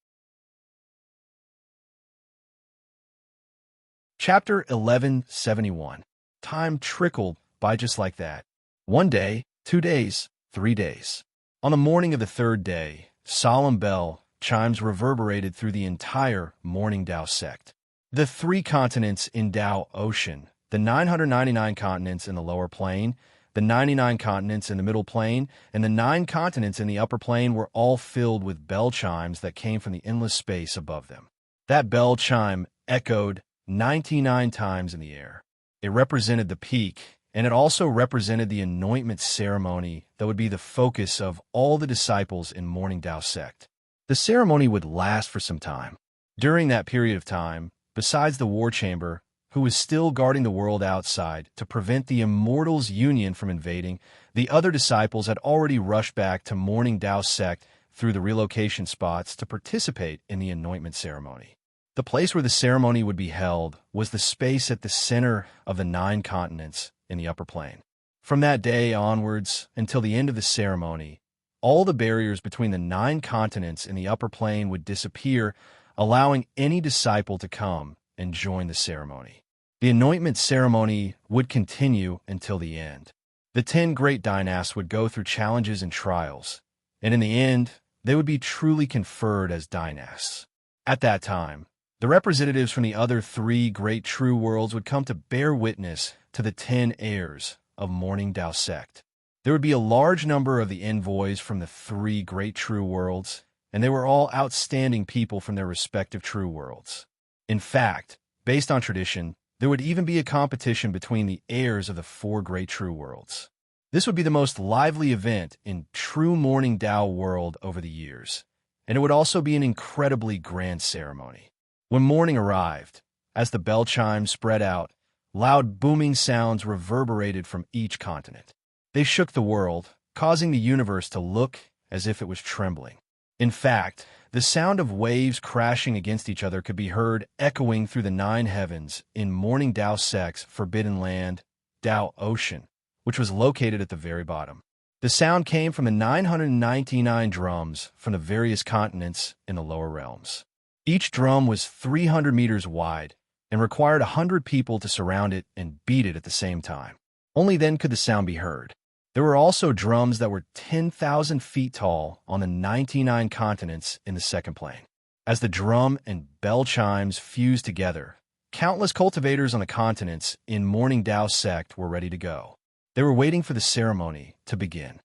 Chapter 1171. Time trickled by just like that. 1 day, 2 days, 3 days. On the morning of the 3rd day, solemn bell chimes reverberated through the entire Morning Dao sect. The 3 continents in Dao Ocean, the 999 continents in the lower plane, the 99 continents in the middle plane, and the 9 continents in the upper plane were all filled with bell chimes that came from the endless space above them. That bell chime echoed 99 times in the air. It represented the peak, and it also represented the anointment ceremony that would be the focus of all the disciples in Morning Dao sect. The ceremony would last for some time. During that period of time, besides the war chamber, who was still guarding the world outside to prevent the Immortals' Union from invading, the other disciples had already rushed back to Morning Dao sect through the relocation spots to participate in the anointment ceremony. The place where the ceremony would be held was the space at the center of the 9 continents in the upper plane. From that day onwards until the end of the ceremony, all the barriers between the 9 continents in the upper plane would disappear, allowing any disciple to come and join the ceremony. The anointment ceremony would continue until the end. The 10 great dynasts would go through challenges and trials, and in the end, they would be truly conferred as dynasts. At that time, the representatives from the other 3 great true worlds would come to bear witness to the 10 heirs of Morning Dao sect. There would be a large number of the envoys from the 3 great true worlds, and they were all outstanding people from their respective true worlds. In fact, based on tradition, there would even be a competition between the heirs of the 4 great true worlds. This would be the most lively event in true Morning Dao world over the years, and it would also be an incredibly grand ceremony. When morning arrived, as the bell chimes spread out, loud booming sounds reverberated from each continent. They shook the world, causing the universe to look as if it was trembling. In fact, the sound of waves crashing against each other could be heard echoing through the 9 heavens in Morning Dao sect's forbidden land, Dao Ocean, which was located at the very bottom. The sound came from the 999 drums from the various continents in the lower realms. Each drum was 300 meters wide and required 100 people to surround it and beat it at the same time. Only then could the sound be heard. There were also drums that were 10,000 feet tall on the 99 continents in the second plane. As the drum and bell chimes fused together, countless cultivators on the continents in Morning Dao sect were ready to go. They were waiting for the ceremony to begin.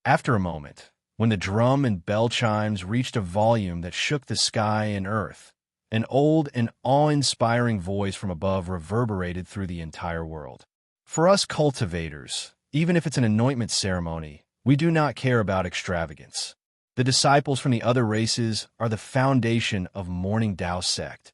After a moment, when the drum and bell chimes reached a volume that shook the sky and earth, an old and awe-inspiring voice from above reverberated through the entire world. For us cultivators, even if it's an anointment ceremony, we do not care about extravagance. The disciples from the other races are the foundation of Morning Dao sect,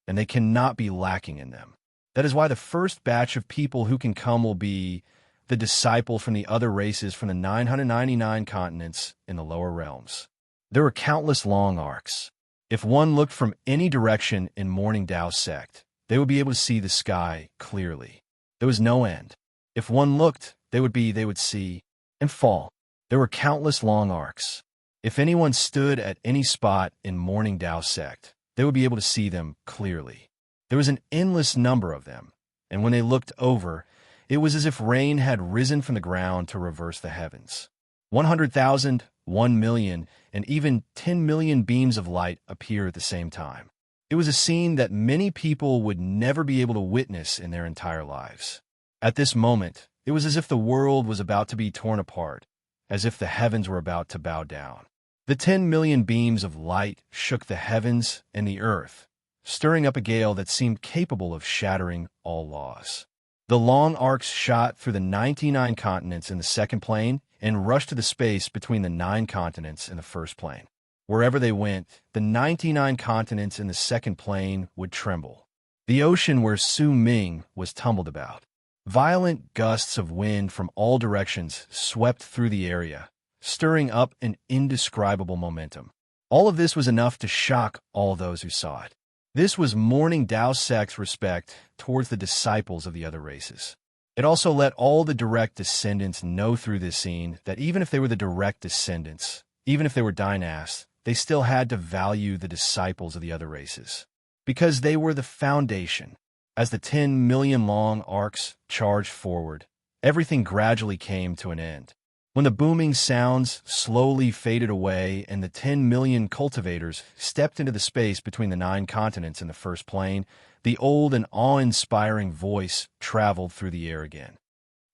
and they cannot be lacking in them. That is why the first batch of people who can come will be the disciples from the other races from the 999 continents in the lower realms. There were countless long arcs. If one looked from any direction in Morning Dao sect, they would be able to see the sky clearly. There was no end. If one looked, they would see and fall. There were countless long arcs. If anyone stood at any spot in Morning Dao sect, they would be able to see them clearly. There was an endless number of them, and when they looked over, it was as if rain had risen from the ground to reverse the heavens. 100,000, 1 million, and even 10 million beams of light appear at the same time. It was a scene that many people would never be able to witness in their entire lives. At this moment, it was as if the world was about to be torn apart, as if the heavens were about to bow down. The 10 million beams of light shook the heavens and the earth, stirring up a gale that seemed capable of shattering all laws. The long arcs shot through the 99 continents in the second plane and rushed to the space between the 9 continents in the first plane. Wherever they went, the 99 continents in the second plane would tremble. The ocean where Su Ming was tumbled about. Violent gusts of wind from all directions swept through the area, stirring up an indescribable momentum. All of this was enough to shock all those who saw it. This was mourning Dao sect's respect towards the disciples of the other races. It also let all the direct descendants know through this scene that even if they were the direct descendants, even if they were dynasts, they still had to value the disciples of the other races, because they were the foundation. As the 10 million long arcs charged forward, everything gradually came to an end. When the booming sounds slowly faded away and the 10 million cultivators stepped into the space between the 9 continents in the first plane, the old and awe-inspiring voice traveled through the air again.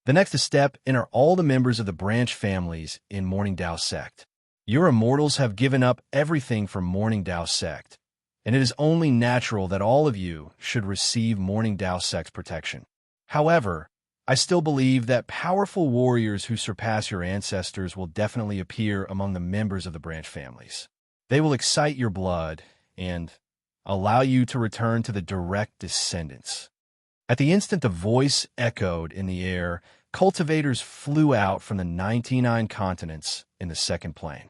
The next to step in are all the members of the branch families in Morning Dao sect. Your immortals have given up everything for Morning Dao sect, and it is only natural that all of you should receive Morning Dao sect's protection. However, I still believe that powerful warriors who surpass your ancestors will definitely appear among the members of the branch families. They will excite your blood and allow you to return to the direct descendants. At the instant the voice echoed in the air, cultivators flew out from the 99 continents in the second plane.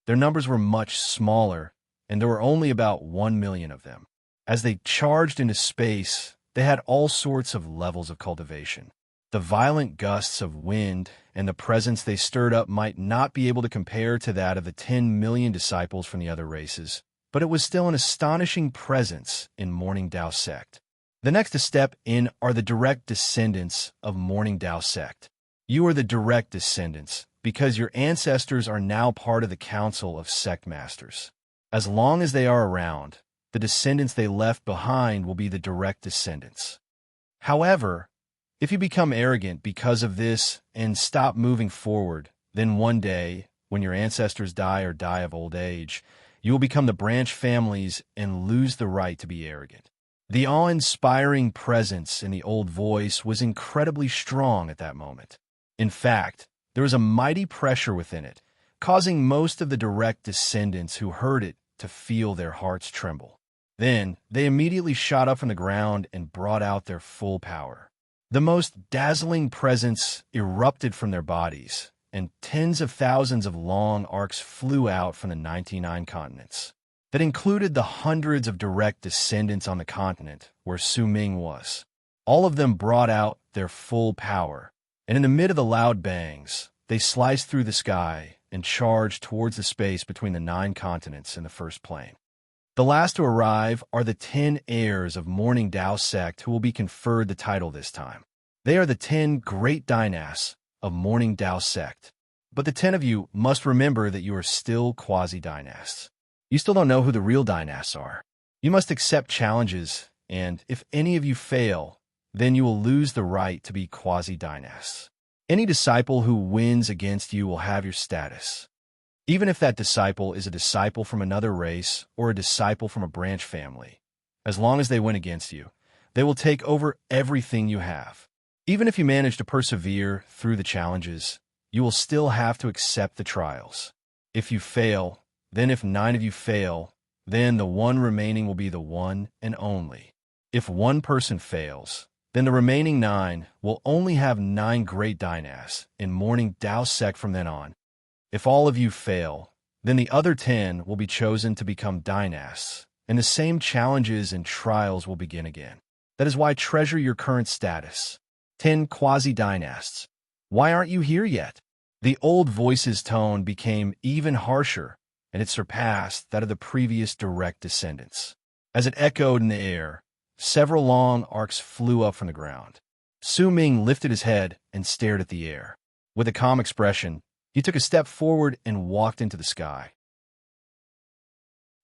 Their numbers were much smaller, and there were only about 1 million of them. As they charged into space, they had all sorts of levels of cultivation. The violent gusts of wind and the presence they stirred up might not be able to compare to that of the 10 million disciples from the other races, but it was still an astonishing presence in Morning Dao sect. The next to step in are the direct descendants of Morning Dao sect. You are the direct descendants because your ancestors are now part of the council of sect masters. As long as they are around, the descendants they left behind will be the direct descendants. However, if you become arrogant because of this and stop moving forward, then one day, when your ancestors die or die of old age, you will become the branch families and lose the right to be arrogant. The awe-inspiring presence in the old voice was incredibly strong at that moment. In fact, there was a mighty pressure within it, causing most of the direct descendants who heard it to feel their hearts tremble. Then, they immediately shot up from the ground and brought out their full power. The most dazzling presence erupted from their bodies, and tens of thousands of long arcs flew out from the 99 continents. That included the hundreds of direct descendants on the continent where Su Ming was. All of them brought out their full power, and in the mid of the loud bangs, they sliced through the sky and charged towards the space between the 9 continents in the first plane. The last to arrive are the 10 heirs of Morning Dao sect who will be conferred the title this time. They are the 10 great dynasts of Morning Dao sect. But the 10 of you must remember that you are still quasi-dynasts. You still don't know who the real dynasts are. You must accept challenges, and if any of you fail, then you will lose the right to be quasi-dynasts. Any disciple who wins against you will have your status. Even if that disciple is a disciple from another race or a disciple from a branch family, as long as they win against you, they will take over everything you have. Even if you manage to persevere through the challenges, you will still have to accept the trials. If you fail, then if 9 of you fail, then the one remaining will be the one and only. If one person fails, then the remaining 9 will only have 9 great dynasts in Morning Dao sect from then on. If all of you fail, then the other 10 will be chosen to become dynasts, and the same challenges and trials will begin again. That is why treasure your current status. 10 quasi-dynasts. Why aren't you here yet? The old voice's tone became even harsher, and it surpassed that of the previous direct descendants. As it echoed in the air, several long arcs flew up from the ground. Su Ming lifted his head and stared at the air. With a calm expression, he took a step forward and walked into the sky.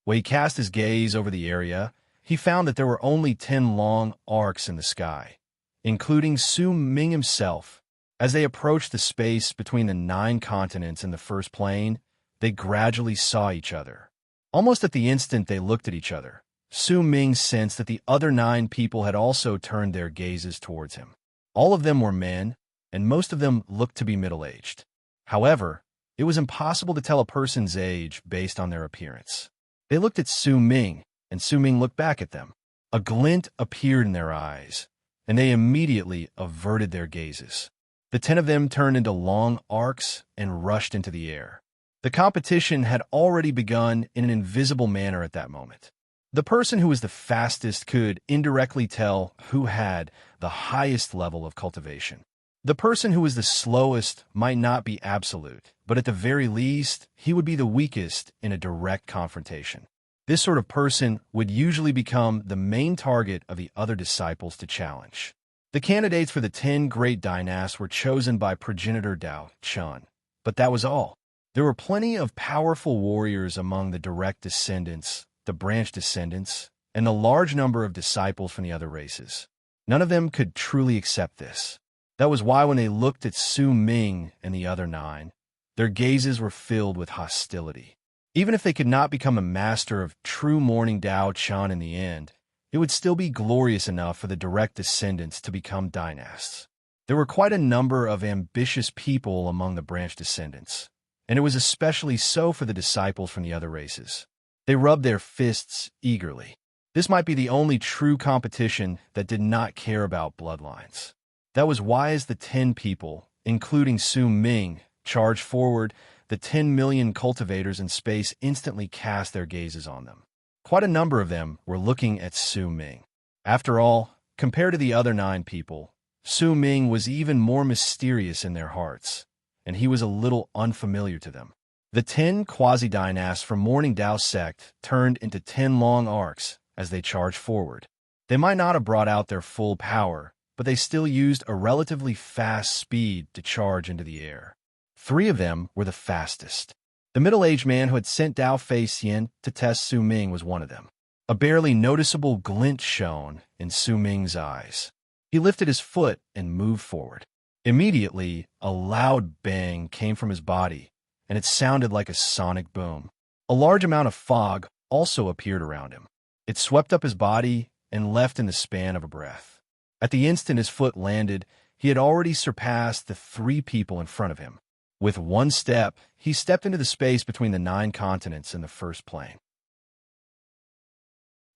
When he cast his gaze over the area, he found that there were only 10 long arcs in the sky, including Su Ming himself. As they approached the space between the 9 continents in the first plane, they gradually saw each other. Almost at the instant they looked at each other, Su Ming sensed that the other 9 people had also turned their gazes towards him. All of them were men, and most of them looked to be middle-aged. However, it was impossible to tell a person's age based on their appearance. They looked at Su Ming, and Su Ming looked back at them. A glint appeared in their eyes, and they immediately averted their gazes. The 10 of them turned into long arcs and rushed into the air. The competition had already begun in an invisible manner at that moment. The person who was the fastest could indirectly tell who had the highest level of cultivation. The person who was the slowest might not be absolute, but at the very least, he would be the weakest in a direct confrontation. This sort of person would usually become the main target of the other disciples to challenge. The candidates for the 10 great dynasts were chosen by progenitor Dao Chun, but that was all. There were plenty of powerful warriors among the direct descendants, the branch descendants, and a large number of disciples from the other races. None of them could truly accept this. That was why when they looked at Su Ming and the other 9, their gazes were filled with hostility. Even if they could not become a master of true morning Dao Chan in the end, it would still be glorious enough for the direct descendants to become dynasts. There were quite a number of ambitious people among the branch descendants, and it was especially so for the disciples from the other races. They rubbed their fists eagerly. This might be the only true competition that did not care about bloodlines. That was why as the 10 people, including Su Ming, charged forward, the 10 million cultivators in space instantly cast their gazes on them. Quite a number of them were looking at Su Ming. After all, compared to the other 9 people, Su Ming was even more mysterious in their hearts, and he was a little unfamiliar to them. The 10 quasi-dynasts from Morning Dao sect turned into 10 long arcs as they charged forward. They might not have brought out their full power, but they still used a relatively fast speed to charge into the air. 3 of them were the fastest. The middle-aged man who had sent Dao Fei Xian to test Su Ming was one of them. A barely noticeable glint shone in Su Ming's eyes. He lifted his foot and moved forward. Immediately, a loud bang came from his body, and it sounded like a sonic boom. A large amount of fog also appeared around him. It swept up his body and left in the span of a breath. At the instant his foot landed, he had already surpassed the 3 people in front of him. With one step, he stepped into the space between the 9 continents and the first plane.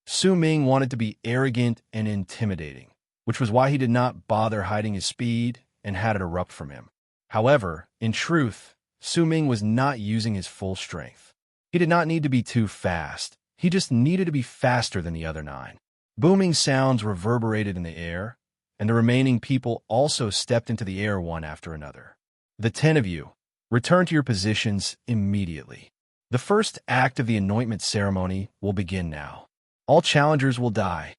Su Ming wanted to be arrogant and intimidating, which was why he did not bother hiding his speed and had it erupt from him. However, in truth, Su Ming was not using his full strength. He did not need to be too fast. He just needed to be faster than the other 9. Booming sounds reverberated in the air, and the remaining people also stepped into the air one after another. The 10 of you, return to your positions immediately. The first act of the anointment ceremony will begin now. All challengers will die.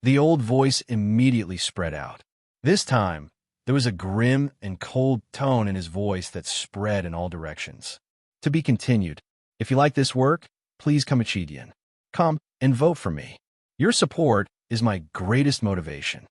The old voice immediately spread out. This time, there was a grim and cold tone in his voice that spread in all directions. To be continued. If you like this work, please come Achidian. Come and vote for me. Your support is my greatest motivation.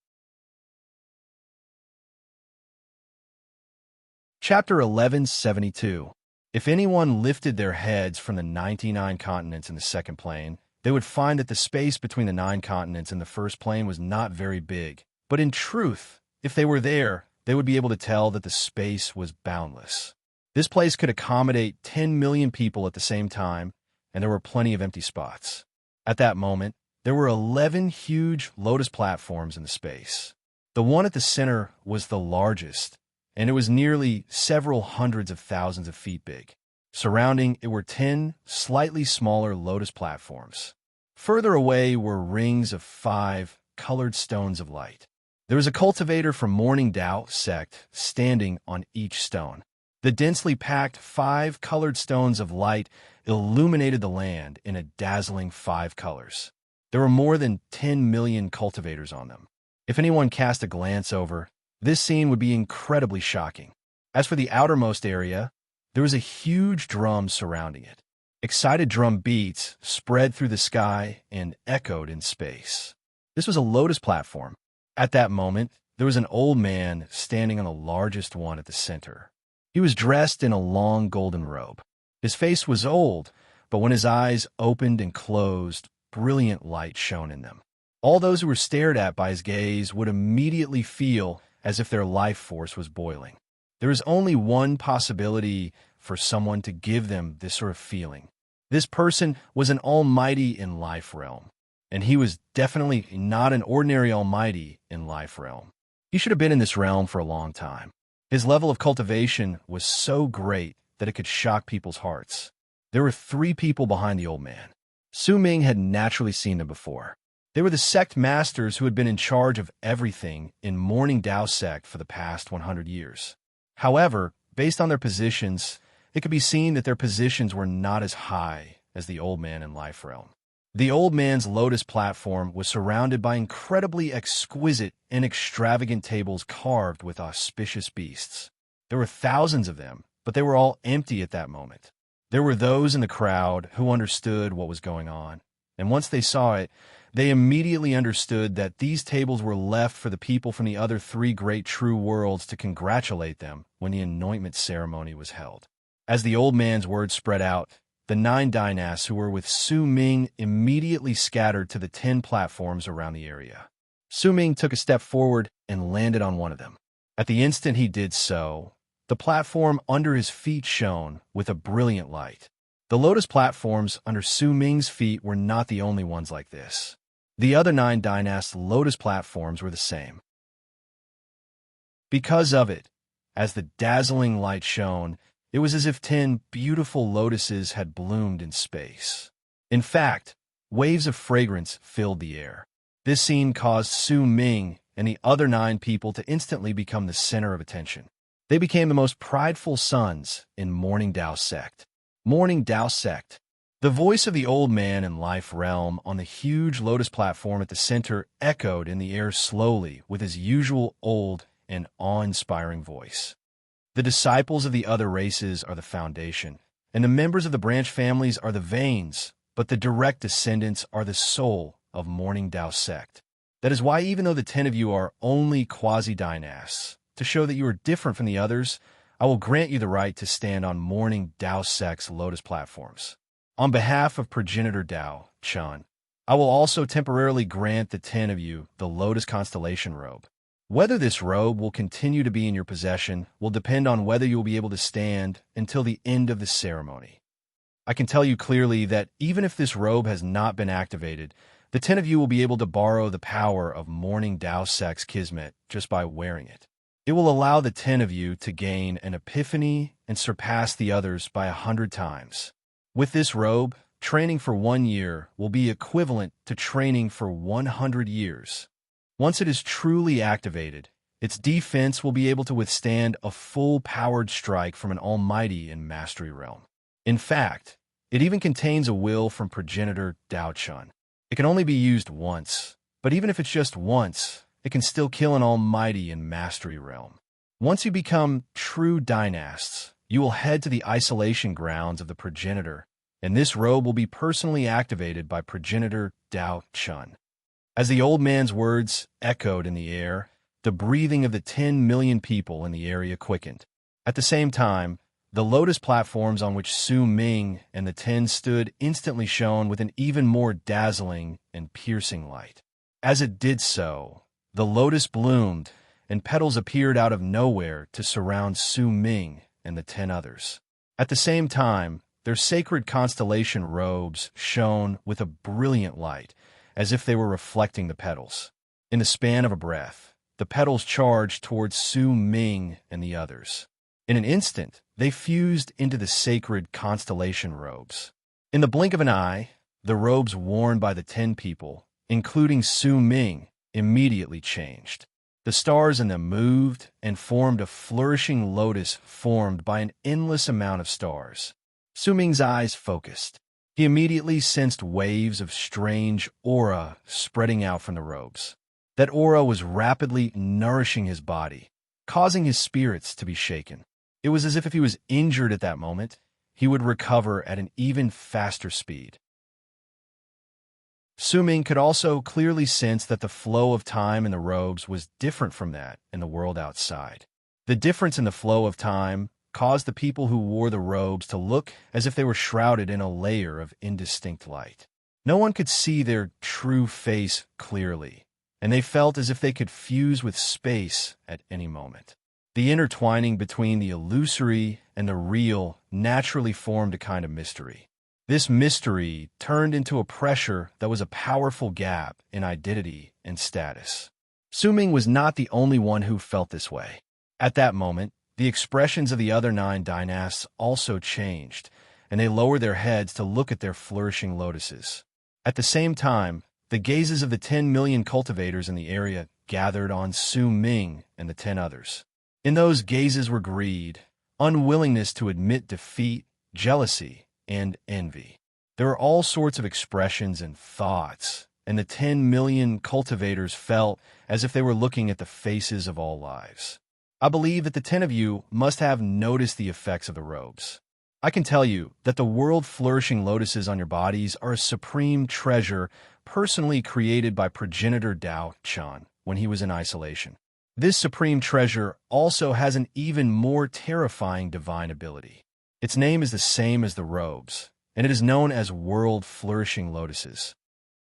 Chapter 1172. If anyone lifted their heads from the 99 continents in the second plane, they would find that the space between the 9 continents in the first plane was not very big. But in truth, if they were there, they would be able to tell that the space was boundless. This place could accommodate 10 million people at the same time, and there were plenty of empty spots. At that moment, there were 11 huge lotus platforms in the space. The one at the center was the largest, and it was nearly several hundreds of thousands of feet big. Surrounding it were 10 slightly smaller lotus platforms. Further away were rings of 5 colored stones of light. There was a cultivator from Morning Dao sect standing on each stone. The densely packed 5 colored stones of light illuminated the land in a dazzling 5 colors. There were more than 10 million cultivators on them. If anyone cast a glance over, this scene would be incredibly shocking. As for the outermost area, there was a huge drum surrounding it. Excited drum beats spread through the sky and echoed in space. This was a lotus platform. At that moment, there was an old man standing on the largest one at the center. He was dressed in a long golden robe. His face was old, but when his eyes opened and closed, brilliant light shone in them. All those who were stared at by his gaze would immediately feel as if their life force was boiling. There is only one possibility for someone to give them this sort of feeling. This person was an almighty in life realm, and he was definitely not an ordinary almighty in life realm. He should have been in this realm for a long time. His level of cultivation was so great that it could shock people's hearts. There were 3 people behind the old man. Su Ming had naturally seen them before. They were the sect masters who had been in charge of everything in Morning Dao sect for the past 100 years. However, based on their positions, it could be seen that their positions were not as high as the old man in life realm. The old man's lotus platform was surrounded by incredibly exquisite and extravagant tables carved with auspicious beasts. There were thousands of them, but they were all empty at that moment. There were those in the crowd who understood what was going on, and once they saw it, they immediately understood that these tables were left for the people from the other 3 great true worlds to congratulate them when the anointment ceremony was held. As the old man's words spread out, the 9 dynasts who were with Su Ming immediately scattered to the 10 platforms around the area. Su Ming took a step forward and landed on one of them. At the instant he did so, the platform under his feet shone with a brilliant light. The lotus platforms under Su Ming's feet were not the only ones like this. The other 9 dynasts' lotus platforms were the same. Because of it, as the dazzling light shone, it was as if 10 beautiful lotuses had bloomed in space. In fact, waves of fragrance filled the air. This scene caused Su Ming and the other 9 people to instantly become the center of attention. They became the most prideful sons in Morning Dao sect. Morning Dao sect. The voice of the old man in life realm on the huge lotus platform at the center echoed in the air slowly with his usual old and awe-inspiring voice. The disciples of the other races are the foundation, and the members of the branch families are the veins, but the direct descendants are the soul of Morning Dao sect. That is why even though the 10 of you are only quasi-dynasts, to show that you are different from the others, I will grant you the right to stand on Morning Dao sect's lotus platforms. On behalf of progenitor Dao, Chun, I will also temporarily grant the 10 of you the lotus constellation robe. Whether this robe will continue to be in your possession will depend on whether you will be able to stand until the end of the ceremony. I can tell you clearly that even if this robe has not been activated, the 10 of you will be able to borrow the power of Morning Dao sect's kismet just by wearing it. It will allow the 10 of you to gain an epiphany and surpass the others by 100 times. With this robe, training for 1 year will be equivalent to training for 100 years. Once it is truly activated, its defense will be able to withstand a full-powered strike from an almighty in Mastery Realm. In fact, it even contains a will from progenitor Dao Chun. It can only be used once, but even if it's just once, it can still kill an almighty in Mastery Realm. Once you become true dynasts, you will head to the isolation grounds of the progenitor, and this robe will be personally activated by progenitor Dao Chun. As the old man's words echoed in the air, the breathing of the 10 million people in the area quickened. At the same time, the lotus platforms on which Su Ming and the 10 stood instantly shone with an even more dazzling and piercing light. As it did so, the lotus bloomed, and petals appeared out of nowhere to surround Su Ming and the 10 others. At the same time, their sacred constellation robes shone with a brilliant light, as if they were reflecting the petals. In the span of a breath, the petals charged towards Su Ming and the others. In an instant, they fused into the sacred constellation robes. In the blink of an eye, the robes worn by the 10 people, including Su Ming, immediately changed. The stars in them moved and formed a flourishing lotus formed by an endless amount of stars. Su Ming's eyes focused. He immediately sensed waves of strange aura spreading out from the robes. That aura was rapidly nourishing his body, causing his spirits to be shaken. It was as if he was injured at that moment, he would recover at an even faster speed. Su Ming could also clearly sense that the flow of time in the robes was different from that in the world outside. The difference in the flow of time caused the people who wore the robes to look as if they were shrouded in a layer of indistinct light. No one could see their true face clearly, and they felt as if they could fuse with space at any moment. The intertwining between the illusory and the real naturally formed a kind of mystery. This mystery turned into a pressure that was a powerful gap in identity and status. Su Ming was not the only one who felt this way. At that moment, the expressions of the other 9 dynasts also changed, and they lowered their heads to look at their flourishing lotuses. At the same time, the gazes of the 10 million cultivators in the area gathered on Su Ming and the 10 others. In those gazes were greed, unwillingness to admit defeat, jealousy, and envy. There were all sorts of expressions and thoughts, and the 10 million cultivators felt as if they were looking at the faces of all lives. I believe that the 10 of you must have noticed the effects of the robes. I can tell you that the world-flourishing lotuses on your bodies are a supreme treasure personally created by progenitor Dao Chan when he was in isolation. This supreme treasure also has an even more terrifying divine ability. Its name is the same as the robes, and it is known as world-flourishing lotuses.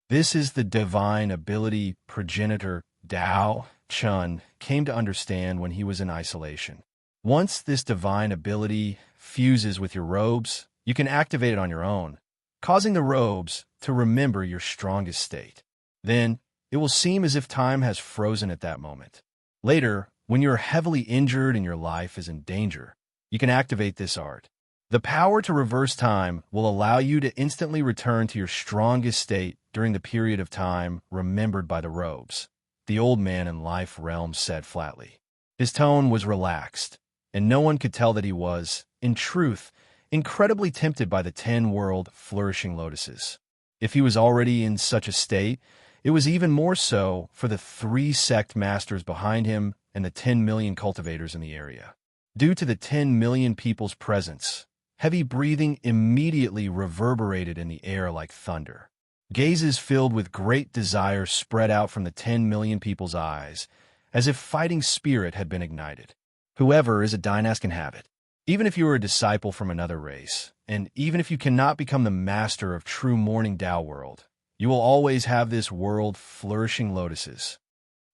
This is the divine ability progenitor Dao Chun came to understand when he was in isolation. Once this divine ability fuses with your robes, you can activate it on your own, causing the robes to remember your strongest state. Then, it will seem as if time has frozen at that moment. Later, when you are heavily injured and your life is in danger, you can activate this art. The power to reverse time will allow you to instantly return to your strongest state during the period of time remembered by the robes, the old man in life realm said flatly. His tone was relaxed, and no one could tell that he was, in truth, incredibly tempted by the 10 world flourishing lotuses. If he was already in such a state, it was even more so for the 3 sect masters behind him and the 10 million cultivators in the area. Due to the 10 million people's presence, heavy breathing immediately reverberated in the air like thunder. Gazes filled with great desire spread out from the 10 million people's eyes, as if fighting spirit had been ignited. Whoever is a dynast can have it. Even if you are a disciple from another race, and even if you cannot become the master of true morning Tao world, you will always have this world flourishing lotuses.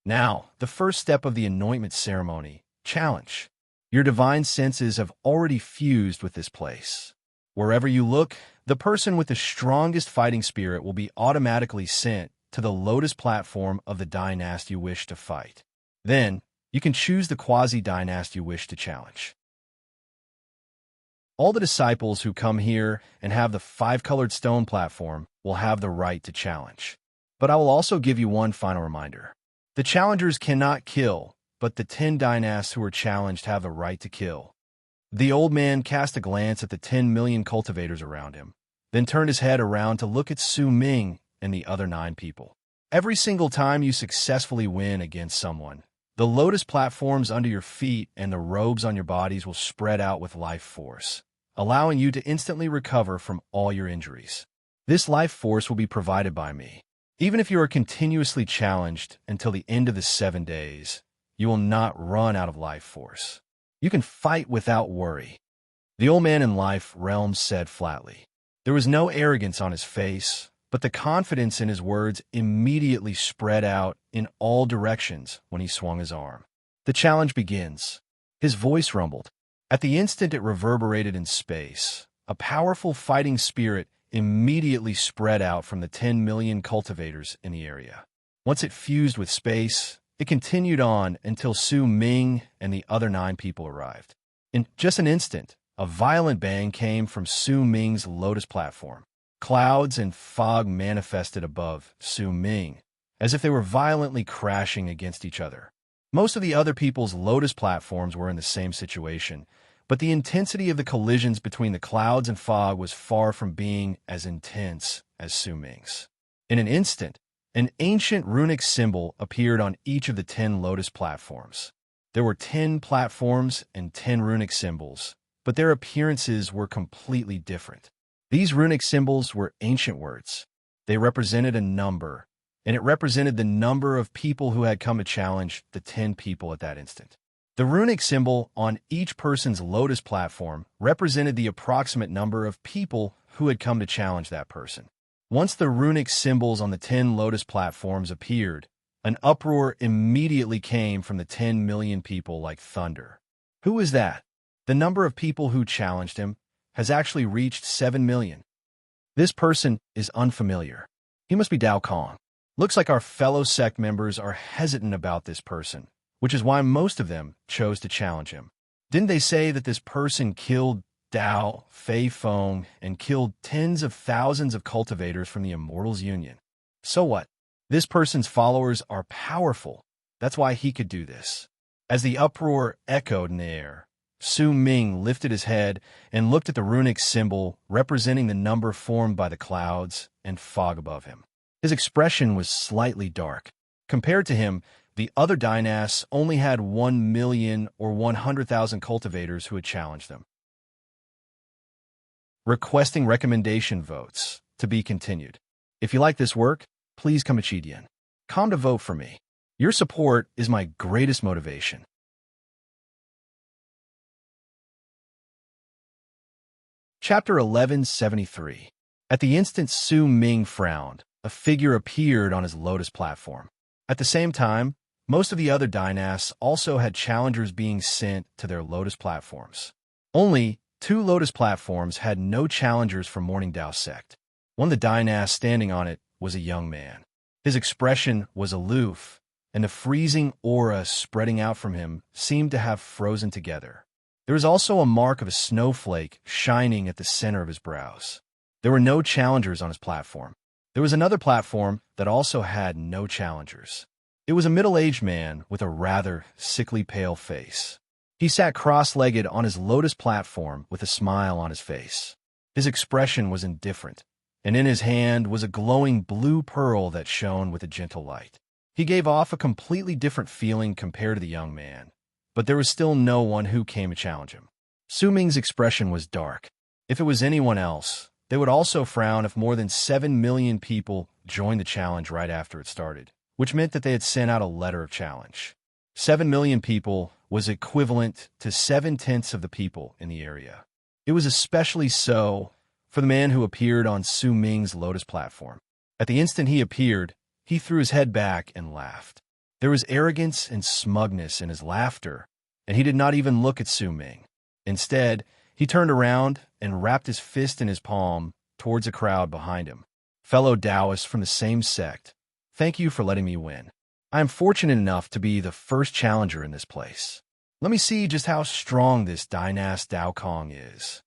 Now, the first step of the anointment ceremony, challenge. Your divine senses have already fused with this place. Wherever you look, the person with the strongest fighting spirit will be automatically sent to the lotus platform of the dynast you wish to fight. Then, you can choose the quasi-dynast you wish to challenge. All the disciples who come here and have the 5-colored stone platform will have the right to challenge. But I will also give you one final reminder. The challengers cannot kill, but the 10 dynasts who are challenged have the right to kill. The old man cast a glance at the 10 million cultivators around him, then turned his head around to look at Su Ming and the other 9 people. Every single time you successfully win against someone, the lotus platforms under your feet and the robes on your bodies will spread out with life force, allowing you to instantly recover from all your injuries. This life force will be provided by me. Even if you are continuously challenged until the end of the 7 days, you will not run out of life force. You can fight without worry. The old man in life realm said flatly. There was no arrogance on his face, but the confidence in his words immediately spread out in all directions when he swung his arm. The challenge begins. His voice rumbled. At the instant it reverberated in space, a powerful fighting spirit immediately spread out from the 10 million cultivators in the area. Once it fused with space, it continued on until Su Ming and the other 9 people arrived. In just an instant, a violent bang came from Su Ming's lotus platform. Clouds and fog manifested above Su Ming, as if they were violently crashing against each other. Most of the other people's lotus platforms were in the same situation, but the intensity of the collisions between the clouds and fog was far from being as intense as Su Ming's. In an instant, an ancient runic symbol appeared on each of the 10 lotus platforms. There were 10 platforms and 10 runic symbols, but their appearances were completely different. These runic symbols were ancient words. They represented a number, and it represented the number of people who had come to challenge the 10 people at that instant. The runic symbol on each person's lotus platform represented the approximate number of people who had come to challenge that person. Once the runic symbols on the 10 lotus platforms appeared, an uproar immediately came from the 10 million people like thunder. Who is that? The number of people who challenged him has actually reached 7 million. This person is unfamiliar. He must be Dao Kong. Looks like our fellow sect members are hesitant about this person, which is why most of them chose to challenge him. Didn't they say that this person killed Dao, Fei Feng, and killed tens of thousands of cultivators from the Immortals Union? So what? This person's followers are powerful. That's why he could do this. As the uproar echoed in the air, Su Ming lifted his head and looked at the runic symbol representing the number formed by the clouds and fog above him. His expression was slightly dark. Compared to him, the other dynasts only had 1 million or 100,000 cultivators who had challenged them. Requesting recommendation votes to be continued. If you like this work, please come to vote for me. Your support is my greatest motivation. Chapter 1173. At the instant Su Ming frowned, a figure appeared on his lotus platform. At the same time, most of the other dynasts also had challengers being sent to their lotus platforms. Only 2 lotus platforms had no challengers from Morning Dao sect. One of the dynasts standing on it was a young man. His expression was aloof, and the freezing aura spreading out from him seemed to have frozen together. There was also a mark of a snowflake shining at the center of his brows. There were no challengers on his platform. There was another platform that also had no challengers. It was a middle-aged man with a rather sickly pale face. He sat cross-legged on his lotus platform with a smile on his face. His expression was indifferent, and in his hand was a glowing blue pearl that shone with a gentle light. He gave off a completely different feeling compared to the young man, but there was still no one who came to challenge him. Su Ming's expression was dark. If it was anyone else, they would also frown if more than 7 million people joined the challenge right after it started, which meant that they had sent out a letter of challenge. 7 million people was equivalent to 7/10 of the people in the area. It was especially so for the man who appeared on Su Ming's lotus platform. At the instant he appeared, he threw his head back and laughed. There was arrogance and smugness in his laughter, and he did not even look at Su Ming. Instead, he turned around and wrapped his fist in his palm towards a crowd behind him. Fellow Taoists from the same sect, thank you for letting me win. I am fortunate enough to be the first challenger in this place. Let me see just how strong this dynast Dao Kong is.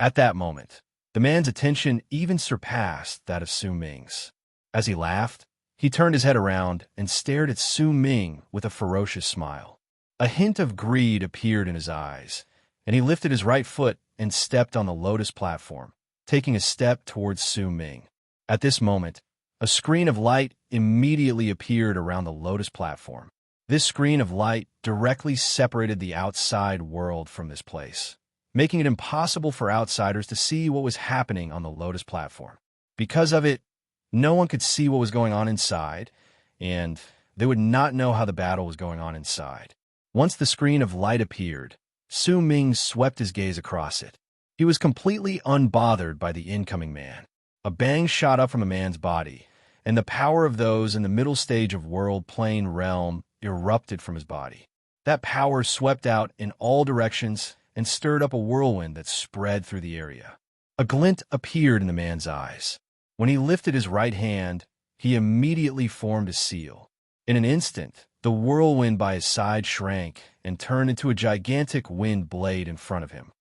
At that moment, the man's attention even surpassed that of Su Ming's. As he laughed, he turned his head around and stared at Su Ming with a ferocious smile. A hint of greed appeared in his eyes, and he lifted his right foot and stepped on the lotus platform, taking a step towards Su Ming. At this moment, a screen of light immediately appeared around the lotus platform. This screen of light directly separated the outside world from this place, making it impossible for outsiders to see what was happening on the lotus platform. Because of it, no one could see what was going on inside, and they would not know how the battle was going on inside. Once the screen of light appeared, Su Ming swept his gaze across it. He was completely unbothered by the incoming man. A bang shot up from the man's body, and the power of those in the middle stage of world plane realm erupted from his body. That power swept out in all directions and stirred up a whirlwind that spread through the area. A glint appeared in the man's eyes. When he lifted his right hand, he immediately formed a seal. In an instant, the whirlwind by his side shrank and turned into a gigantic wind blade in front of him.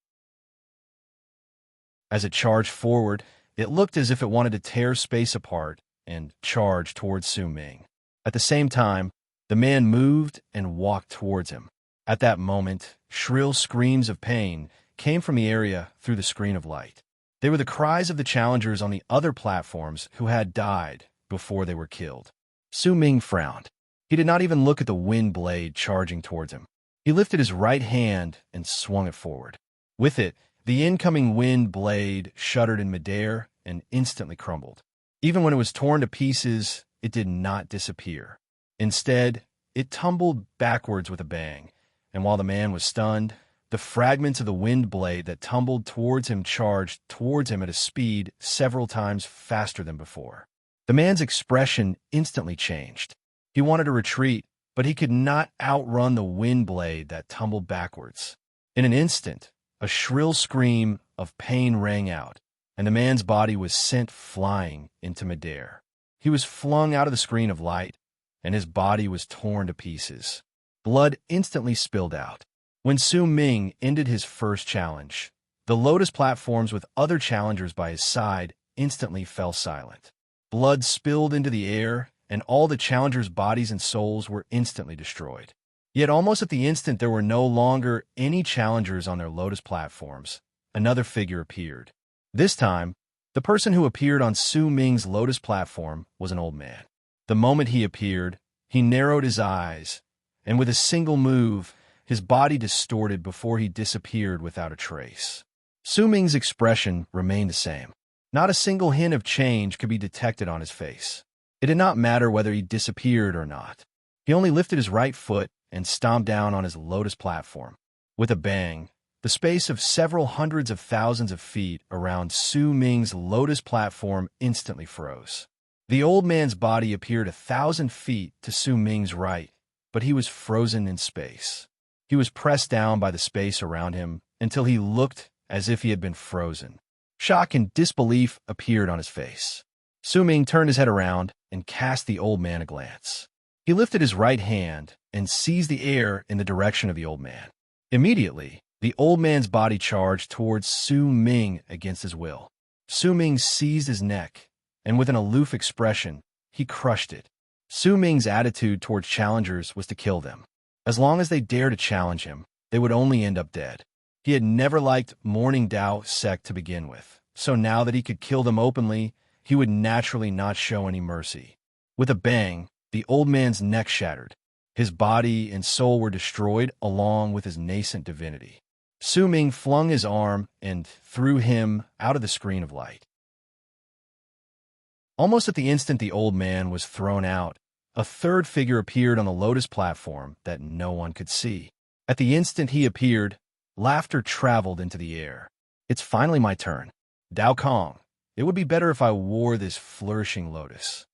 As it charged forward, it looked as if it wanted to tear space apart and charge towards Su Ming. At the same time, the man moved and walked towards him. At that moment, shrill screams of pain came from the area through the screen of light. They were the cries of the challengers on the other platforms who had died before they were killed. Su Ming frowned. He did not even look at the wind blade charging towards him. He lifted his right hand and swung it forward. With it, the incoming wind blade shuddered in midair and instantly crumbled. Even when it was torn to pieces, it did not disappear. Instead, it tumbled backwards with a bang, and while the man was stunned, The fragments of the wind blade that tumbled towards him charged towards him at a speed several times faster than before. The man's expression instantly changed. He wanted to retreat, but he could not outrun the wind blade that tumbled backwards. In an instant, a shrill scream of pain rang out, and the man's body was sent flying into midair. He was flung out of the screen of light, and his body was torn to pieces. Blood instantly spilled out. When Su Ming ended his first challenge, the lotus platforms with other challengers by his side instantly fell silent. Blood spilled into the air, and all the challengers' bodies and souls were instantly destroyed. Yet almost at the instant there were no longer any challengers on their lotus platforms, another figure appeared. This time, the person who appeared on Su Ming's lotus platform was an old man. The moment he appeared, he narrowed his eyes, and with a single move, his body distorted before he disappeared without a trace. Su Ming's expression remained the same. Not a single hint of change could be detected on his face. It did not matter whether he disappeared or not. He only lifted his right foot and stomped down on his lotus platform. With a bang, the space of several hundreds of thousands of feet around Su Ming's lotus platform instantly froze. The old man's body appeared 1,000 feet to Su Ming's right, but he was frozen in space. He was pressed down by the space around him until he looked as if he had been frozen. Shock and disbelief appeared on his face. Su Ming turned his head around and cast the old man a glance. He lifted his right hand and seized the air in the direction of the old man. Immediately, the old man's body charged towards Su Ming against his will. Su Ming seized his neck, and with an aloof expression, he crushed it. Su Ming's attitude towards challengers was to kill them. As long as they dared to challenge him, they would only end up dead. He had never liked Morning Dao sect to begin with, so now that he could kill them openly, he would naturally not show any mercy. With a bang, the old man's neck shattered. His body and soul were destroyed along with his nascent divinity. Su Ming flung his arm and threw him out of the screen of light. Almost at the instant the old man was thrown out, a third figure appeared on the lotus platform that no one could see. At the instant he appeared, laughter traveled into the air. "It's finally my turn. Dao Kong, it would be better if I wore this flourishing lotus."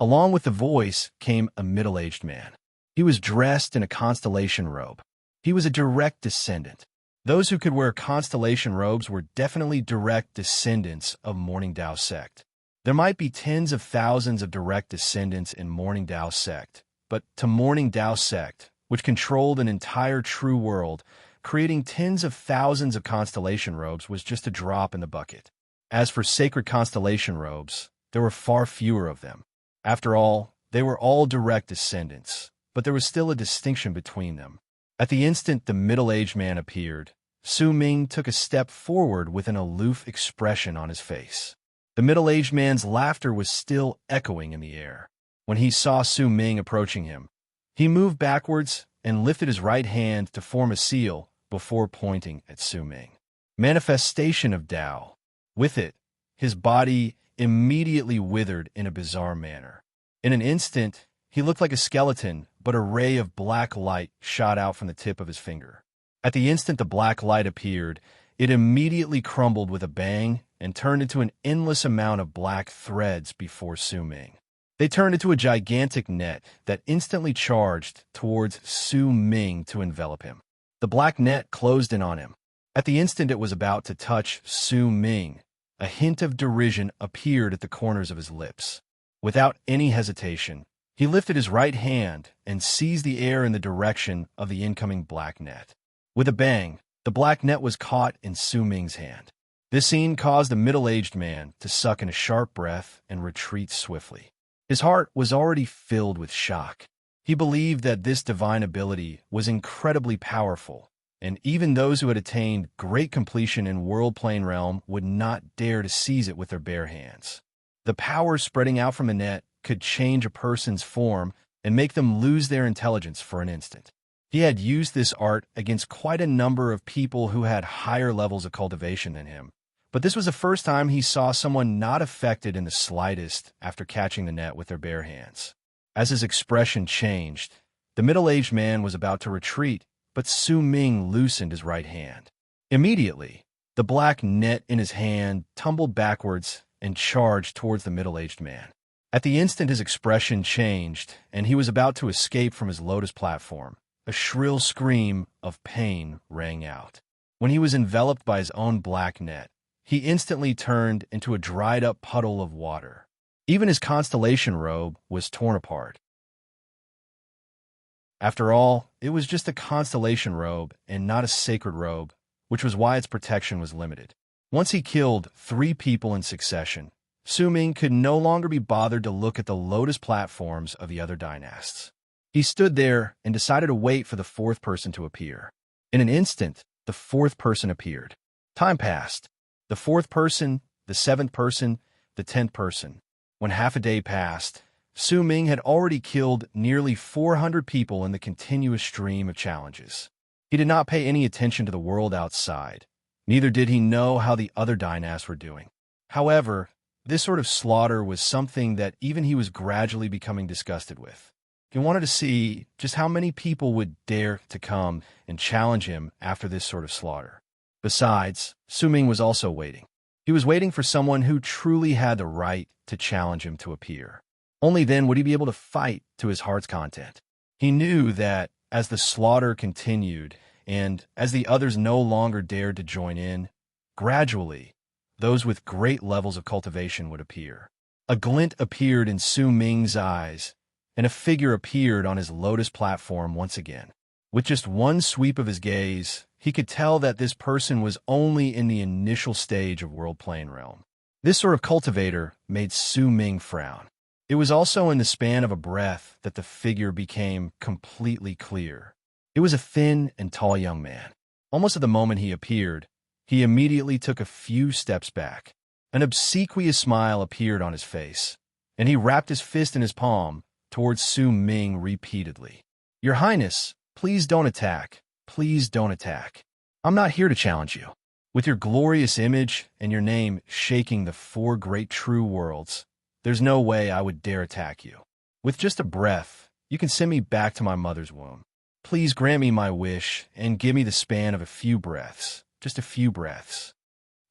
Along with the voice came a middle-aged man. He was dressed in a constellation robe. He was a direct descendant. Those who could wear constellation robes were definitely direct descendants of Morning Dao sect. There might be tens of thousands of direct descendants in Morning Dao sect, but to Morning Dao sect, which controlled an entire true world, creating tens of thousands of constellation robes was just a drop in the bucket. As for sacred constellation robes, there were far fewer of them. After all, they were all direct descendants, but there was still a distinction between them. At the instant the middle-aged man appeared, Su Ming took a step forward with an aloof expression on his face. The middle-aged man's laughter was still echoing in the air. When he saw Su Ming approaching him, he moved backwards and lifted his right hand to form a seal before pointing at Su Ming. Manifestation of Dao. With it, his body immediately withered in a bizarre manner. In an instant, he looked like a skeleton, but a ray of black light shot out from the tip of his finger. At the instant the black light appeared, it immediately crumbled with a bang and turned into an endless amount of black threads before Su Ming. They turned into a gigantic net that instantly charged towards Su Ming to envelop him. The black net closed in on him. At the instant it was about to touch Su Ming, a hint of derision appeared at the corners of his lips. Without any hesitation, he lifted his right hand and seized the air in the direction of the incoming black net. With a bang, the black net was caught in Su Ming's hand. This scene caused the middle-aged man to suck in a sharp breath and retreat swiftly. His heart was already filled with shock. He believed that this divine ability was incredibly powerful, and even those who had attained great completion in World Plane Realm would not dare to seize it with their bare hands. The power spreading out from the net could change a person's form and make them lose their intelligence for an instant. He had used this art against quite a number of people who had higher levels of cultivation than him, but this was the first time he saw someone not affected in the slightest after catching the net with their bare hands. As his expression changed, the middle-aged man was about to retreat, but Su Ming loosened his right hand. Immediately, the black net in his hand tumbled backwards and charged towards the middle-aged man. At the instant his expression changed, and he was about to escape from his lotus platform, a shrill scream of pain rang out. When he was enveloped by his own black net, he instantly turned into a dried-up puddle of water. Even his constellation robe was torn apart. After all, it was just a constellation robe and not a sacred robe, which was why its protection was limited. Once he killed 3 people in succession, Su Ming could no longer be bothered to look at the lotus platforms of the other dynasts. He stood there and decided to wait for the 4th person to appear. In an instant, the 4th person appeared. Time passed. The 4th person, the 7th person, the 10th person. When half a day passed, Su Ming had already killed nearly 400 people in the continuous stream of challenges. He did not pay any attention to the world outside. Neither did he know how the other dynasts were doing. However, this sort of slaughter was something that even he was gradually becoming disgusted with. He wanted to see just how many people would dare to come and challenge him after this sort of slaughter. Besides, Su Ming was also waiting. He was waiting for someone who truly had the right to challenge him to appear. Only then would he be able to fight to his heart's content. He knew that as the slaughter continued, and as the others no longer dared to join in, gradually, those with great levels of cultivation would appear. A glint appeared in Su Ming's eyes, and a figure appeared on his lotus platform once again. With just one sweep of his gaze, he could tell that this person was only in the initial stage of World Plane Realm. This sort of cultivator made Su Ming frown. It was also in the span of a breath that the figure became completely clear. It was a thin and tall young man. Almost at the moment he appeared, he immediately took a few steps back. An obsequious smile appeared on his face, and he wrapped his fist in his palm towards Su Ming repeatedly. "Your Highness, please don't attack. Please don't attack. I'm not here to challenge you. With your glorious image and your name shaking the 4 great true worlds, there's no way I would dare attack you. With just a breath, you can send me back to my mother's womb. Please grant me my wish and give me the span of a few breaths, just a few breaths."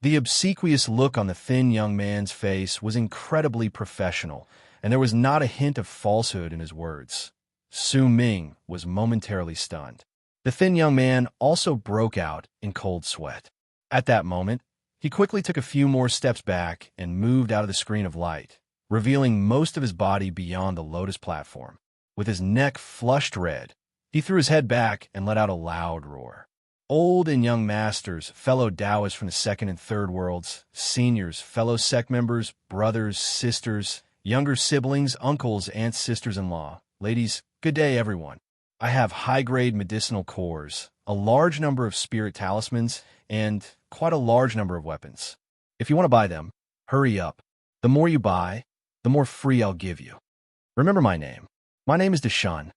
The obsequious look on the thin young man's face was incredibly professional, and there was not a hint of falsehood in his words. Su Ming was momentarily stunned. The thin young man also broke out in cold sweat. At that moment, he quickly took a few more steps back and moved out of the screen of light, revealing most of his body beyond the lotus platform. With his neck flushed red, he threw his head back and let out a loud roar. Old and young masters, fellow Taoists from the 2nd and 3rd worlds, seniors, fellow sect members, brothers, sisters, younger siblings, uncles, aunts, sisters-in-law, ladies, good day, everyone. I have high-grade medicinal cores, a large number of spirit talismans, and quite a large number of weapons. If you want to buy them, hurry up. The more you buy, the more free I'll give you. Remember my name. My name is Deshan.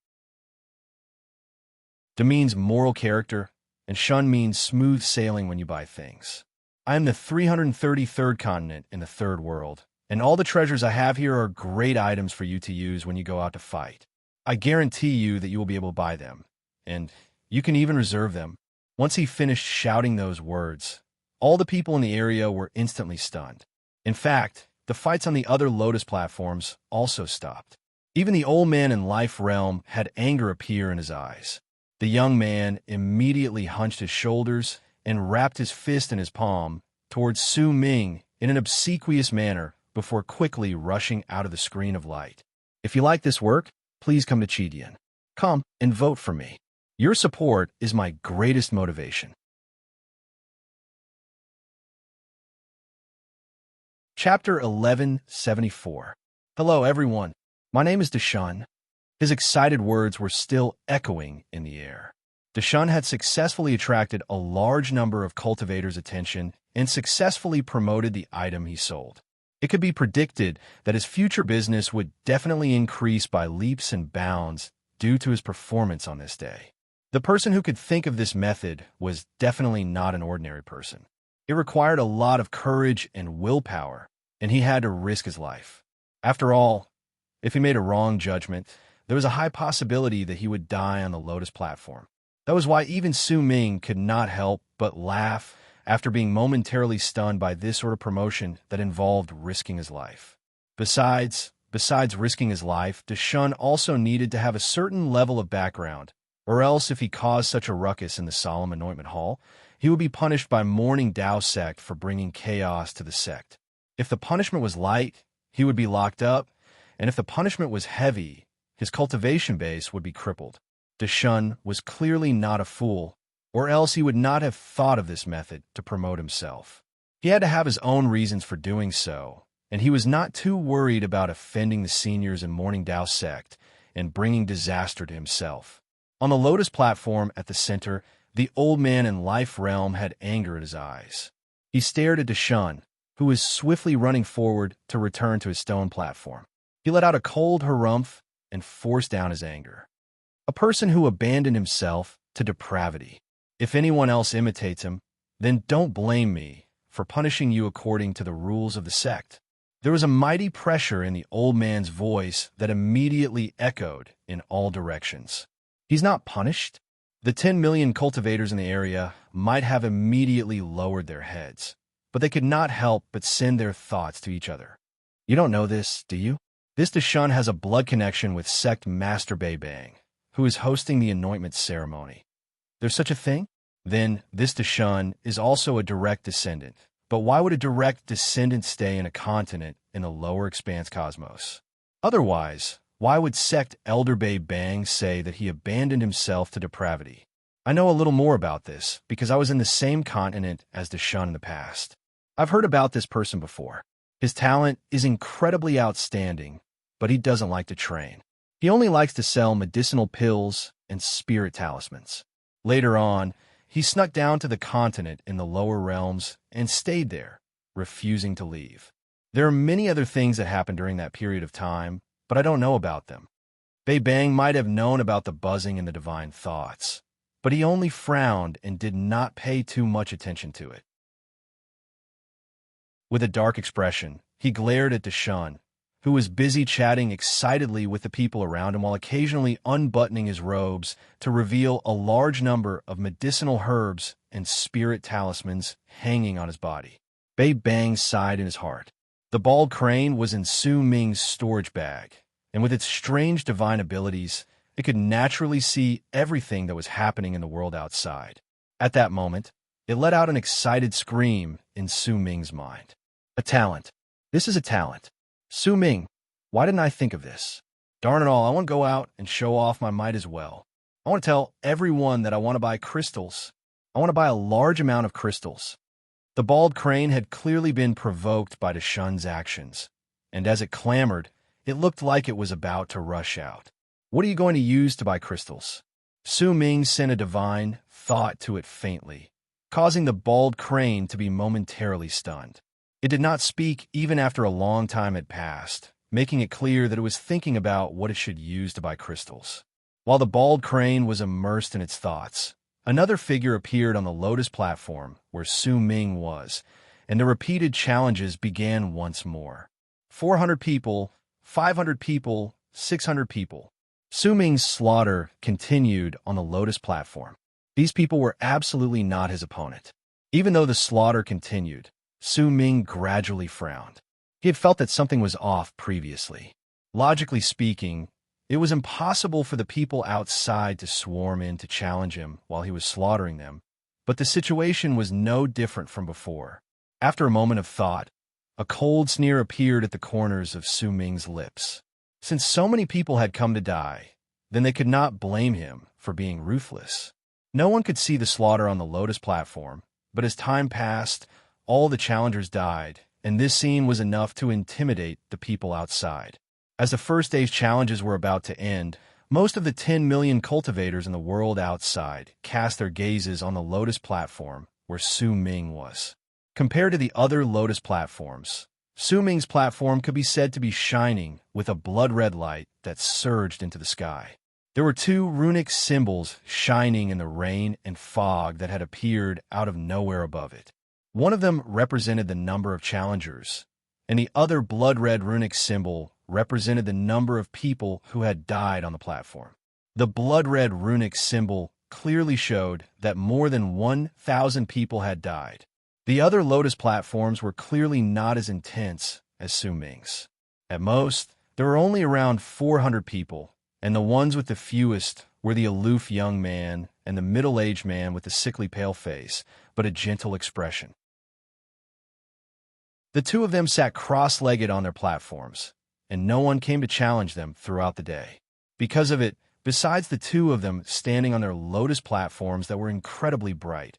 De means moral character, and Shun means smooth sailing when you buy things. I am the 333rd continent in the 3rd world, and all the treasures I have here are great items for you to use when you go out to fight. I guarantee you that you will be able to buy them, and you can even reserve them. Once he finished shouting those words, all the people in the area were instantly stunned. In fact, the fights on the other Lotus platforms also stopped. Even the old man in Life Realm had anger appear in his eyes. The young man immediately hunched his shoulders and wrapped his fist in his palm towards Su Ming in an obsequious manner before quickly rushing out of the screen of light. If you like this work, please come to Chidian. Come and vote for me. Your support is my greatest motivation. Chapter 1174. Hello, everyone. My name is Deshan. His excited words were still echoing in the air. Deshan had successfully attracted a large number of cultivators' attention and successfully promoted the item he sold. It could be predicted that his future business would definitely increase by leaps and bounds due to his performance on this day. The person who could think of this method was definitely not an ordinary person. It required a lot of courage and willpower, and he had to risk his life. After all, if he made a wrong judgment, there was a high possibility that he would die on the Lotus platform. That was why even Su Ming could not help but laugh after being momentarily stunned by this sort of promotion that involved risking his life. Besides risking his life, Deshun also needed to have a certain level of background, or else if he caused such a ruckus in the solemn anointment hall, he would be punished by mourning Dao sect for bringing chaos to the sect. If the punishment was light, he would be locked up, and if the punishment was heavy, his cultivation base would be crippled. Deshun was clearly not a fool, or else he would not have thought of this method to promote himself. He had to have his own reasons for doing so, and he was not too worried about offending the seniors in Morning Dao sect and bringing disaster to himself. On the lotus platform at the center, the old man in life realm had anger in his eyes. He stared at Deshun, who was swiftly running forward to return to his stone platform. He let out a cold harumph and forced down his anger. A person who abandoned himself to depravity. If anyone else imitates him, then don't blame me for punishing you according to the rules of the sect. There was a mighty pressure in the old man's voice that immediately echoed in all directions. He's not punished? The 10 million cultivators in the area might have immediately lowered their heads, but they could not help but send their thoughts to each other. You don't know this, do you? This Deshun has a blood connection with sect Master Bei Bang, who is hosting the anointment ceremony. There's such a thing? Then this Deshun is also a direct descendant. But why would a direct descendant stay in a continent in the lower expanse cosmos? Otherwise, why would sect Elder Bei Bang say that he abandoned himself to depravity? I know a little more about this because I was in the same continent as Deshun in the past. I've heard about this person before. His talent is incredibly outstanding, but he doesn't like to train. He only likes to sell medicinal pills and spirit talismans. Later on, he snuck down to the continent in the lower realms and stayed there, refusing to leave. There are many other things that happened during that period of time, but I don't know about them. Bei Bang might have known about the buzzing and the divine thoughts, but he only frowned and did not pay too much attention to it. With a dark expression, he glared at Deshun, who was busy chatting excitedly with the people around him while occasionally unbuttoning his robes to reveal a large number of medicinal herbs and spirit talismans hanging on his body. Bei Bang sighed in his heart. The bald crane was in Su Ming's storage bag, and with its strange divine abilities, it could naturally see everything that was happening in the world outside. At that moment, it let out an excited scream in Su Ming's mind. A talent. This is a talent. Su Ming, why didn't I think of this? Darn it all, I want to go out and show off my might as well. I want to tell everyone that I want to buy crystals. I want to buy a large amount of crystals. The bald crane had clearly been provoked by Deshun's actions, and as it clamored, it looked like it was about to rush out. What are you going to use to buy crystals? Su Ming sent a divine thought to it faintly, causing the bald crane to be momentarily stunned. It did not speak even after a long time had passed, making it clear that it was thinking about what it should use to buy crystals. While the bald crane was immersed in its thoughts, another figure appeared on the lotus platform where Su Ming was, and the repeated challenges began once more. 400 people, 500 people, 600 people. Su Ming's slaughter continued on the lotus platform. These people were absolutely not his opponent. Even though the slaughter continued, Su Ming gradually frowned. He had felt that something was off previously. Logically speaking, it was impossible for the people outside to swarm in to challenge him while he was slaughtering them, but the situation was no different from before. After a moment of thought, a cold sneer appeared at the corners of Su Ming's lips. Since so many people had come to die, then they could not blame him for being ruthless. No one could see the slaughter on the lotus platform, but as time passed, all the challengers died, and this scene was enough to intimidate the people outside. As the first day's challenges were about to end, most of the 10 million cultivators in the world outside cast their gazes on the lotus platform where Su Ming was. Compared to the other lotus platforms, Su Ming's platform could be said to be shining with a blood-red light that surged into the sky. There were two runic symbols shining in the rain and fog that had appeared out of nowhere above it. One of them represented the number of challengers, and the other blood-red runic symbol represented the number of people who had died on the platform. The blood-red runic symbol clearly showed that more than 1,000 people had died. The other Lotus platforms were clearly not as intense as Su Ming's. At most, there were only around 400 people, and the ones with the fewest were the aloof young man and the middle-aged man with the sickly pale face, but a gentle expression. The two of them sat cross-legged on their platforms, and no one came to challenge them throughout the day. Because of it, besides the two of them standing on their Lotus platforms that were incredibly bright,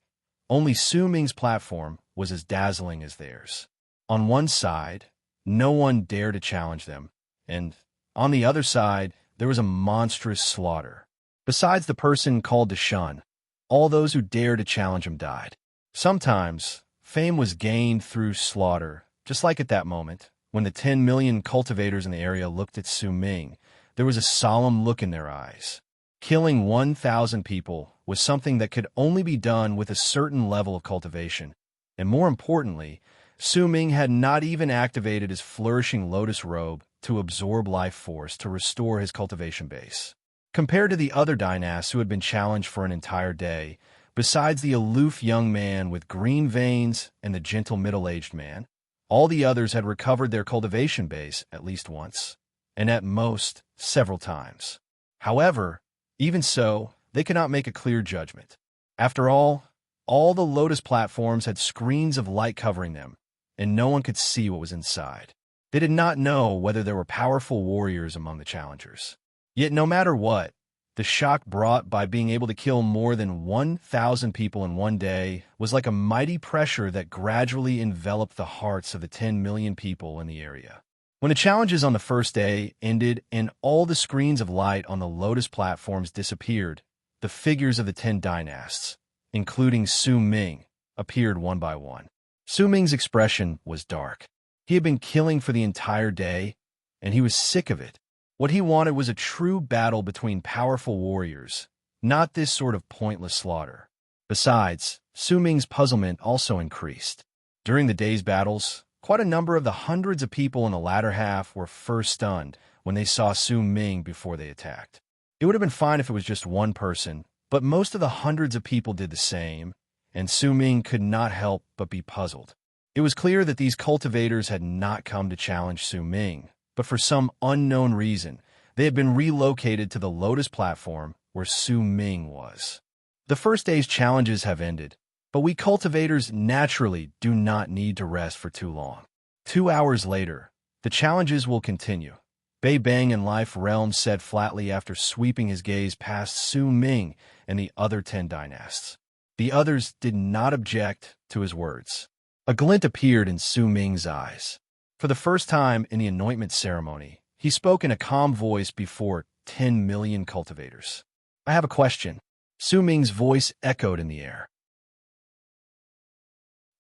only Su Ming's platform was as dazzling as theirs. On one side, no one dared to challenge them, and on the other side, there was a monstrous slaughter. Besides the person called to shun, all those who dared to challenge him died. Sometimes, fame was gained through slaughter, just like at that moment, when the 10 million cultivators in the area looked at Su Ming. There was a solemn look in their eyes. Killing 1,000 people was something that could only be done with a certain level of cultivation, and more importantly, Su Ming had not even activated his flourishing lotus robe to absorb life force to restore his cultivation base. Compared to the other dynasts who had been challenged for an entire day, besides the aloof young man with green veins and the gentle middle-aged man, all the others had recovered their cultivation base at least once, and at most several times. However, even so, they could not make a clear judgment. After all the Lotus platforms had screens of light covering them, and no one could see what was inside. They did not know whether there were powerful warriors among the challengers. Yet no matter what, the shock brought by being able to kill more than 1,000 people in one day was like a mighty pressure that gradually enveloped the hearts of the 10 million people in the area. When the challenges on the first day ended and all the screens of light on the Lotus platforms disappeared, the figures of the 10 dynasts, including Su Ming, appeared one by one. Su Ming's expression was dark. He had been killing for the entire day, and he was sick of it. What he wanted was a true battle between powerful warriors, not this sort of pointless slaughter. Besides, Su Ming's puzzlement also increased. During the day's battles, quite a number of the hundreds of people in the latter half were first stunned when they saw Su Ming before they attacked. It would have been fine if it was just one person, but most of the hundreds of people did the same, and Su Ming could not help but be puzzled. It was clear that these cultivators had not come to challenge Su Ming, but for some unknown reason, they had been relocated to the Lotus platform where Su Ming was. The first day's challenges have ended, but we cultivators naturally do not need to rest for too long. 2 hours later, the challenges will continue. Bei Bang in Life Realm said flatly after sweeping his gaze past Su Ming and the other 10 dynasts. The others did not object to his words. A glint appeared in Su Ming's eyes. For the first time in the anointment ceremony, he spoke in a calm voice before 10 million cultivators. "I have a question." Su Ming's voice echoed in the air.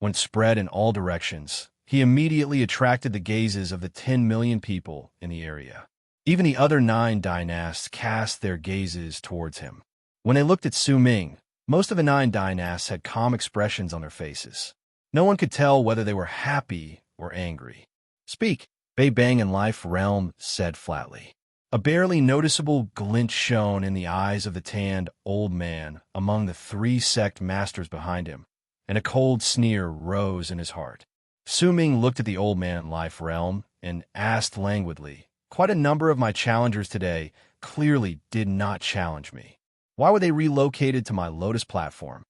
When spread in all directions, he immediately attracted the gazes of the 10 million people in the area. Even the other 9 dynasts cast their gazes towards him. When they looked at Su Ming, most of the 9 dynasts had calm expressions on their faces. No one could tell whether they were happy or angry. "Speak," Bei Bang in Life Realm said flatly. A barely noticeable glint shone in the eyes of the tanned old man among the 3 sect masters behind him, and a cold sneer rose in his heart. Su Ming looked at the old man in Life Realm and asked languidly, "Quite a number of my challengers today clearly did not challenge me. Why were they relocated to my Lotus platform?"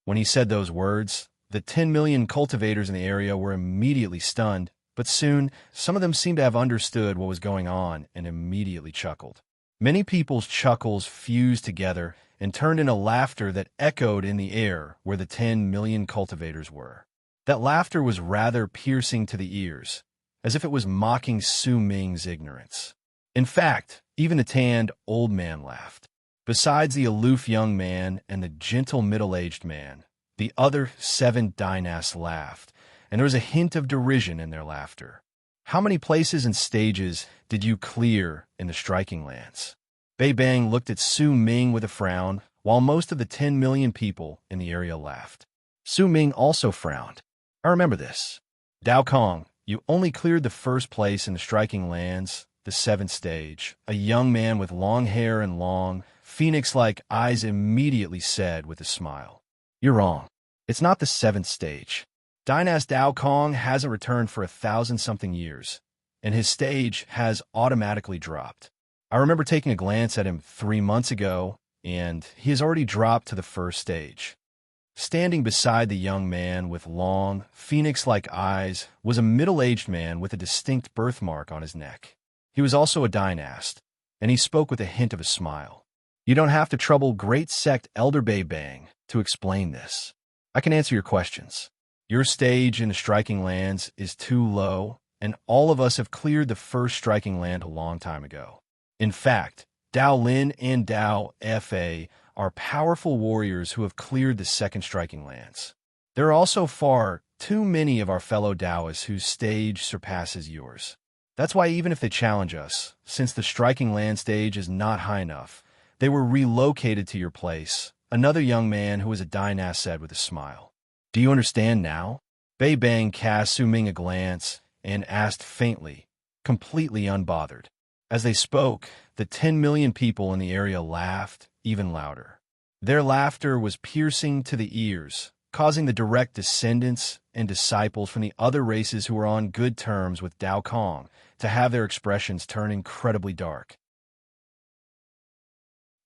When he said those words, the 10 million cultivators in the area were immediately stunned, but soon some of them seemed to have understood what was going on and immediately chuckled. Many people's chuckles fused together and turned into laughter that echoed in the air where the 10 million cultivators were. That laughter was rather piercing to the ears, as if it was mocking Su Ming's ignorance. In fact, even the tanned old man laughed. Besides the aloof young man and the gentle middle-aged man, the other 7 dynasts laughed, and there was a hint of derision in their laughter. "How many places and stages did you clear in the striking lands?" Bei Bang looked at Su Ming with a frown, while most of the 10 million people in the area laughed. Su Ming also frowned. "I remember this. Dao Kong, you only cleared the first place in the striking lands, the 7th stage, a young man with long hair and long, phoenix-like eyes immediately said with a smile, "You're wrong. It's not the seventh stage. Dynast Dao Kong hasn't returned for 1,000-something years, and his stage has automatically dropped. I remember taking a glance at him 3 months ago, and he has already dropped to the first stage." Standing beside the young man with long, phoenix-like eyes was a middle-aged man with a distinct birthmark on his neck. He was also a dynast, and he spoke with a hint of a smile. "You don't have to trouble Great Sect Elder Bei Bang to explain this. I can answer your questions. Your stage in the striking lands is too low, and all of us have cleared the first striking land a long time ago. In fact, Dao Lin and Dao Fa are powerful warriors who have cleared the second striking lands. There are also far too many of our fellow Daoists whose stage surpasses yours. That's why even if they challenge us, since the striking land stage is not high enough, they were relocated to your place," another young man who was a dynast said with a smile. "Do you understand now?" Bei Bang cast Su Ming a glance and asked faintly, completely unbothered. As they spoke, the 10 million people in the area laughed even louder. Their laughter was piercing to the ears, causing the direct descendants and disciples from the other races who were on good terms with Dao Kong to have their expressions turn incredibly dark.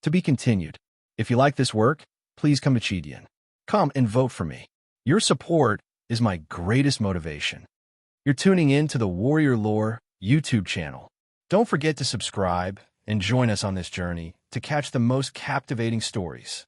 To be continued. If you like this work, please come to Chidian. Come and vote for me. Your support is my greatest motivation. You're tuning in to the Warrior Lore YouTube channel. Don't forget to subscribe and join us on this journey to catch the most captivating stories.